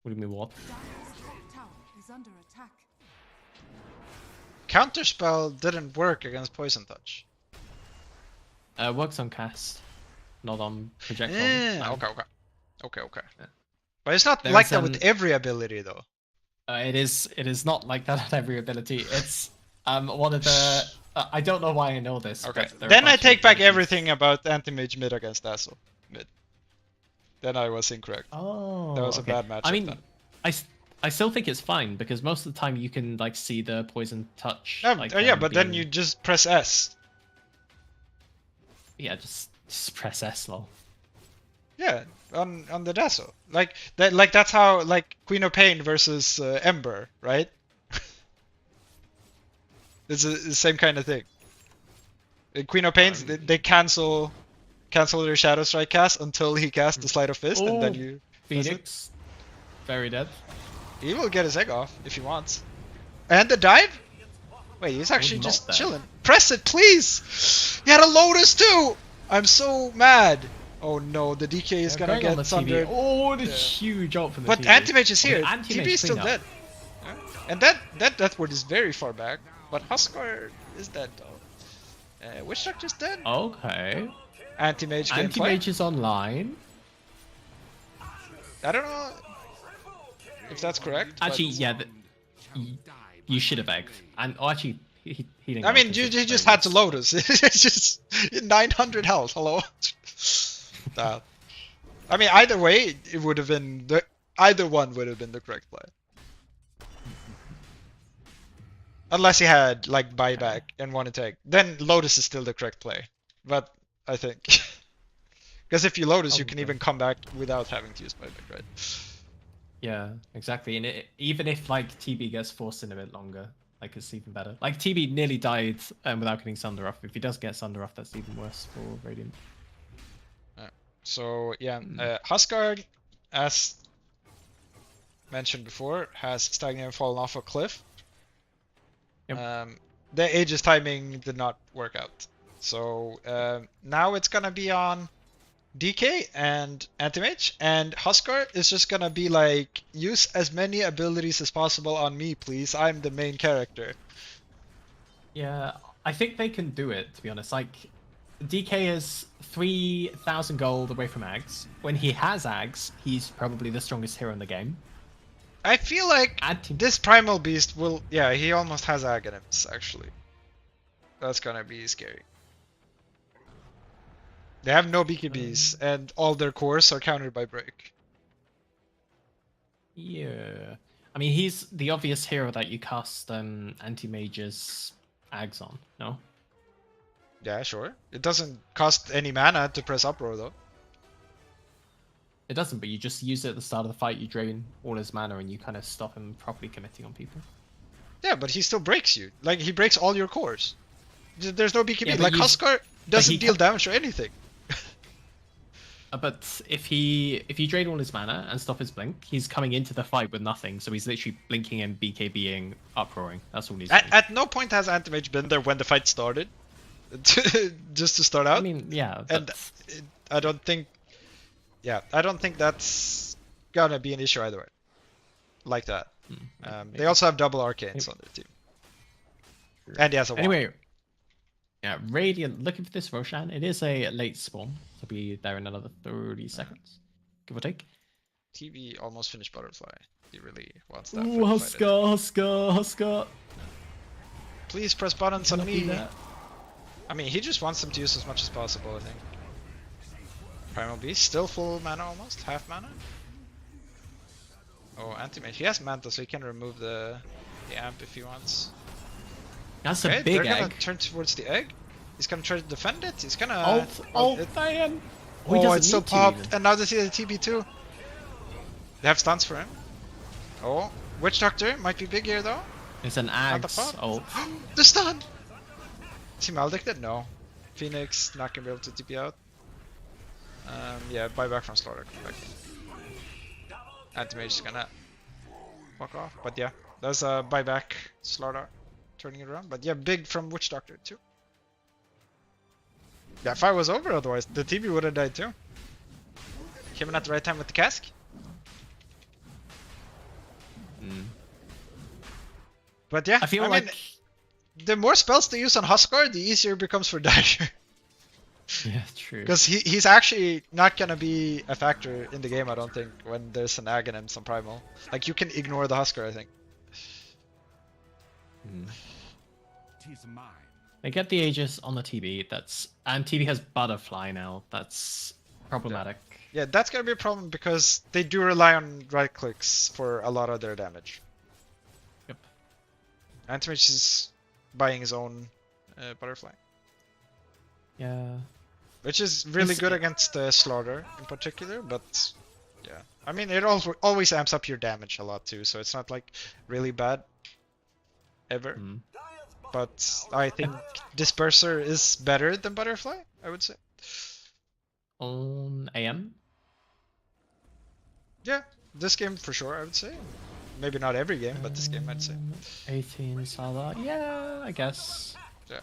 What do you mean what? Dire's top tower is under attack. Counterspell didn't work against Poison Touch. Works on cast, not on projectile. Okay. Yeah. But it's not There like is that with every ability, though. It is not like that at every ability. It's one of the. I don't know why I know this. Okay. but there are Then a I bunch of take back abilities. everything about Anti-Mage mid against Dazzle. Mid. Then I was incorrect. Oh, That was okay. a bad matchup I mean, then. I still think it's fine because most of the time you can like see the poison touch. Yeah, like, yeah, but then being- you just press S. Yeah, just press S, lol. Yeah, on the Dazzle. Like that's how like Queen of Pain versus Ember, right? It's the same kind of thing. Queen of Pains, they cancel their Shadow Strike cast until he casts the Sleight of Fist, and then Oh, you Phoenix, very dead. he will get his egg off if he wants. And the dive? Wait, he's actually not just dead. chilling. Press it, please! He had a Lotus too! I'm so mad. Oh no, the DK is They're gonna going on get the sundered. TV. Oh, the Yeah. huge ult from the But TV. Anti-Mage is Okay, here. Anti-Mage TB is still clean up. dead. Yeah. And that Deathward is very far back. But Huskar is dead though. Witch Doctor's dead. Okay. Anti-Mage gameplay. Anti-Mage is online. I don't know if that's correct. but- Actually, yeah, you should have egged. And actually, he didn't. I go mean, because you it's just very had to Lotus. It's just 900 health. Hello. I mean, either way, it would have been either one would have been the correct play. Unless he had like buyback and one attack, then Lotus is still the correct play. But I think because if you Lotus, you can Okay. even come back without having to use buyback, right? Yeah, exactly. And even if like TB gets forced in a bit longer, like it's even better. Like TB nearly died without getting Sunder off. If he does get Sunder off, that's even worse for Radiant. So yeah, Huskar, as mentioned before, has stagnant fallen off a cliff. Yep. The Aegis timing did not work out. So now it's gonna be on DK and Anti-Mage, and Huskar is just gonna be like, use as many abilities as possible on me, please. I'm the main character. Yeah, I think they can do it, to be honest. Like, DK is 3,000 gold away from Ags. When he has Ags, he's probably the strongest hero in the game. I feel like Anti- this Primal Beast will... Yeah, he almost has Aghanims, actually. That's gonna be scary. They have no BKBs, and all their cores are countered by break. Yeah. I mean, he's the obvious hero that you cast Anti-Mage's Ags on, no? Yeah, sure. It doesn't cost any mana to press Uproar, though. It doesn't, but you just use it at the start of the fight, you drain all his mana, and you kind of stop him properly committing on people. Yeah, but he still breaks you. Like, he breaks all your cores. There's no BKB. Yeah, but like, Huskar doesn't he deal damage or anything. But if you drain all his mana and stop his blink, he's coming into the fight with nothing, so he's literally blinking and BKBing, uproaring. That's all he's doing. At no point has Anti-Mage been there when the fight started. Just to start out. I mean, yeah. And I don't think... Yeah, I don't think that's gonna be an issue either way. Like that. They also have double arcanes on their team. And he has a wand. Anyway, yeah, Radiant, looking for this Roshan. It is a late spawn. It'll be there in another 30 seconds, give or take. TV almost finished Butterfly. He really wants that. Ooh, Huskar. Please press buttons on Cannot be me. that. I mean, he just wants them to use as much as possible, I think. Primal Beast, still full mana almost, half mana. Oh, Anti-Mage. He has Manta, so he can remove the amp if he wants. That's Okay, a big they're gonna egg. turn towards the egg. He's gonna try to defend it. He's gonna... Ult, Diane. Oh, he Oh, doesn't it's still need to popped, even. and now they see the TB too. They have stuns for him. Oh, Witch Doctor might be big here though. It's an Not the Ags pop. ult. The stun! Is he maledicted? No. Phoenix not gonna be able to TP out. Yeah, buyback from Slaughter. Anti-Mage is gonna walk off, but yeah, there's a buyback Slaughter turning it around. But yeah, big from Witch Doctor too. That fight was over otherwise. The TB would have died too. Came in at the right time with the cask. But yeah, I feel mean, like the more spells they use on Huskar, the easier it becomes for Dasher. yeah, true. Because he's actually not gonna be a factor in the game, I don't think, when there's an Aghanim, some Primal. Like, you can ignore the Huskar, I think. Tis mine. They get the Aegis on the TB. And TB has Butterfly now. That's problematic. Yeah, that's gonna be a problem because they do rely on right clicks for a lot of their damage. Yep. Anti-Mage is buying his own Butterfly. Yeah. Which is really good against Slaughter in particular, but yeah. I mean, it always amps up your damage a lot too, so it's not like really bad ever. But I think Disperser is better than Butterfly, I would say. On AM? Yeah, this game for sure, I would say. Maybe not every game, but this game I'd say. 18 Salah. Yeah, I guess. Yeah.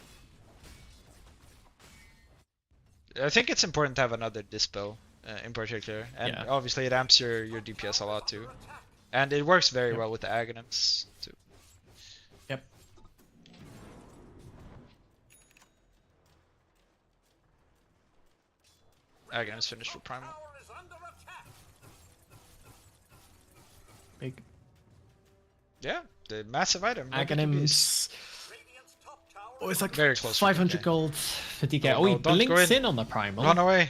I think it's important to have another Dispel in particular, and obviously it amps your DPS a lot too. And it works very well with the Aghanims too. Yep. Aghanims finished with Primal. Big. Yeah, the massive item. no BKBs. Aghanims. Oh, it's like Very close for 500 DK. gold for DK. Oh, Oh, he no, don't go blinks in. in on the Primal. Run away!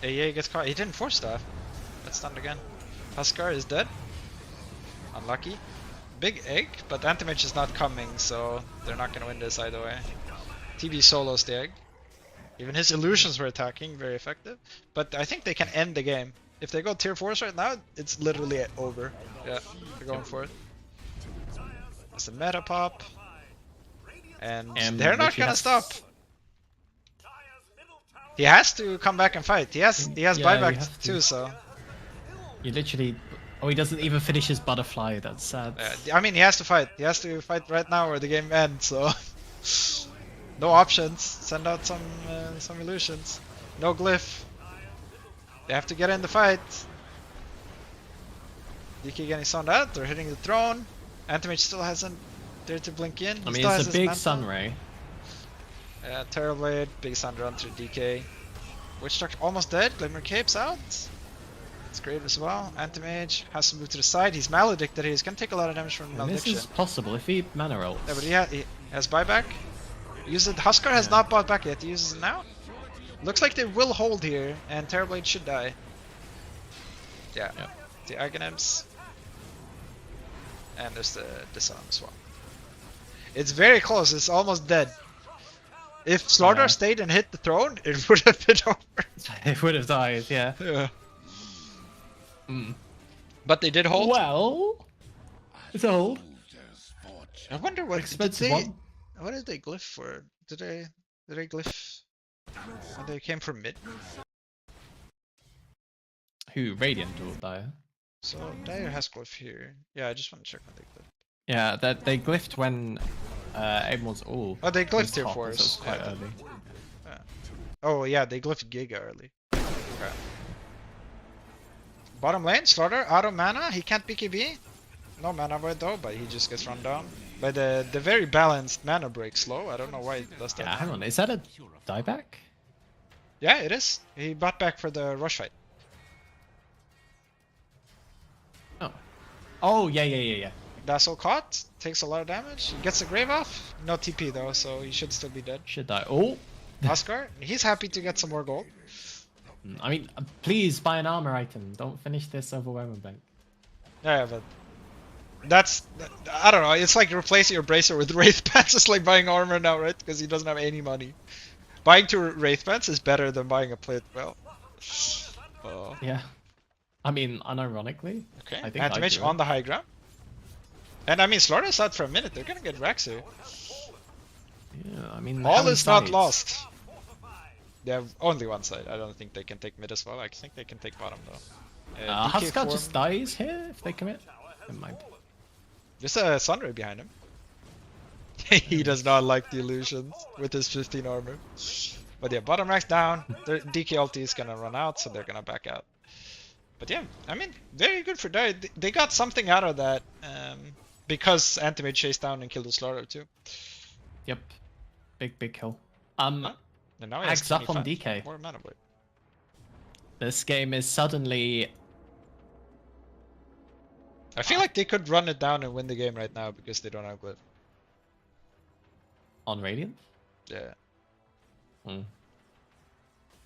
AA gets caught. He didn't force stuff. That's stunned again. Huskar is dead. Unlucky. Big egg, but Anti-Mage is not coming, so they're not gonna win this either way. TB solos the egg. Even his illusions were attacking, very effective. But I think they can end the game. If they go tier 4s right now, it's literally over. Yeah, they're going for it. It's a meta pop. And they're not Richie gonna has- stop. He has to come back and fight. He has Yeah, you buyback have to. too, so You literally. Oh, he doesn't even finish his butterfly. That's sad. I mean, he has to fight. He has to fight right now or the game ends. So no options. Send out some illusions. No glyph. They have to get in the fight. DK getting sound out. They're hitting the throne. Antimage still hasn't dared to blink in. He I mean, still has it's a his big Manta. sun ray. Yeah, Terrorblade, big sun run through DK. Witch Doctor almost dead. Glimmer Cape's out. It's great as well. Anti-Mage has to move to the side. He's maledicted. He's gonna take a lot of damage from And malediction. this is possible if he mana rolls. Yeah, but he has buyback. Use it. Huskar has not bought back yet. He uses it now. Looks like they will hold here, and Terrorblade should die. Yeah. Yep. The Aghanim's. And there's the sun as well. It's very close. It's almost dead. If Slaughter Yeah. stayed and hit the throne, it would have been over. It would have died, yeah. Yeah. Mm. But they did hold. Well, it's a hold. I wonder what Expensive did they, one. what did they glyph for? Did they glyph when they came from mid? Who? Radiant or Dire? So Dire has glyph here. Yeah, I just want to check when they glyph. Yeah, that they glyphed when everyone's all. Oh, they was glyphed here top, for so it's us. quite Yeah. early. Oh yeah, they glyphed Giga early. Okay. Bottom lane, Slaughter out of mana. He can't BKB. No mana void though, but he just gets run down. But the very balanced mana break slow. I don't know why it does that. Yeah, hang on. Is that a dieback? Yeah, it is. He bought back for the rush fight. Oh. Oh, yeah. Dazzle caught, takes a lot of damage. He gets the grave off. No TP though, so he should still be dead. Should die. Oh. Oscar, he's happy to get some more gold. I mean, please buy an armor item. Don't finish this overwhelming bank. Yeah, but that's, I don't know. It's like replacing your bracer with Wraith Pants. It's like buying armor now, right? Because he doesn't have any money. Buying two Wraith Pants is better than buying a plate. Well. Oh. Yeah. I mean, unironically. Okay. I think I'd Anti-Mage do on it. the high ground. And I mean, Slaughter's out for a minute. They're gonna get Rax here. Yeah, I mean, All how many is not sides? lost. They have only one side. I don't think they can take mid as well. I think they can take bottom though. DK Huskar form. just dies here if they commit. Never mind. There's a Sunray behind him. He does not like the illusions with his 15 armor. But yeah, bottom rack's down. Their DK ulti is gonna run out, so they're gonna back out. But yeah, I mean, very good for Dire. They got something out of that because Antimage chased down and killed the Slaughter too. Yep. Big kill. And now he has Ags up on 25 DK. more mana blade. This game is suddenly. I feel like they could run it down and win the game right now because they don't have glyph. On Radiant? Yeah. Hmm.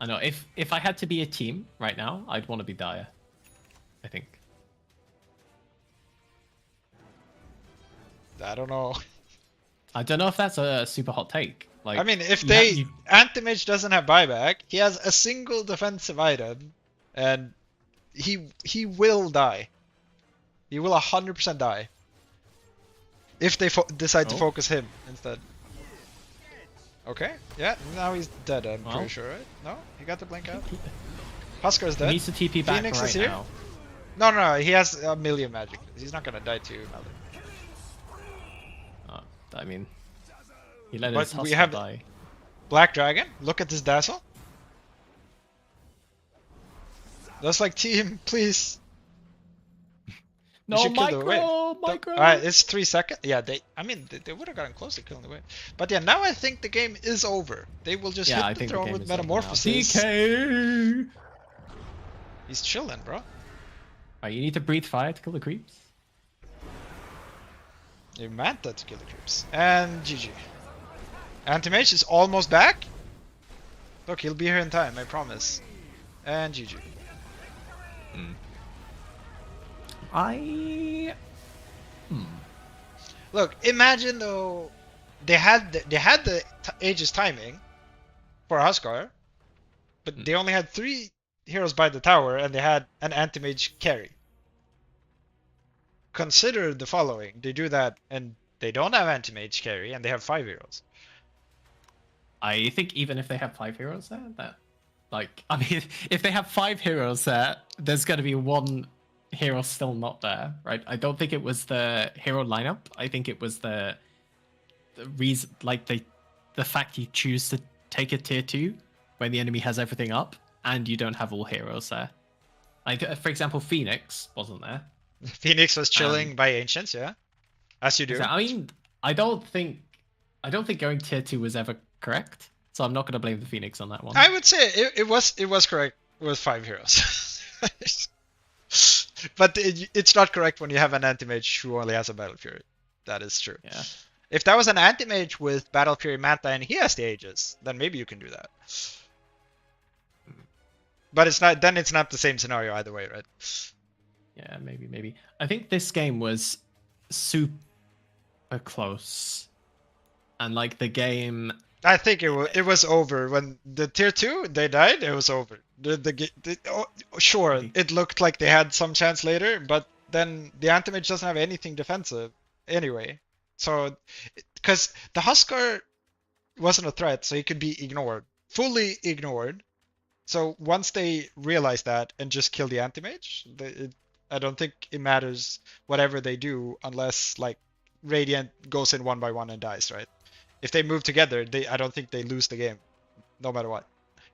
I know, if I had to be a team right now, I'd want to be Dire. I think. I don't know. I don't know if that's a super hot take. Like, I mean, if you they you- Antimage doesn't have buyback, he has a single defensive item, and he will die. He will 100% die. If they decide to Oh. focus him instead. Okay, yeah, now he's dead. I'm Well. pretty sure, right? No, he got the blink out. Huskar's he dead. needs to TP back Phoenix right is here? now. No, he has a million magic. He's not gonna die too. I mean, he let But his we Huskar have- die. Black Dragon, look at this Dazzle. That's like team, please. No, should kill the wave. micro! Alright, it's 3 seconds. Yeah, they would have gotten close to killing the wave. But yeah, now I think the game is over. They will just Yeah, I hit the think the throne game with is over now. Metamorphosis. DK! He's chilling, bro. Alright, you need to breathe fire to kill the creeps. You Manta to kill the creeps. And GG. Antimage is almost back. Look, he'll be here in time, I promise. And GG. Look, imagine though, they had the Aegis timing for Huskar, but they only had 3 heroes by the tower, and they had an anti-mage carry. Consider the following: they do that, and they don't have anti-mage carry, and they have 5 heroes. I think even if they have 5 heroes there, that Like, I mean, if they have 5 heroes there, there's going to be 1 hero still not there, right? I don't think it was the hero lineup. I think it was the reason, like the fact you choose to take a tier 2 when the enemy has everything up and you don't have all heroes there. Like, for example, Phoenix wasn't there. Phoenix was chilling by Ancients, yeah? As you do. I mean, I don't think going tier 2 was ever correct. So I'm not going to blame the Phoenix on that one. I would say it was correct with 5 heroes. But it's not correct when you have an anti-mage who only has a Battle Fury. That is true. Yeah. If that was an anti-mage with Battle Fury Manta and he has the Aegis, then maybe you can do that. But it's not. Then it's not the same scenario either way, right? Yeah, maybe. I think this game was super close. And like the game... I think it was over when the tier 2 they died. It was over. Sure, it looked like they had some chance later, but then the anti-mage doesn't have anything defensive anyway. So, because the Huskar wasn't a threat, so he could be ignored, fully ignored. So once they realize that and just kill the anti-mage, I don't think it matters whatever they do unless like Radiant goes in 1 by 1 and dies, right? If they move together, I don't think they lose the game, no matter what,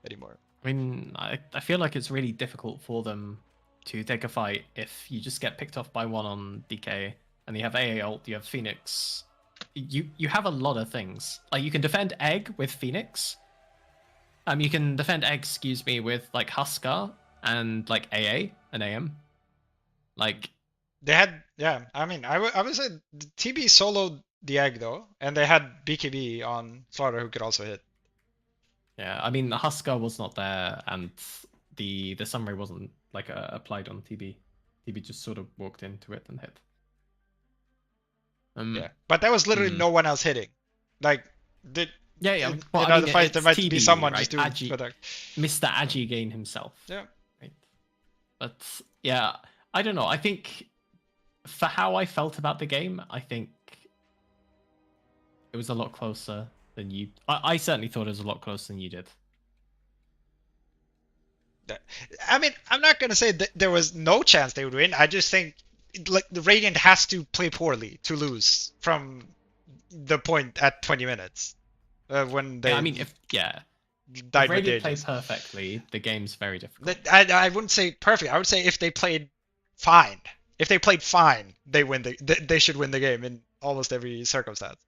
anymore. I mean, I feel like it's really difficult for them to take a fight if you just get picked off by 1 on DK and you have AA ult, you have Phoenix. You have a lot of things. Like you can defend Egg with Phoenix. You can defend Egg, excuse me, with like Huskar and like AA and AM. Like they had, yeah. I mean, I would say TB soloed the Egg though, and they had BKB on Slaughter who could also hit. Yeah, I mean the Huskar was not there, and the summary wasn't like applied on TB. TB just sort of walked into it and hit. Yeah, but there was literally no one else hitting. Like, yeah. Well, in other fights, there might be someone just doing product. Mr. Agi gain himself. Yeah. Right. But yeah, I don't know. I think for how I felt about the game, I think it was a lot closer than you. I certainly thought it was a lot closer than you did. I mean, I'm not gonna say that there was no chance they would win. I just think like the Radiant has to play poorly to lose from the point at 20 minutes when they. Yeah, I mean, if Radiant play perfectly, the game's very difficult. I wouldn't say perfect. I would say if they played fine. If they played fine, they win. They should win the game in almost every circumstance.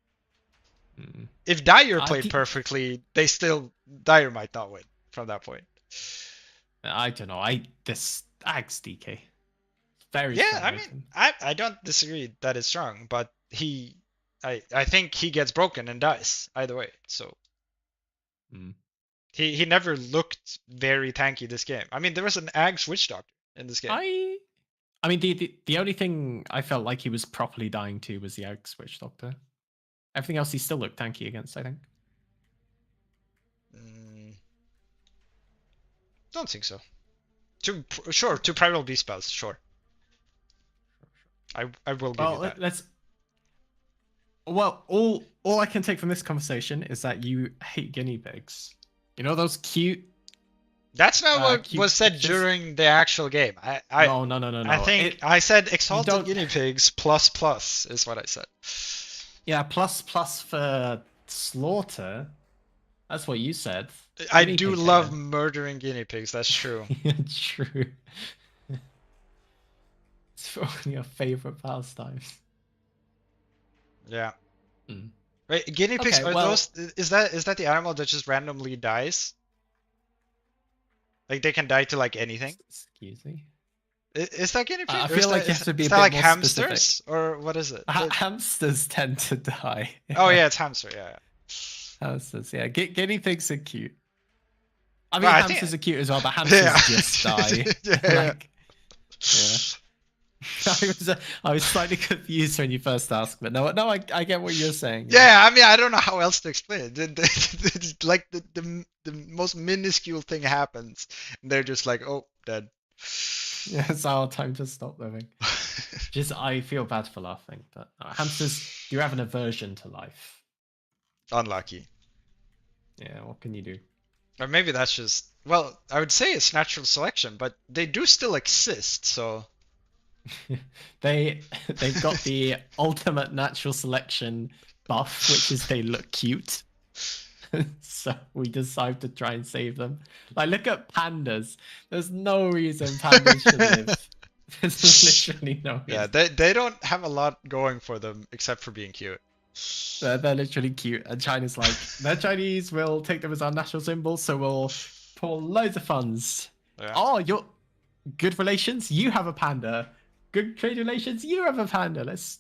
If Dyer played perfectly, Dyer might not win from that point. I don't know. This Axe DK. Very yeah, I mean, I don't disagree that it's strong, but I think he gets broken and dies either way. So he never looked very tanky this game. I mean, there was an Axe Witch Doctor in this game. I mean, the only thing I felt like he was properly dying to was the Axe Witch Doctor. Everything else he still looked tanky against, I think. Don't think so. To Primal Beast spells, sure. I will give you that. Well, all I can take from this conversation is that you hate guinea pigs. You know those cute. That's not what was said during the actual game. No. I think I said Exalted Guinea Pigs plus is what I said. Yeah, plus for Slaughter. That's what you said. I do love murdering guinea pigs. That's true. True. It's one of your favorite pastimes. Yeah. Wait, guinea pigs are those? Is that the animal that just randomly dies? Like they can die to like anything. Excuse me. Is that guinea pig? I feel like you have to be a bit like more hamsters specific. Or what is it? Hamsters tend to die. Oh yeah, it's hamster. Yeah. Hamsters. Yeah, guinea pigs are cute. I mean, hamsters are cute as well, but hamsters just die. I was slightly confused when you first asked, but no, I get what you're saying. Yeah, I mean, I don't know how else to explain it. Like the most minuscule thing happens, and they're just like, oh, dead. Yeah, it's our time to stop living. I feel bad for laughing, but hamsters do have an aversion to life. Unlucky. Yeah, what can you do? Or maybe that's just, well, I would say it's natural selection, but they do still exist, so. They've got the ultimate natural selection buff, which is they look cute. So we decide to try and save them. Like, look at pandas. There's no reason pandas should live. There's literally no reason. Yeah, they don't have a lot going for them except for being cute. They're literally cute. And China's like, they're Chinese, we'll take them as our national symbol, so we'll pour loads of funds. Yeah. Oh, you're good relations? You have a panda. Good trade relations? You have a panda. Let's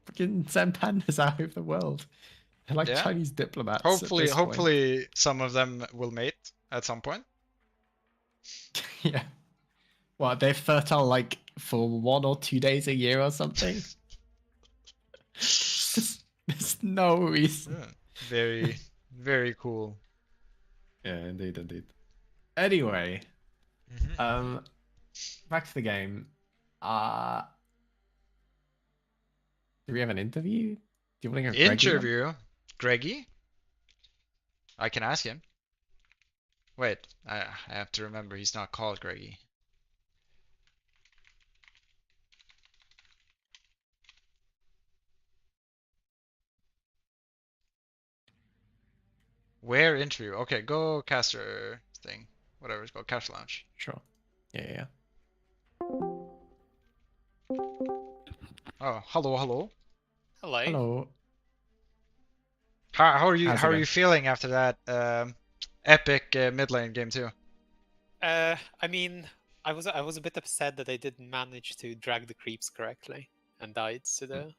freaking send pandas out over the world. They're like Yeah. Chinese diplomats. at this point. Hopefully some of them will mate at some point. Yeah. What, they're fertile like for 1 or 2 days a year or something? There's no reason. Yeah. Very, very cool. Yeah, indeed, indeed. Anyway, Mhm. back to the game. Do we have an interview? Do you want to get Greggy on? Interview? Greggy? I can ask him. Wait, I have to remember he's not called Greggy. Where interview? Okay, go caster thing. Whatever it's called, caster lounge. Sure. Yeah. Oh, hello, hello. Hello. Hello. How are you? How's it How are going? you feeling after that epic mid lane game too? I mean, I was a bit upset that I didn't manage to drag the creeps correctly and died to the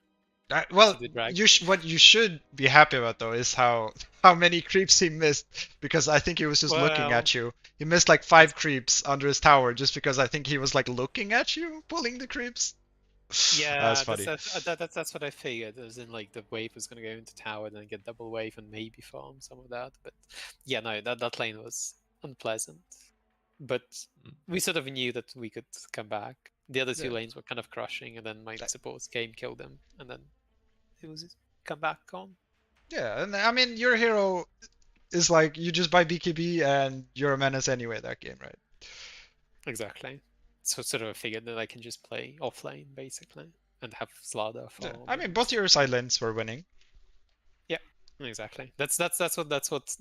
Well, to the drag. what you should be happy about though is how many creeps he missed, because I think he was just looking Well- at you. He missed like 5 creeps under his tower just because I think he was like looking at you, pulling the creeps. Yeah, That's funny. that's what I figured. As in, like the wave was gonna go into tower, then get double wave and maybe farm some of that. But yeah, no, that lane was unpleasant. But we sort of knew that we could come back. The other two Yeah. lanes were kind of crushing, and then my supports came, killed them, and then it was come back on. Yeah, and I mean your hero is like you just buy BKB and you're a menace anyway that game, right? Exactly. So sort of figured that I can just play offlane basically and have Slada Yeah. farm. I mean both your side lanes were winning. Exactly. That's what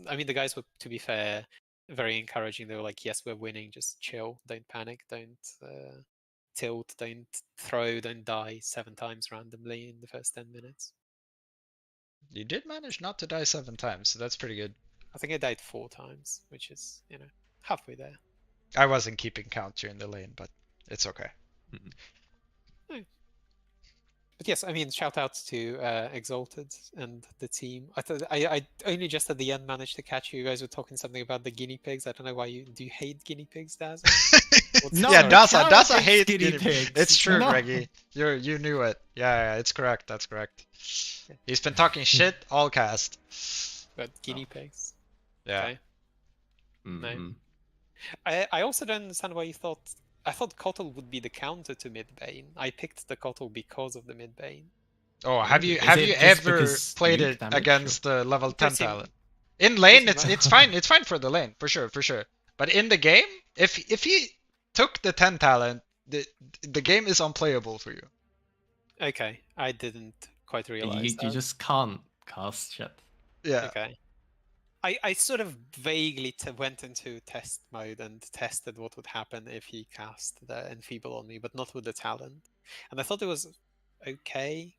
I mean. The guys were, to be fair, very encouraging. They were like, "Yes, we're winning. Just chill. Don't panic. Don't tilt. Don't throw. Don't die 7 times randomly in the first 10 minutes." You did manage not to die 7 times, so that's pretty good. I think I died 4 times, which is halfway there. I wasn't keeping count during the lane, but it's okay. But yes, I mean, shout out to Exalted and the team. I only just at the end managed to catch you. You guys were talking something about the guinea pigs. I don't know why do you hate guinea pigs, Daz? No, Yeah, Sorry. Dasa hates Guinea guinea pigs. It's true, No. Greggy. You knew it. Yeah, it's correct. That's correct. He's been talking shit all cast. But guinea pigs. Yeah. Okay. Mhm. I also don't understand why you thought. I thought Kotl would be the counter to mid bane. I picked the Kotl because of the mid bane. Oh, have you Is have it you just ever because played nuke it damage, against the level 10 Does seem- talent? In lane, does seem- it's fine. It's fine for the lane, for sure. But in the game, if he took the 10 talent, the game is unplayable for you. Okay, I didn't quite realize You that. just can't cast shit. Yeah. Okay. I sort of vaguely went into test mode and tested what would happen if he cast the Enfeeble on me, but not with the talent. And I thought it was okay,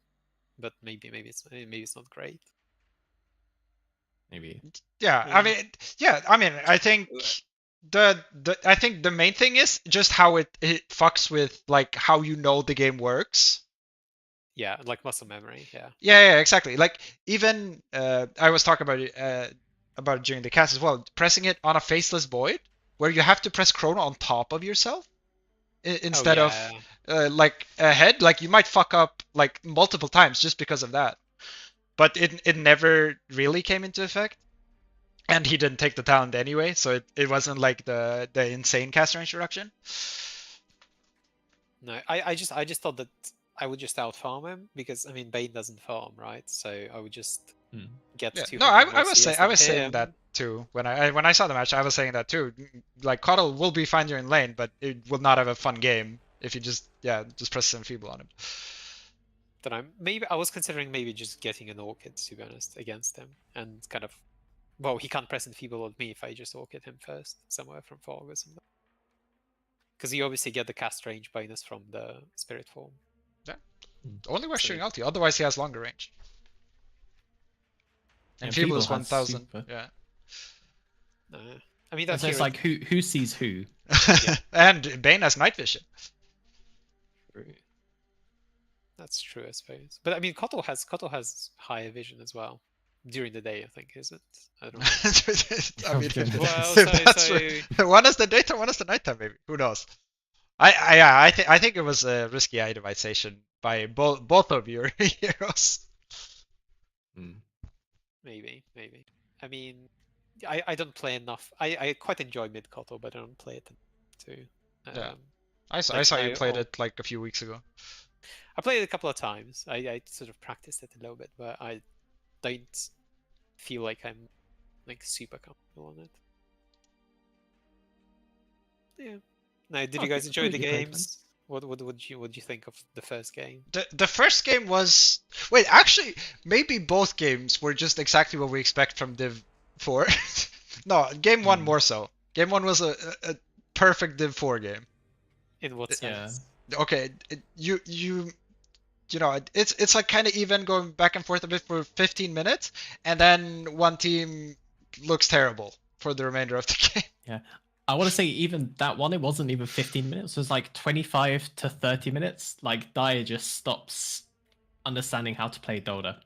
but maybe it's not great. Maybe. Yeah, Yeah. I mean, I think the main thing is just how it fucks with like how you know the game works. Yeah, like muscle memory. Yeah. Yeah, exactly. Like even I was talking about it during the cast as well. Pressing it on a faceless void, where you have to press Chrono on top of yourself instead Oh, of yeah. like ahead. Like you might fuck up like multiple times just because of that. But it never really came into effect. And he didn't take the talent anyway, so it wasn't like the insane caster introduction. No, I just thought that I would just out farm him because I mean Bane doesn't farm, right? So I would just get Yeah. 200 No, I more was CS I than was saying him. that too when I saw the match. I was saying that too. Like Coddle will be fine during lane, but it will not have a fun game if you just press Enfeeble on him. Then I was considering maybe just getting an Orchid, to be honest, against him and kind of, well, he can't press Enfeeble on me if I just Orchid him first somewhere from Fog or something. Because you obviously get the cast range bonus from the Spirit Form. Yeah. Only while So- shooting ulti, otherwise he has longer range. And Enfeeble is 1000. Yeah. I mean, So that's it's like who sees who. And Bane has night vision. That's true, I suppose. But I mean, Kotal has higher vision as well during the day. I think, is it? I don't know. I mean, Well, that's true. One is the daytime, one is the nighttime, maybe. Who knows? I think it was a risky itemization by both of your heroes. Maybe. I mean, I don't play enough. I quite enjoy mid Kotal, but I don't play it too. Yeah. I like saw you now- played it like a few weeks ago. I played it a couple of times. I sort of practiced it a little bit, but I don't feel like I'm like super comfortable on it. Yeah. Now, did you guys enjoy the games? What would you think of the first game? The first game was actually maybe both games were just exactly what we expect from Div 4. No, game 1 more so. Game 1 was a perfect Div 4 game. In what sense? Okay, you know, it's like kind of even going back and forth a bit for 15 minutes, and then one team looks terrible for the remainder of the game. Yeah. I want to say even that one, it wasn't even 15 minutes. It was like 25 to 30 minutes. Like, Dyer just stops understanding how to play Dota.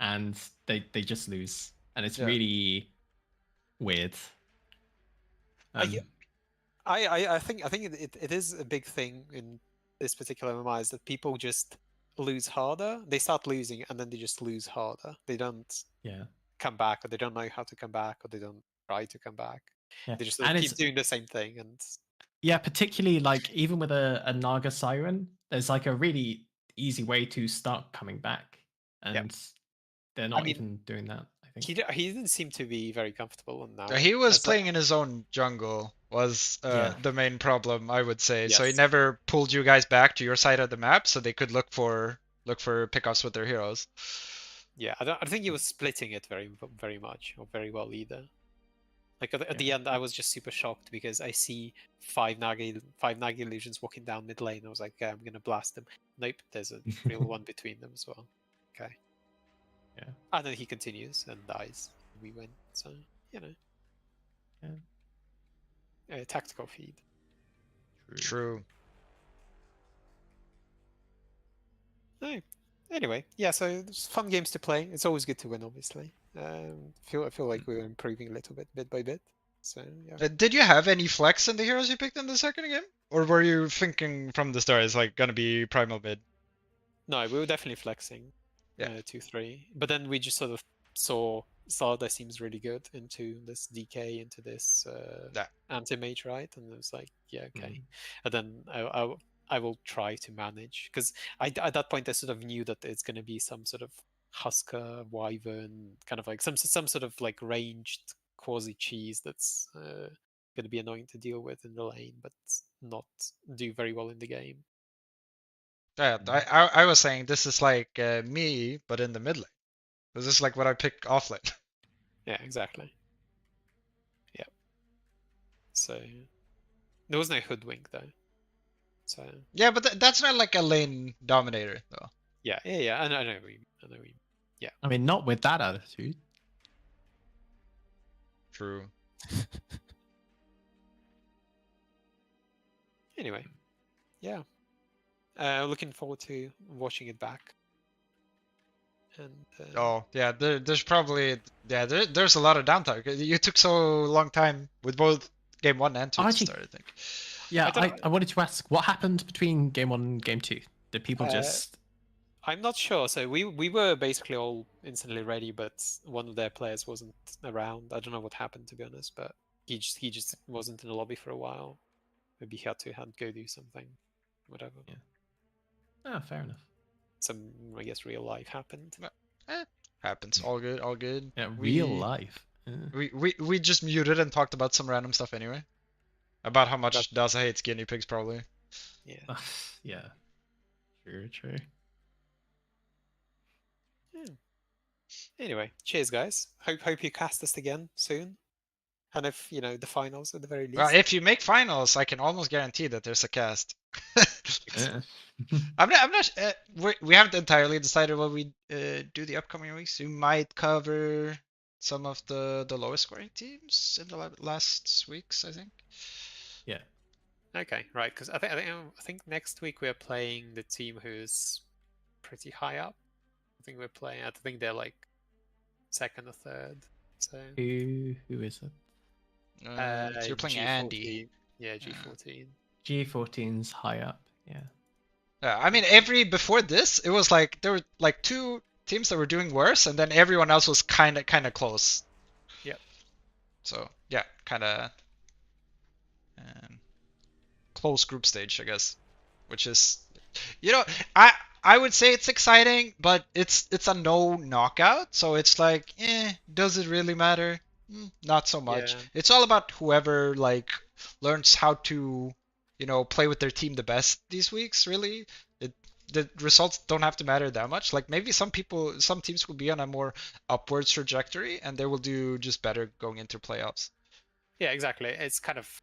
And they just lose. And it's really weird. I think it is a big thing in this particular MMI is that people just lose harder. They start losing and then they just lose harder. They don't come back, or they don't know how to come back, or they don't try to come back. Yeah. They just And keep doing the same thing. And yeah, particularly like even with a Naga Siren, there's like a really easy way to start coming back. And they're not even doing that, I think. he didn't seem to be very comfortable on that. He was playing in his own jungle was the main problem, I would say. So he never pulled you guys back to your side of the map so they could look for pickups with their heroes. Yeah, I don't think he was splitting it very much or very well either. Like at the end, I was just super shocked because I see five Nagi illusions walking down mid lane. I was like, I'm gonna blast them. Nope, there's a real one between them as well. Okay. Yeah. And then he continues and dies. We win. So you know. Yeah. Tactical feed. True. No. Anyway, yeah. So it's fun games to play. It's always good to win, obviously. I feel like we're improving a little bit by bit. So yeah. Did you have any flex in the heroes you picked in the second game, or were you thinking from the start it's like gonna be primal mid? No, we were definitely flexing. 2-3, but then we just sort of saw Sarda seems really good into this DK, into this anti-mage, right? And it was like, yeah, okay. And then I will try to manage because at that point I sort of knew that it's going to be some sort of Husker, Wyvern, kind of like some sort of like ranged quasi cheese that's going to be annoying to deal with in the lane, but not do very well in the game. Yeah, I was saying this is like me, but in the mid lane. This is like what I pick off lane. Yeah, exactly. Yeah. So there was no hoodwink though. So yeah, but that's not like a lane dominator though. Yeah. I know what you mean. Yeah. I mean, not with that attitude. True. Anyway, yeah. Looking forward to watching it back. And oh yeah, there's probably there's a lot of downtime. You took so long time with both game 1 and 2 to start, I think. Yeah, I wanted to ask what happened between game 1 and game 2. Did people just? I'm not sure. So we were basically all instantly ready, but one of their players wasn't around. I don't know what happened, to be honest, but he just wasn't in the lobby for a while. Maybe he had to go do something, whatever. Yeah. Oh, fair enough. Some, I guess, real life happened. Happens. All good. All good. Yeah, real life. We just muted and talked about some random stuff anyway. About how much Daza hates guinea pigs, probably. Yeah. Yeah. True. Yeah. Anyway, cheers, guys. Hope you cast us again soon. And if the finals at the very least. Well, if you make finals, I can almost guarantee that there's a cast. Yeah. I'm not. We haven't entirely decided what we do the upcoming weeks. We might cover some of the lowest scoring teams in the last weeks, I think. Yeah. Okay, right. Because I think next week we're playing the team who's pretty high up. I think we're playing. I think they're like second or third. So. Who is it? So you're playing G14. Andy. Yeah, G14. G14's high up. Yeah. I mean, before this, it was like there were like 2 teams that were doing worse, and then everyone else was kind of close. Yep. So yeah, kind of close group stage, I guess, which is, I would say it's exciting, but it's a no knockout, so it's like, does it really matter? Not so much. Yeah. It's all about whoever like learns how to, play with their team the best these weeks, really. The results don't have to matter that much. Like maybe some teams will be on a more upwards trajectory and they will do just better going into playoffs. Yeah, exactly. It's kind of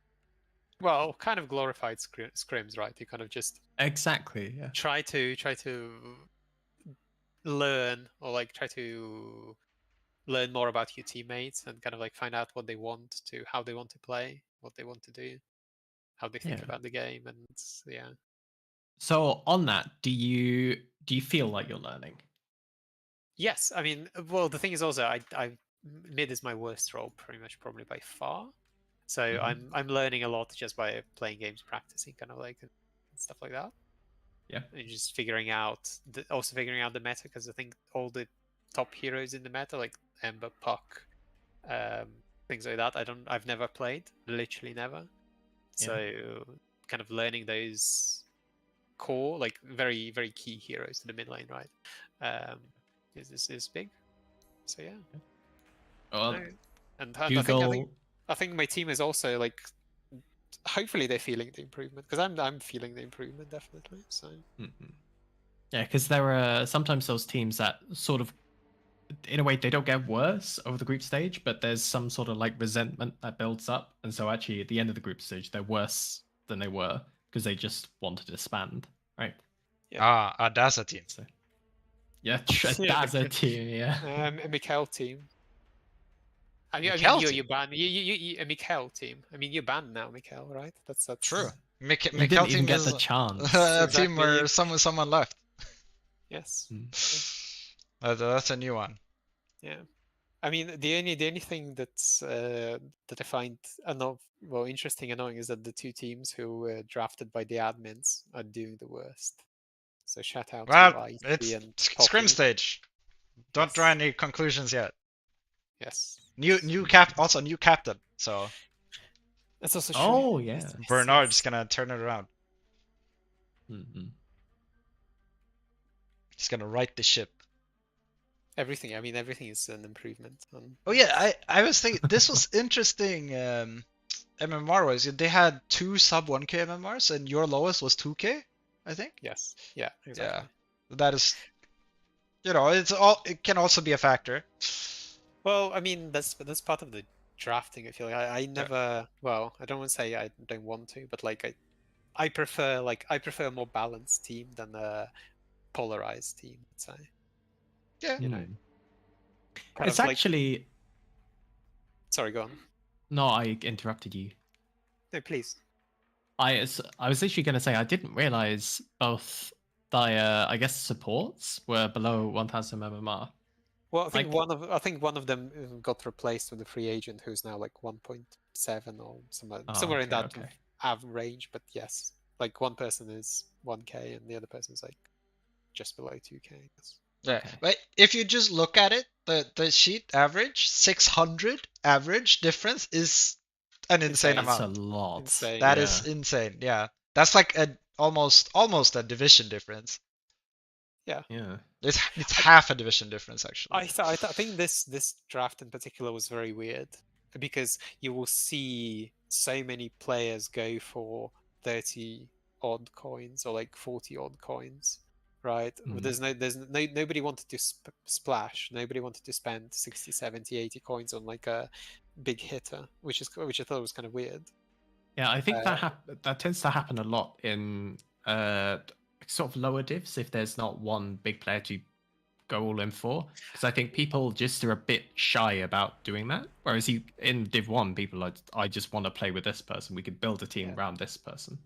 glorified scrims, right? You kind of just Exactly. Yeah. try to learn, or like try to learn more about your teammates and kind of like find out what they want to, how they want to play, what they want to do, how they think Yeah. about the game, and yeah. So on that, do you feel like you're learning? Yes, I mean, well, the thing is also, I mid is my worst role, pretty much, probably by far. So I'm learning a lot just by playing games, practicing, kind of like, and stuff like that. Yeah. And just figuring out the meta, because I think all the top heroes in the meta, like Ember, Puck, things like that, I've never played, literally never. So kind of learning those core, like very, very key heroes to the mid lane, right? Is big. So yeah. Well, And Google. I think my team is also like, hopefully they're feeling the improvement, because I'm feeling the improvement definitely. So Yeah, because there are sometimes those teams that sort of, in a way, they don't get worse over the group stage, but there's some sort of like resentment that builds up, and so actually at the end of the group stage they're worse than they were because they just want to disband, right? Yeah. A Daza team. So, yeah, that's a team. Yeah. A Mikhail team. I mean, you're banned. You a Mikhail team. I mean, you're banned now, Mikhail, right? That's True. You Mikhail didn't even team get is the chance. a team Exactly, where yeah. someone left. Yes. That's a new one. Yeah. I mean, the only thing that's that I find interesting, annoying, is that the 2 teams who were drafted by the admins are doing the worst. So shout out Well, to IC it's and scrim Poppy. stage. Don't Yes. draw any conclusions yet. Yes. New captain. So That's also true. Oh yeah. Bernard's gonna turn it around. He's gonna right the ship. Everything. I mean, everything is an improvement. Oh yeah, I was thinking this was interesting. MMR was they had 2 sub 1k MMRs and your lowest was 2k, I think. Yes. Yeah. Exactly. Yeah, that is, it can also be a factor. Well, I mean, that's part of the drafting. I feel like I never. Well, I don't want to say I don't want to, but like I prefer a more balanced team than a polarized team. I'd say. Yeah. You know. It's actually. Sorry, go on. No, I interrupted you. No, please. I was literally going to say I didn't realize both I guess supports were below 1000 MMR. Well, I think one of them got replaced with a free agent who's now like 1.7 or somewhere in that range. But yes, like one person is 1k and the other person is like just below 2k. I guess. Yeah, but if you just look at it, the sheet average 600 average difference is an insane amount. That's a lot. Insane. That is insane. Yeah, that's like almost a division difference. Yeah. It's half a division difference actually. I think this draft in particular was very weird because you will see so many players go for 30 odd coins or like 40 odd coins, right? But nobody wanted to splash. Nobody wanted to spend 60, 70, 80 coins on like a big hitter, which I thought was kind of weird. Yeah, I think that tends to happen a lot in sort of lower divs if there's not one big player to go all in for, because I think people just are a bit shy about doing that. Whereas in Div 1, people are, I just want to play with this person. We could build a team around this person.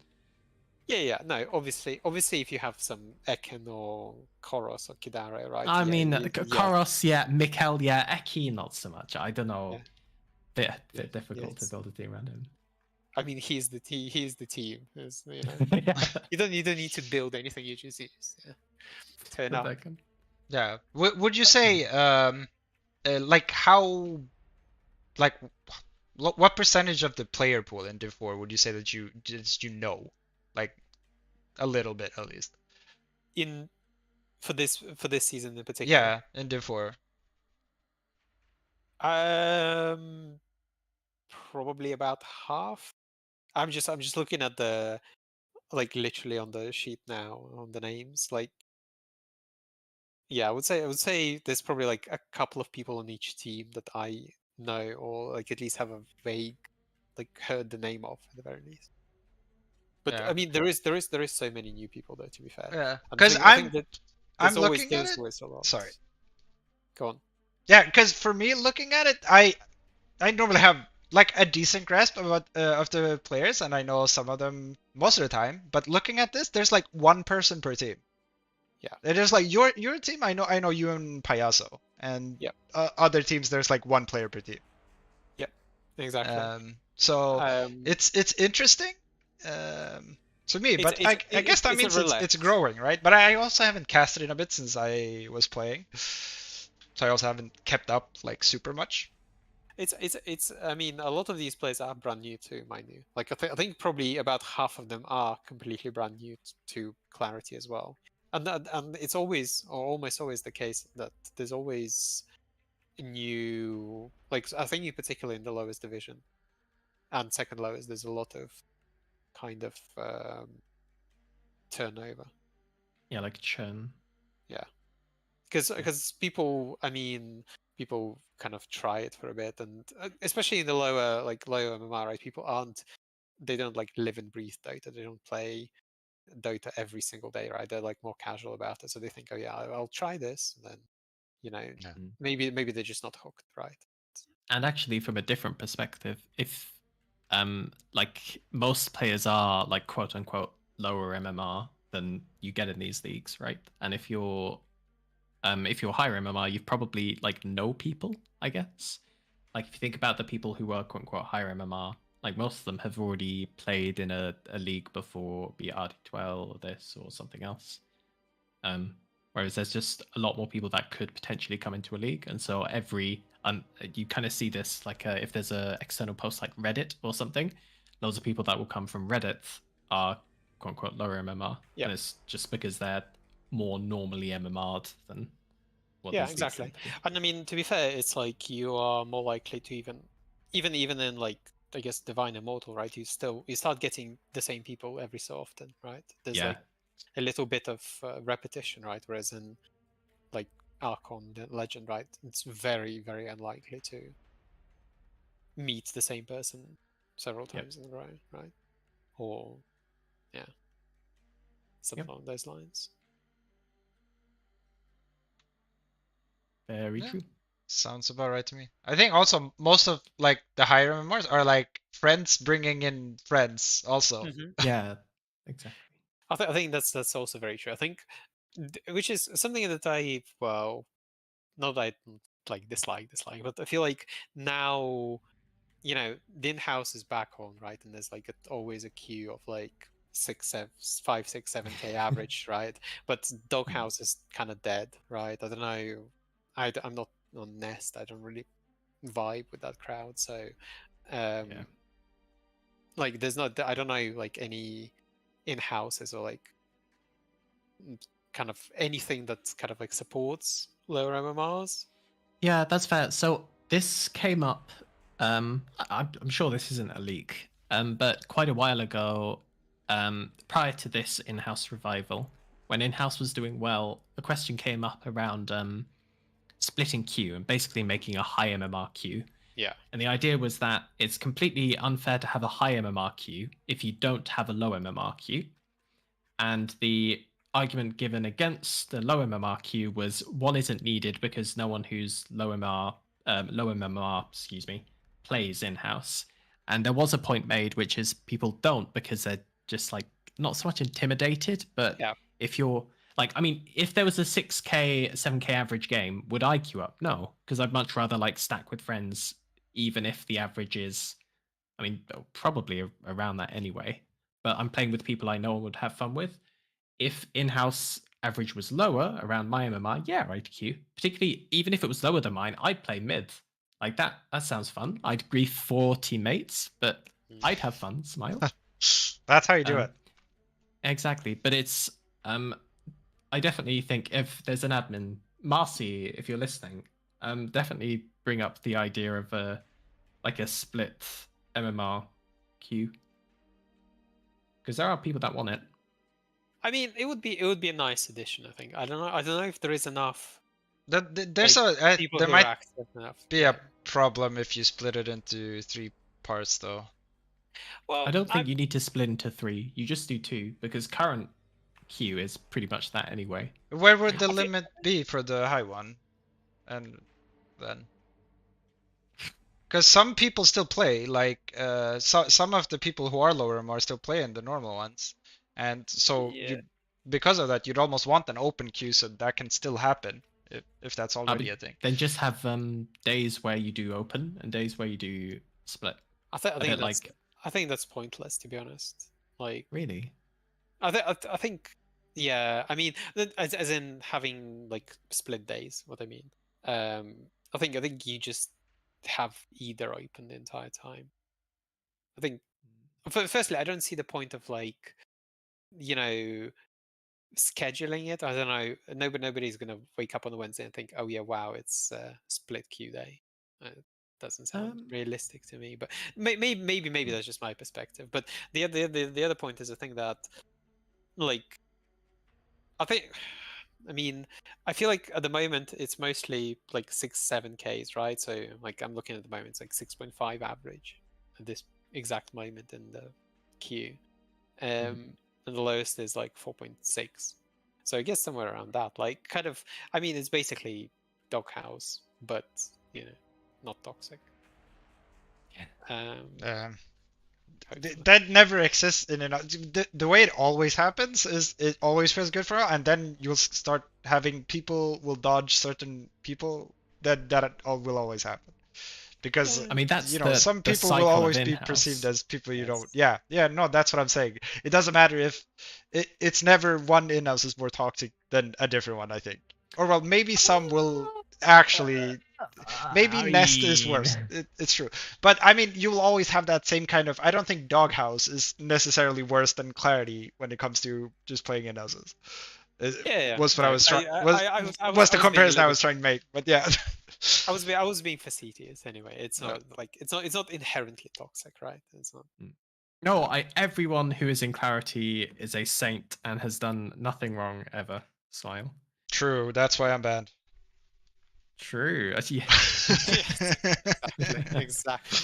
Yeah. No, obviously, if you have some Eken or Koros or Kidare, right? I mean, Koros, yeah, Mikkel, yeah, Eki, not so much. I don't know. Bit difficult to build a team around him. I mean, he's the team. He's the team. You know, you don't need to build anything. You just turn up. Yeah. Would you say like how like what percentage of the player pool in Div 4 would you say that you know, like a little bit at least? For this season in particular. Yeah, in Div 4. Probably about half. I'm just looking at the like literally on the sheet now on the names. Like, yeah, I would say there's probably like a couple of people on each team that I know or like at least have a vague like heard the name of at the very least. But Yeah. I mean, there is so many new people though. To be fair, Yeah, And because I think that I'm always, looking at it. always a lot. Sorry. Go on. Yeah, because for me, looking at it, I normally have like a decent grasp about of the players, and I know some of them most of the time. But looking at this, there's like one person per team. Yeah. It is like your team. I know you and Payaso, and Yep. Other teams there's like one player per team. Yep. Exactly. So it's interesting. To me, but I guess that means it's growing, right? But I also haven't casted in a bit since I was playing, so I also haven't kept up like super much. It's I mean, a lot of these players are brand new too, mind you. Like I think probably about half of them are completely brand new to Clarity as well. And it's always or almost always the case that there's always new, like I think in particular in the lowest division and second lowest, there's a lot of kind of turnover. Yeah, like churn. Yeah, because people, I mean, people kind of try it for a bit, and especially in the lower MMR, right? People they don't like live and breathe Dota. They don't play Dota every single day, right? They're like more casual about it, so they think, oh yeah, I'll try this, and then maybe they're just not hooked, right? And actually, from a different perspective, if like most players are like quote unquote lower MMR than you get in these leagues, right? And if you're higher MMR, you probably like know people, I guess. Like if you think about the people who are quote unquote higher MMR, like most of them have already played in a league before, be it RD12 or this or something else. Whereas there's just a lot more people that could potentially come into a league, and so you kind of see this like if there's a external post like Reddit or something, loads of people that will come from Reddit are quote unquote lower MMR, and it's just because they're more normally MMR'd than what yeah, exactly. And I mean, to be fair, it's like you are more likely to even in like I guess Divine Immortal, right? You start getting the same people every so often, right? There's like a little bit of repetition, right? Whereas in like Archon Legend, right, it's very, very unlikely to meet the same person several times in a row, right? Or something along those lines. Very true. Sounds about right to me. I think also most of like the higher MMRs are like friends bringing in friends also. Yeah, exactly. I think that's also very true. I think, which is something that not that I like dislike, but I feel like now, the in-house is back on, right? And there's like always a queue of like 5, 6, 7K average, right? But Doghouse is kind of dead, right? I don't know. I'm not on Nest. I don't really vibe with that crowd. So, like, there's not. I don't know like any in-houses or like kind of anything that kind of like supports lower MMRs. Yeah, that's fair. So this came up. I'm sure this isn't a leak. But quite a while ago, prior to this in-house revival, when in-house was doing well, a question came up around splitting queue and basically making a high MMR queue. Yeah. And the idea was that it's completely unfair to have a high MMR queue if you don't have a low MMR queue. And the argument given against the low MMR queue was one isn't needed because no one who's low MMR, plays in-house. And there was a point made, which is people don't because they're just like not so much intimidated, but Yeah. if you're like, I mean, if there was a 6k, 7k average game, would I queue up? No, because I'd much rather like stack with friends, even if the average is, I mean, probably around that anyway. But I'm playing with people I know and would have fun with. If in-house average was lower around my MMR, yeah, I'd queue. Particularly, even if it was lower than mine, I'd play mid. Like that sounds fun. I'd grief 4 teammates, but I'd have fun, smile. That's how you do it. Exactly. But it's I definitely think if there's an admin, Marcy, if you're listening, definitely bring up the idea of a split MMR queue. Because there are people that want it. I mean, it would be a nice addition. I think. I don't know if there is enough. There's People there who might are active enough. be a problem if you split it into 3 parts though. Well, I don't think you need to split into 3. You just do 2 because current queue is pretty much that anyway. Where would the limit be for the high one? And then, because some people still play, like some of the people who are lower are still playing the normal ones, and so because of that, you'd almost want an open queue so that can still happen if that's already a thing. Then just have days where you do open and days where you do split. I think that's pointless, to be honest. Like, really, I think, yeah. I mean, as in having like split days. What I mean, I think you just have either open the entire time. I think, firstly, I don't see the point of like, scheduling it. I don't know. Nobody's gonna wake up on a Wednesday and think, oh yeah, wow, it's split queue day. Doesn't sound realistic to me, but maybe that's just my perspective. But the other point is, I think that, like, I feel like at the moment it's mostly like 6-7Ks, right? So like I'm looking at the moment, it's like 6.5 average at this exact moment in the queue, and the lowest is like 4.6. So I guess somewhere around that, like, kind of, I mean, it's basically doghouse, but not toxic. That never exists in the way it always happens is it always feels good for her, and then you'll start having people will dodge certain people that will always happen. Because I mean, that's some people will always be perceived as people you don't. Yeah, no, that's what I'm saying. It doesn't matter if it's never one in-house is more toxic than a different one, I think. Or well, maybe some will actually. Maybe Nest is worse. It's true, but I mean, you will always have that same kind of. I don't think Doghouse is necessarily worse than Clarity when it comes to just playing in-houses. Was what I was trying. Was the comparison I was trying to make? But yeah. I was being facetious anyway. It's not like it's not inherently toxic, right? It's not. No, everyone who is in Clarity is a saint and has done nothing wrong ever. Smile. True. That's why I'm banned. True. Yeah. Exactly.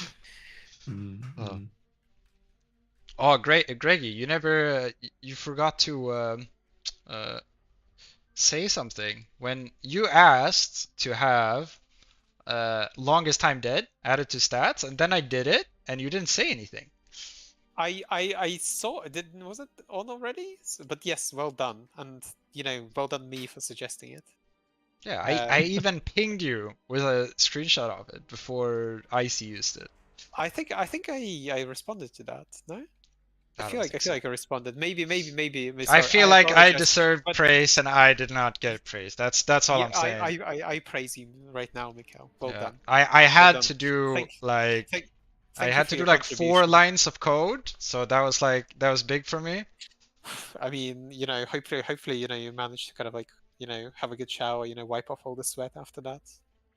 Oh, great, Greggy. You never. You forgot to say something when you asked to have longest time dead added to stats, and then I did it, and you didn't say anything. I saw it. Was it on already? But yes, well done, and well done me for suggesting it. Yeah, I even pinged you with a screenshot of it before Icy used it. I think I responded to that. No. I feel like I responded. Maybe. I feel like I deserve praise and I did not get praise. That's all I'm saying. I praise you right now, Mikhail. Well done. I had to do I had to do like 4 lines of code, so that was big for me. I mean, hopefully, you manage to kind of like, have a good shower, wipe off all the sweat after that.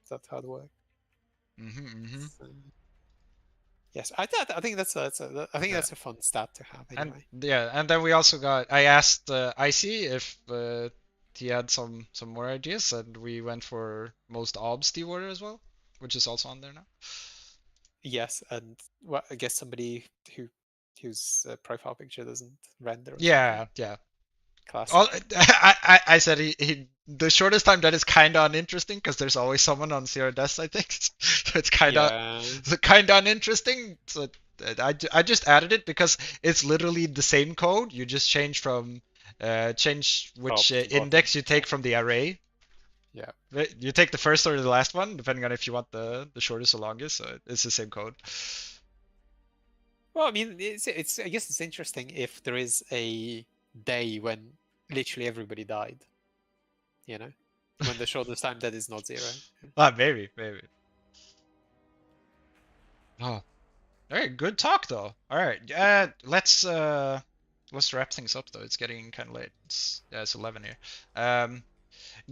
That's hard work. So, yes, I think that's a fun stat to have And anyway. yeah, and then we also got. I asked Icy if he had some more ideas, and we went for most obs order as well, which is also on there now. Yes, and well, I guess somebody whose profile picture doesn't render or something. Yeah, yeah. Classic. I said the shortest time that is kind of uninteresting because there's always someone on zero deaths, I think. So it's kind of uninteresting. So I just added it because it's literally the same code. You just change from change which Top to index bottom. you take from the array. Yeah. You take the first or the last one, depending on if you want the shortest or longest. So it's the same code. Well, I mean, I guess it's interesting if there is a day when literally everybody died. When the shortest time that is not 0. Maybe. Oh, all right, good talk though. All right, let's wrap things up though. It's getting kind of late. It's 11 here.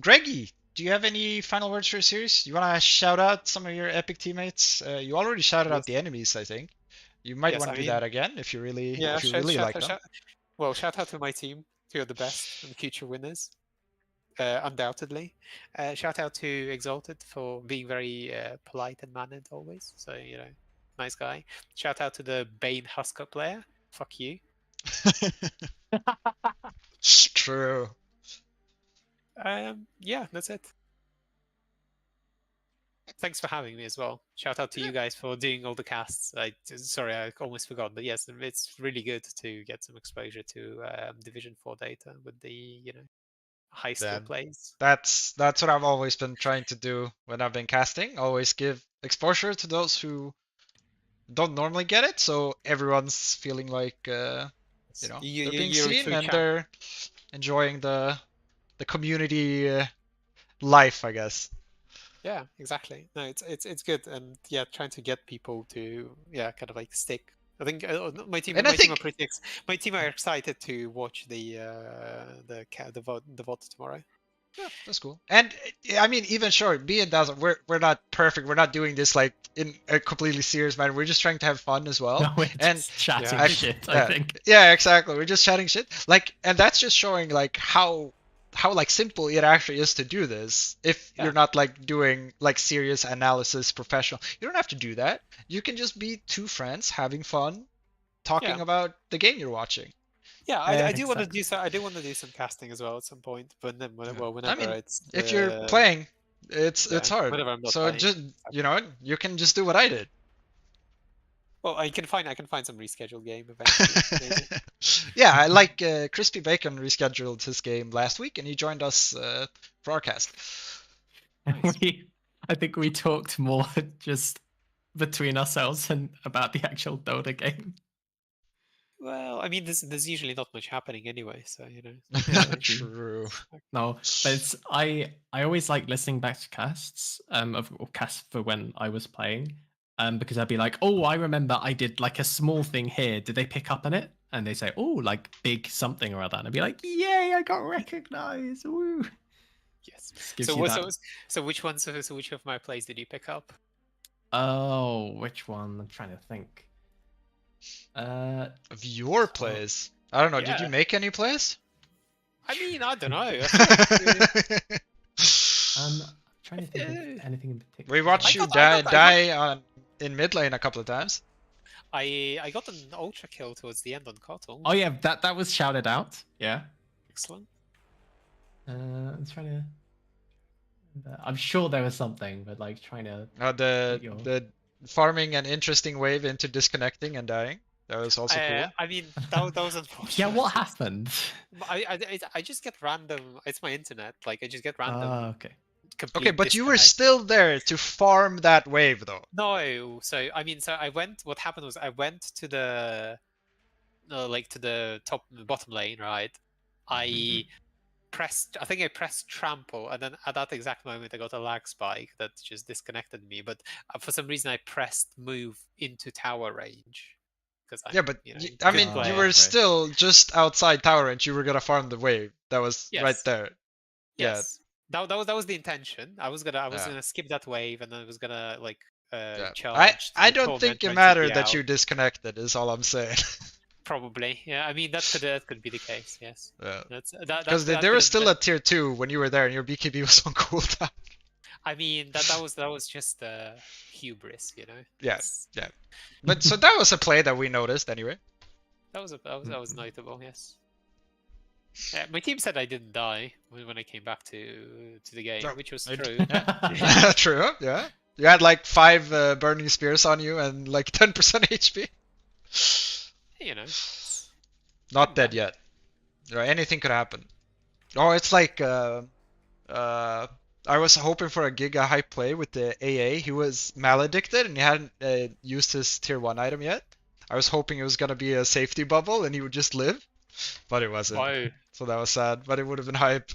Greggy, do you have any final words for your series? You want to shout out some of your epic teammates? You already shouted out Yes. the enemies, I think. You might Yes, want I to do mean, that again if you really yeah, like them. well, shout out to my team, who are the best and future winners, undoubtedly. Shout out to Exalted for being very polite and mannered always. So, nice guy. Shout out to the Bane Husker player. Fuck you. True. Yeah, that's it. Thanks for having me as well. Shout out to you guys for doing all the casts. Sorry, I almost forgot, but yes, it's really good to get some exposure to Division 4 data with the high skill plays. That's what I've always been trying to do when I've been casting. Always give exposure to those who don't normally get it, so everyone's feeling like they're being You're a seen true and champ. they're enjoying the community life, I guess. Yeah, exactly. No, it's good, and yeah, trying to get people to kind of like stick. I think my team are excited to watch the vote tomorrow. Yeah, that's cool. And I mean, even sure, be it doesn't, we're not perfect. We're not doing this like in a completely serious manner. We're just trying to have fun as well. No, we're And just chatting Yeah. shit, I think. yeah, exactly. We're just chatting shit. Like, and that's just showing like how like simple it actually is to do this. If Yeah. you're not like doing like serious analysis, professional, you don't have to do that. You can just be two friends having fun, talking Yeah. about the game you're watching. Yeah, I do want to Exactly. do so. I do want to do some casting as well at some point, but then whenever I mean, it's if you're playing, it's hard. whenever I'm not So playing. just you can just do what I did. Well, I can find some rescheduled game eventually. Maybe. Yeah, I like Crispy Bacon rescheduled his game last week, and he joined us for our cast. Nice. I think we talked more just between ourselves and about the actual Dota game. Well, I mean, there's usually not much happening anyway, so True. No, but I always like listening back to casts of casts for when I was playing, because I'd be like, oh, I remember I did like a small thing here. Did they pick up on it? And they say, oh, like big something or other, and I'd be like, yay, I got recognized. Woo. Yes. Gives you that. So which which of my plays did you pick up? Oh, which one? I'm trying to think. Of your plays, I don't know. Did you Yeah. make any plays? I mean, I don't know. I'm trying to think of anything in particular. We watched you I got- die in mid lane a couple of times. I got an ultra kill towards the end on Kotal. Oh yeah, that was shouted out. Yeah. Excellent. I'm trying to. I'm sure there was something, but like trying to. The farming an interesting wave into disconnecting and dying. That was also cool. I mean, that was unfortunate. Yeah, what happened? I just get random. It's my internet. Like I just get random. Okay. Okay, but you were disconnects. still there to farm that wave, though. No, so I mean, so I went. What happened was I went to the, to the bottom lane, right? I pressed. I think I pressed trample, and then at that exact moment, I got a lag spike that just disconnected me. But for some reason, I pressed move into tower range, because Yeah, but you know, I good mean, you player. were right. still just outside tower range. You were gonna farm the wave. That was right Yes. there. Yeah. Yes, that was the intention. I was Yeah. gonna skip that wave, and then I was gonna like Yeah. charge I the don't think it tormentor and mattered TP that out. you disconnected. Is all I'm saying. Probably, yeah. I mean, that could be the case. Yes. Yeah. That's Because that they could were have still at tier 2 when you were there, and your BKB was on cooldown. I mean, that was just hubris, you know. Yeah. It's- Yeah. But so that was a play that we noticed anyway. That was notable. Yes. Yeah, my team said I didn't die when I came back to the game, No, which was I- true. True. Yeah. You had like 5 burning spears on you and like 10% HP. You know. it's- Not dead yet. Right, anything could happen. Oh, it's like I was hoping for a giga hype play with the AA. He was maledicted and he hadn't used his tier 1 item yet. I was hoping it was gonna be a safety bubble and he would just live, but it wasn't. Wow. So that was sad, but it would have been hype.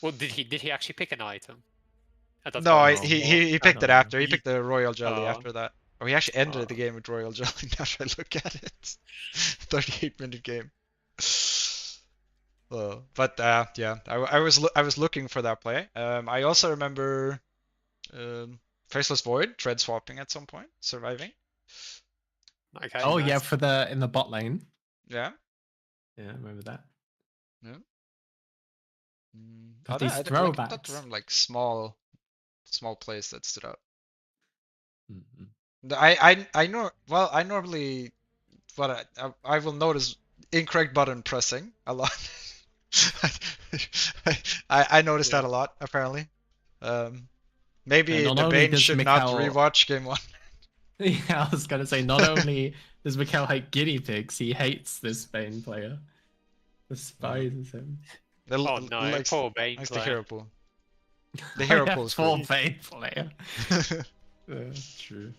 Well, did he actually pick an item? At that No, point? he picked it No, after. He he- picked the royal jelly Oh. after that. Oh, he actually ended Oh. the game with royal jelly. Now that I look at it, 38-minute game. But yeah, I was looking for that play. I also remember Faceless Void tread swapping at some point, surviving. Okay. Oh yeah, nice. for in the bot lane. Yeah. Yeah, I remember that. I But these don't throwbacks. remember like small plays that stood out. Mhm. I know. Well, I normally I will notice incorrect button pressing a lot. I noticed that a lot apparently. Maybe And not the only Bane does should not Mikhail- rewatch game 1. Yeah, I was gonna say not only does Mikhail hate guinea pigs, he hates this Bane player. Despises him. Oh no, likes, poor Bane likes the player. hero pool. The hero Yeah, pool is poor cool. Bane player. True.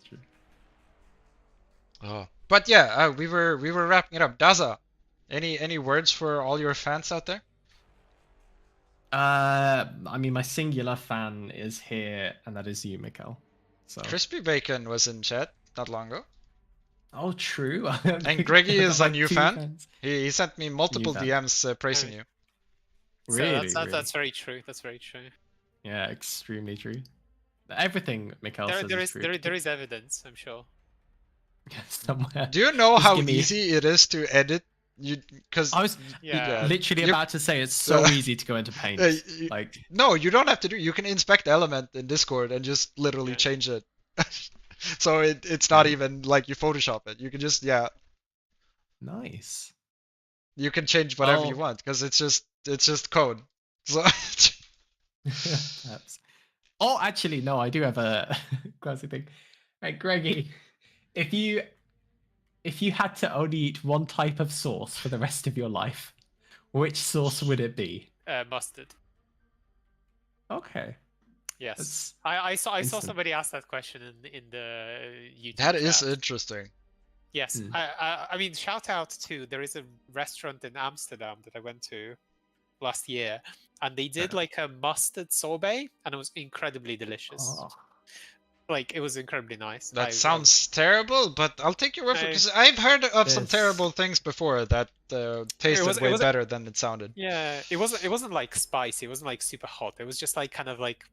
Oh. But yeah, we were wrapping it up. Daza, any words for all your fans out there? I mean, my singular fan is here, and that is you, Mikhail. So. Crispy Bacon was in chat not long ago. Oh, true. And Greggy is a Like new two fan. fans. He sent me multiple fan. DMs praising you. So Really, that's very true. That's very true. Yeah, extremely true. Everything Mikhail says There is is true. there is evidence, I'm sure. Somewhere. Do you know Just how give me- easy it is to edit? Because I was Yeah. literally You're- about to say it's so easy to go into Paint. Like, no, you don't have to do. You can inspect element in Discord and just literally Yeah. change it. So it's not even like you Photoshop it. You can just nice. you can change whatever you Well- want because it's just code. So Perhaps. Oh, actually, no. I do have a classic thing. Right, Greggy, if you had to only eat one type of sauce for the rest of your life, which sauce would it be? Mustard. Okay. Yes. That's I saw instant. somebody ask that question in the YouTube. that is chat. interesting. Yes. Hmm. I mean, shout out to there is a restaurant in Amsterdam that I went to last year, and they did like a mustard sorbet, and it was incredibly delicious. Oh. Like it was incredibly nice. That sounds terrible, but I'll take your word for it because I've heard of some Yes. terrible things before that tasted was- it way was- better than it sounded. Yeah, it wasn't like spicy. It wasn't like super hot. It was just like kind of like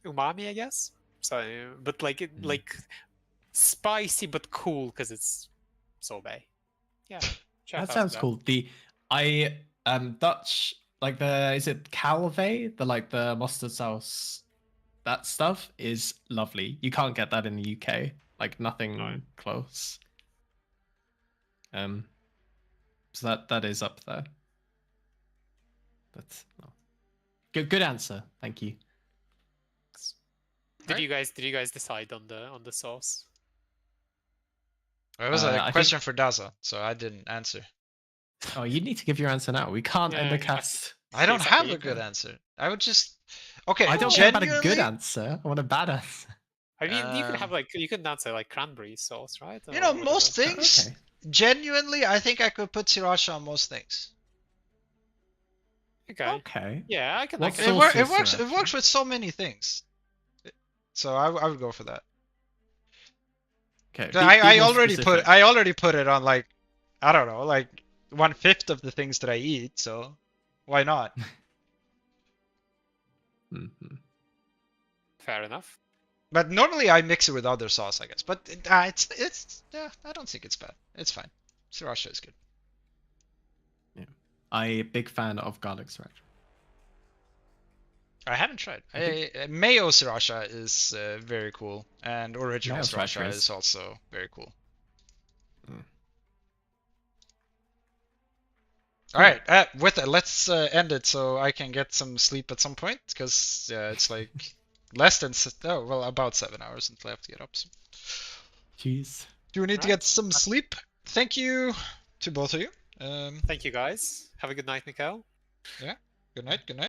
umami, I guess. So, but like it like spicy but cool because it's sorbet. Yeah, shout out That to sounds cool. Dutch, like is it calve? The mustard sauce, that stuff is lovely. You can't get that in the UK. Like nothing No. close. So that is up there. But no. Good answer. Thank you. Did you guys decide on the sauce? It was I a think- question for Daza, so I didn't answer. Oh, you need to give your answer now. We can't end the Yeah, cast. I don't Exactly, have you a good can. answer. I would just okay. I don't care about a genuinely, good answer. I want a bad answer. I mean, you could have Um, like you could answer like cranberry sauce, right? You know, Or most whatever. things. Okay. Genuinely, I think I could put sriracha on most things. Okay. Okay. Yeah, I can. What I can It, sauce it is works. It sriracha? works with so many things. So I would go for that. Okay. I already put it on like, I don't know, like 1/5 of the things that I eat. So why not? Mhm. Fair enough. But normally I mix it with other sauce, I guess. But it's yeah, I don't think it's bad. It's fine. Sriracha is good. I'm a big fan of garlic sriracha. I haven't tried. Mayo sriracha is very cool, and original Mayo sriracha sriracha is also very cool. Mm. All right, with that, let's end it so I can get some sleep at some point, because it's like about 7 hours until I have to get up. So. Jeez. Do we need to get some sleep? Thank you to both of you. Thank you, guys. Have a good night, Mikael. Yeah. Good night. Good night.